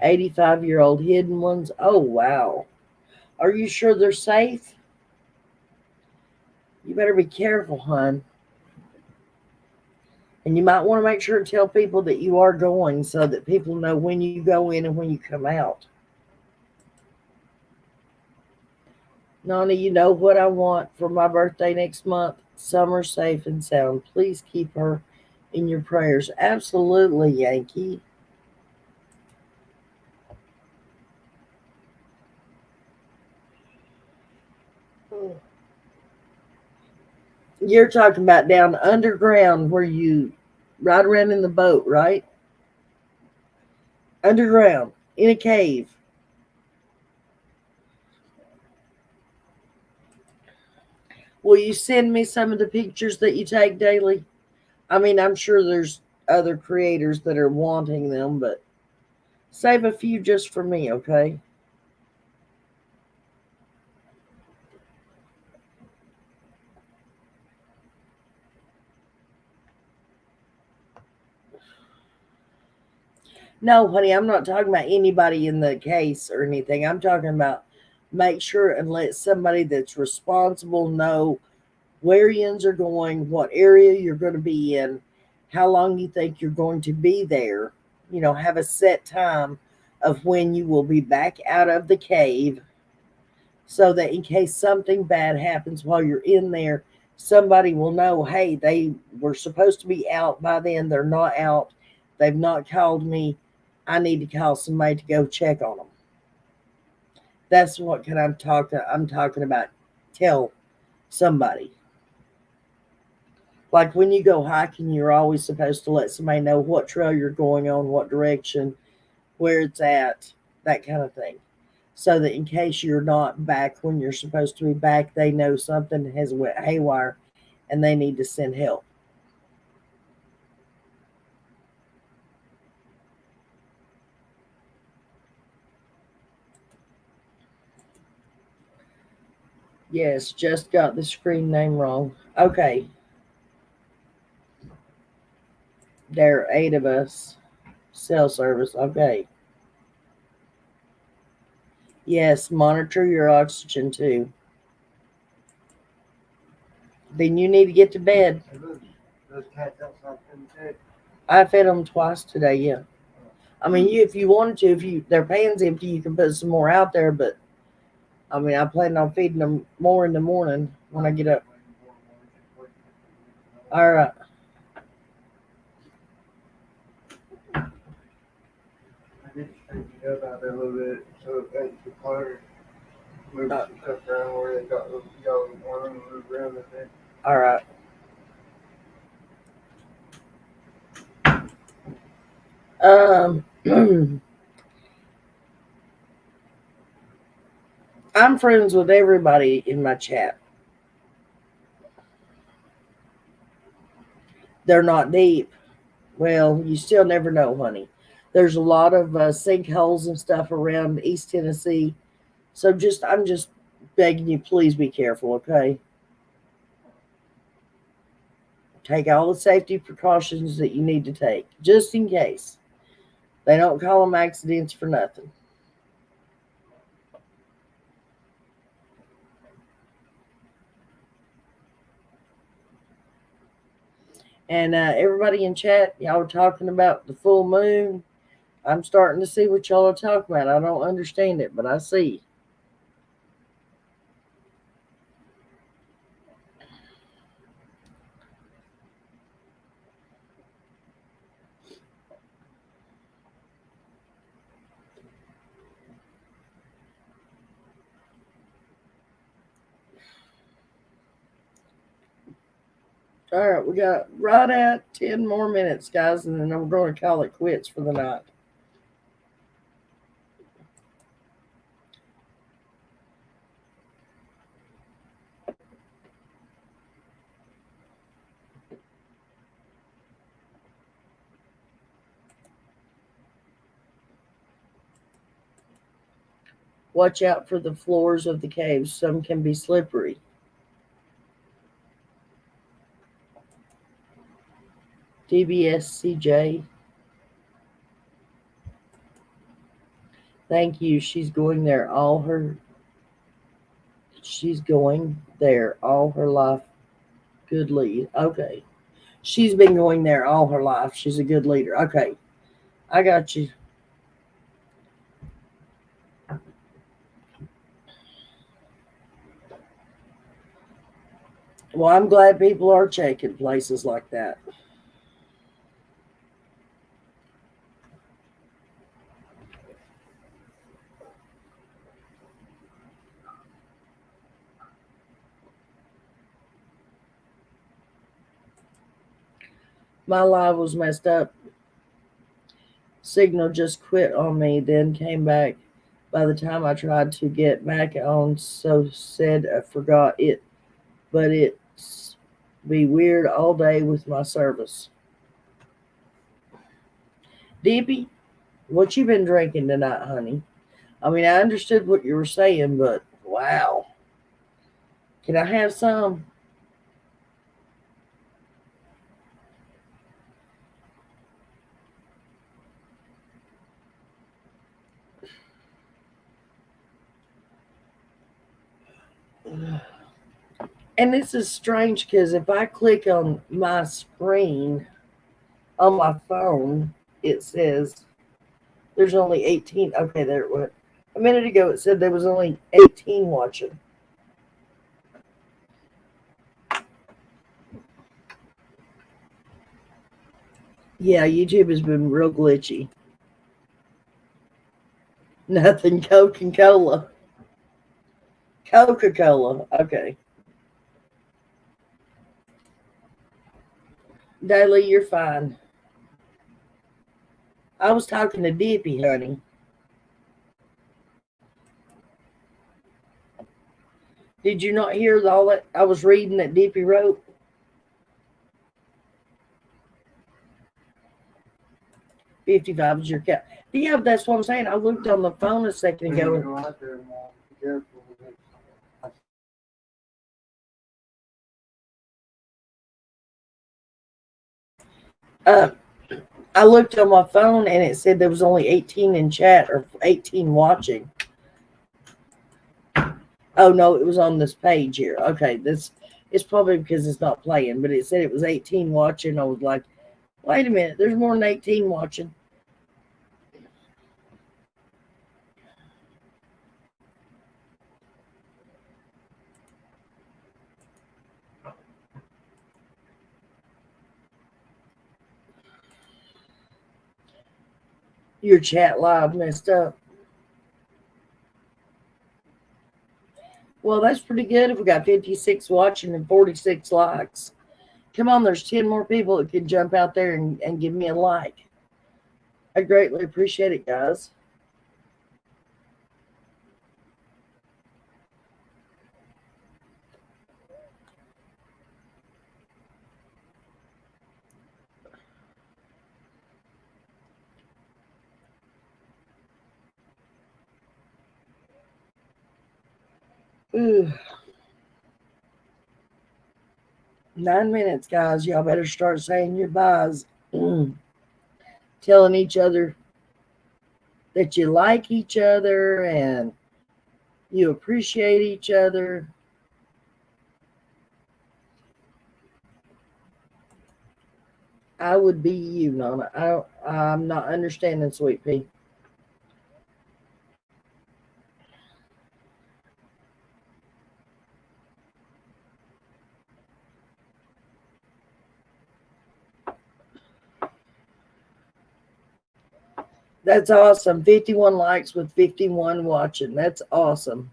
"85-year-old hidden ones." Oh, wow. Are you sure they're safe? You better be careful, hon. And you might want to make sure to tell people that you are going so that people know when you go in and when you come out. Nana, you know what I want for my birthday next month? Summer safe and sound. Please keep her in your prayers. Absolutely, Yankee. You're talking about down underground where you ride around in the boat, right? Underground, in a cave. Will you send me some of the pictures that you take daily? I mean, I'm sure there's other creators that are wanting them, but save a few just for me, okay? No, honey, I'm not talking about anybody in the case or anything. I'm talking about make sure and let somebody that's responsible know where yins are going, what area you're going to be in, how long you think you're going to be there. You know, have a set time of when you will be back out of the cave so that in case something bad happens while you're in there, somebody will know, hey, they were supposed to be out by then. They're not out. They've not called me. I need to call somebody to go check on them. That's what I'm talking about. Tell somebody. Like when you go hiking, you're always supposed to let somebody know what trail you're going on, what direction, where it's at, that kind of thing. So that in case you're not back when you're supposed to be back, they know something has went haywire and they need to send help. Yes, just got the screen name wrong. Okay. There are 8 of us. Cell service. Okay. Yes, monitor your oxygen too. Then you need to get to bed. Those cats outside couldn't check. I fed them twice today, yeah. I mean, if you wanted to, their pan's empty, you can put some more out there, but I mean, I plan on feeding them more in the morning when I get up. All right. I did straighten it up out there a little bit so it ain't too cluttered. Move some stuff around where they got y'all want them to move around a bit. All right. I'm friends with everybody in my chat. They're not deep. Well, you still never know, honey. There's a lot of sinkholes and stuff around East Tennessee. So I'm just begging you, please be careful, okay? Take all the safety precautions that you need to take, just in case. They don't call them accidents for nothing. And everybody in chat, y'all were talking about the full moon. I'm starting to see what y'all are talking about. I don't understand it, but I see. All right, we got right at 10 more minutes, guys, and then I'm going to call it quits for the night. Watch out for the floors of the caves. Some can be slippery. DBSCJ. Thank you. She's going there all her life. Good lead. Okay. She's been going there all her life. She's a good leader. Okay. I got you. Well, I'm glad people are checking places like that. My live was messed up. Signal just quit on me, then came back. By the time I tried to get back on, so said I forgot it. But it's be weird all day with my service. Deepy, what you been drinking tonight, honey? I mean, I understood what you were saying, but wow. Can I have some? And this is strange because if I click on my screen on my phone, it says there's only 18. Okay, there it went. A minute ago, it said there was only 18 watching. Yeah, YouTube has been real glitchy. Nothing Coca-Cola. Coca-Cola. Okay. Daily, you're fine. I was talking to Dippy, honey. Did you not hear all that I was reading that Dippy wrote? $55 is your cap. Yeah, that's what I'm saying. I looked on the phone a second ago. Go out there, Mom. Be careful with it. I looked on my phone and it said there was only 18 in chat or 18 watching. Oh no, it was on this page here. Okay, this it's probably because it's not playing, but it said it was 18 watching. I was like, wait a minute, there's more than 18 watching. Your chat live messed up. Well, that's pretty good if we got 56 watching and 46 likes. Come on, there's 10 more people that could jump out there and give me a like. I greatly appreciate it, guys. Ooh. 9 minutes, guys. Y'all better start saying your byes. Telling each other that you like each other and you appreciate each other. I would be you, Nana. I'm not understanding, Sweet Pea. That's awesome. 51 likes with 51 watching. That's awesome.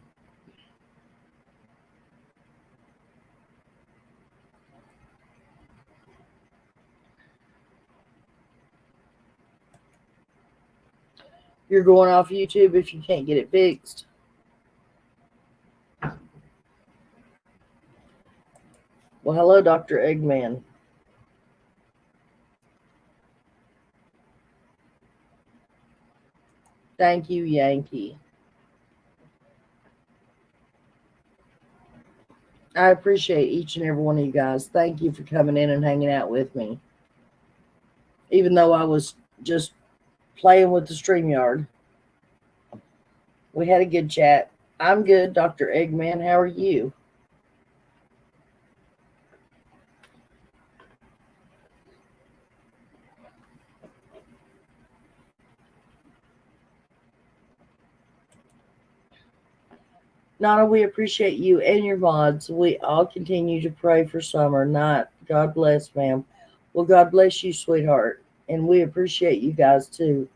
You're going off YouTube if you can't get it fixed. Well, hello, Dr. Eggman. Thank you, Yankee. I appreciate each and every one of you guys. Thank you for coming in and hanging out with me. Even though I was just playing with the StreamYard. We had a good chat. I'm good, Dr. Eggman. How are you? Nana, we appreciate you and your mods. We all continue to pray for Summer. Not God bless, ma'am. Well, God bless you, sweetheart. And we appreciate you guys too.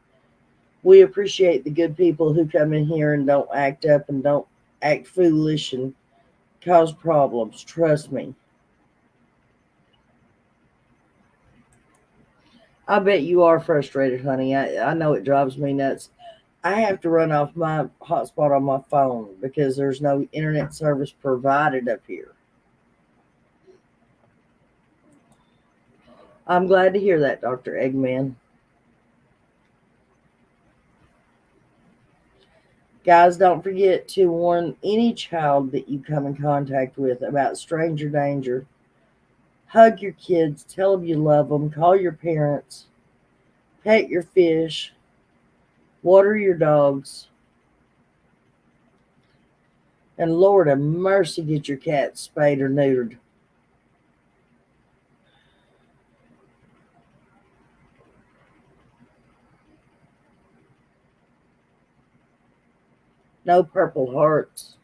We appreciate the good people who come in here and don't act up and don't act foolish and cause problems. Trust me. I bet you are frustrated, honey. I know it drives me nuts. I have to run off my hotspot on my phone because there's no internet service provided up here. I'm glad to hear that, Dr. Eggman. Guys, don't forget to warn any child that you come in contact with about stranger danger. Hug your kids, tell them you love them, call your parents, pet your fish, water your dogs, and Lord have mercy, get your cat spayed or neutered. No Purple Hearts.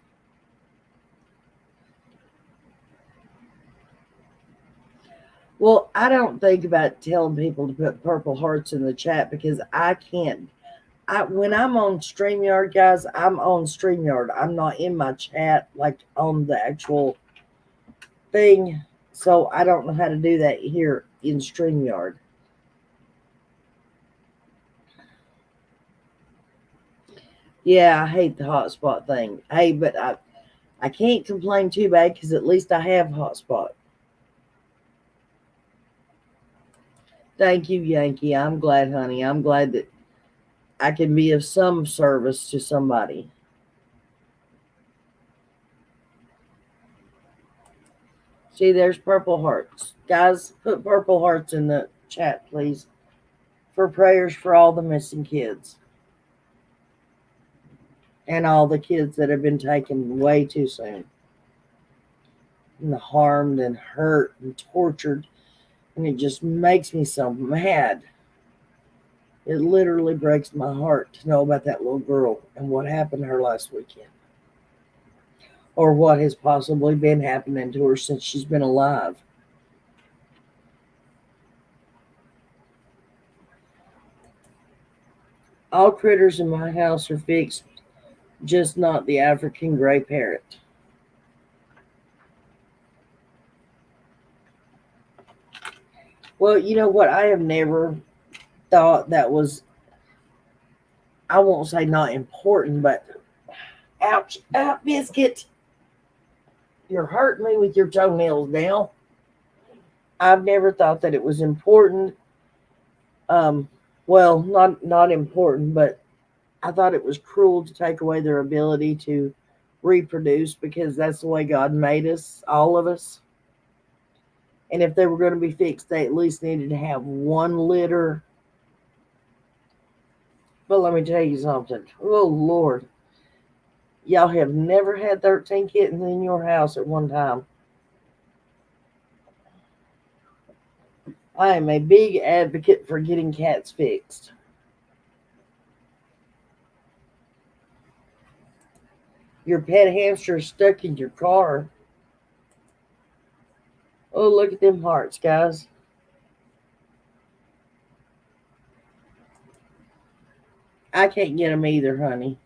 Well, I don't think about telling people to put Purple Hearts in the chat because I can't. When I'm on StreamYard, guys, I'm on StreamYard. I'm not in my chat like on the actual thing. So I don't know how to do that here in StreamYard. Yeah, I hate the hotspot thing. Hey, but I can't complain too bad because at least I have hotspot. Thank you, Yankee. I'm glad, honey. I'm glad that I can be of some service to somebody. See, there's Purple Hearts. Guys, put Purple Hearts in the chat, please, for prayers for all the missing kids. And all the kids that have been taken way too soon. And harmed and hurt and tortured. And it just makes me so mad. It literally breaks my heart to know about that little girl and what happened to her last weekend. Or what has possibly been happening to her since she's been alive. All critters in my house are fixed, just not the African gray parrot. Well, you know what? I have never thought that was, I won't say not important, but ouch, Biscuit. You're hurting me with your toenails now. I've never thought that it was important. Well, not important, but I thought it was cruel to take away their ability to reproduce because that's the way God made us, all of us. And if they were going to be fixed, they at least needed to have one litter. But let me tell you something. Oh, Lord. Y'all have never had 13 kittens in your house at one time. I am a big advocate for getting cats fixed. Your pet hamster is stuck in your car. Oh, look at them hearts, guys. I can't get them either, honey.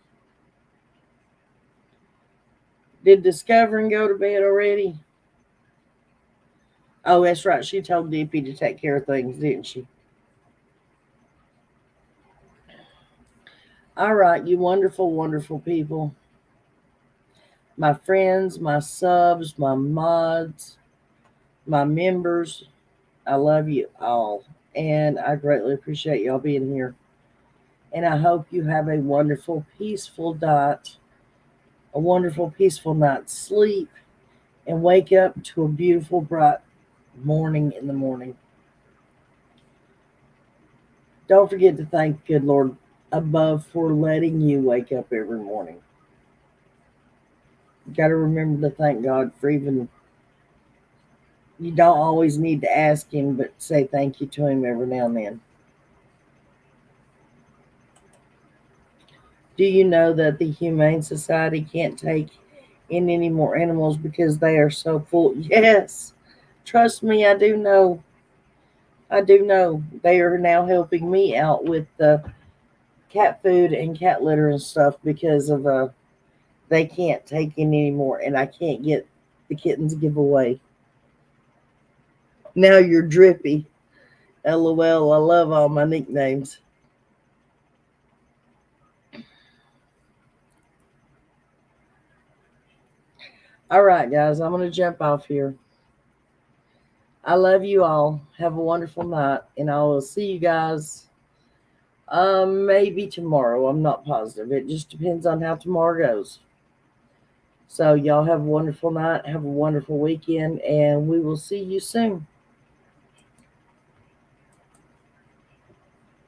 Did Discovering go to bed already? Oh, that's right. She told Dippy to take care of things, didn't she? All right, you wonderful, wonderful people. My friends, my subs, my mods, my members, I love you all. And I greatly appreciate y'all being here. And I hope you have a wonderful, peaceful night, a wonderful, peaceful night's sleep, and wake up to a beautiful, bright morning in the morning. Don't forget to thank the good Lord above for letting you wake up every morning. You got to remember to thank God for even, you don't always need to ask Him, but say thank you to Him every now and then. Do you know that the Humane Society can't take in any more animals because they are so full? Yes, trust me, I do know. I do know. They are now helping me out with the cat food and cat litter and stuff because of they can't take in anymore, and I can't get the kittens giveaway. Now you're Drippy. LOL. I love all my nicknames. All right, guys, I'm going to jump off here. I love you all. Have a wonderful night, and I will see you guys maybe tomorrow. I'm not positive. It just depends on how tomorrow goes. So y'all have a wonderful night. Have a wonderful weekend, and we will see you soon.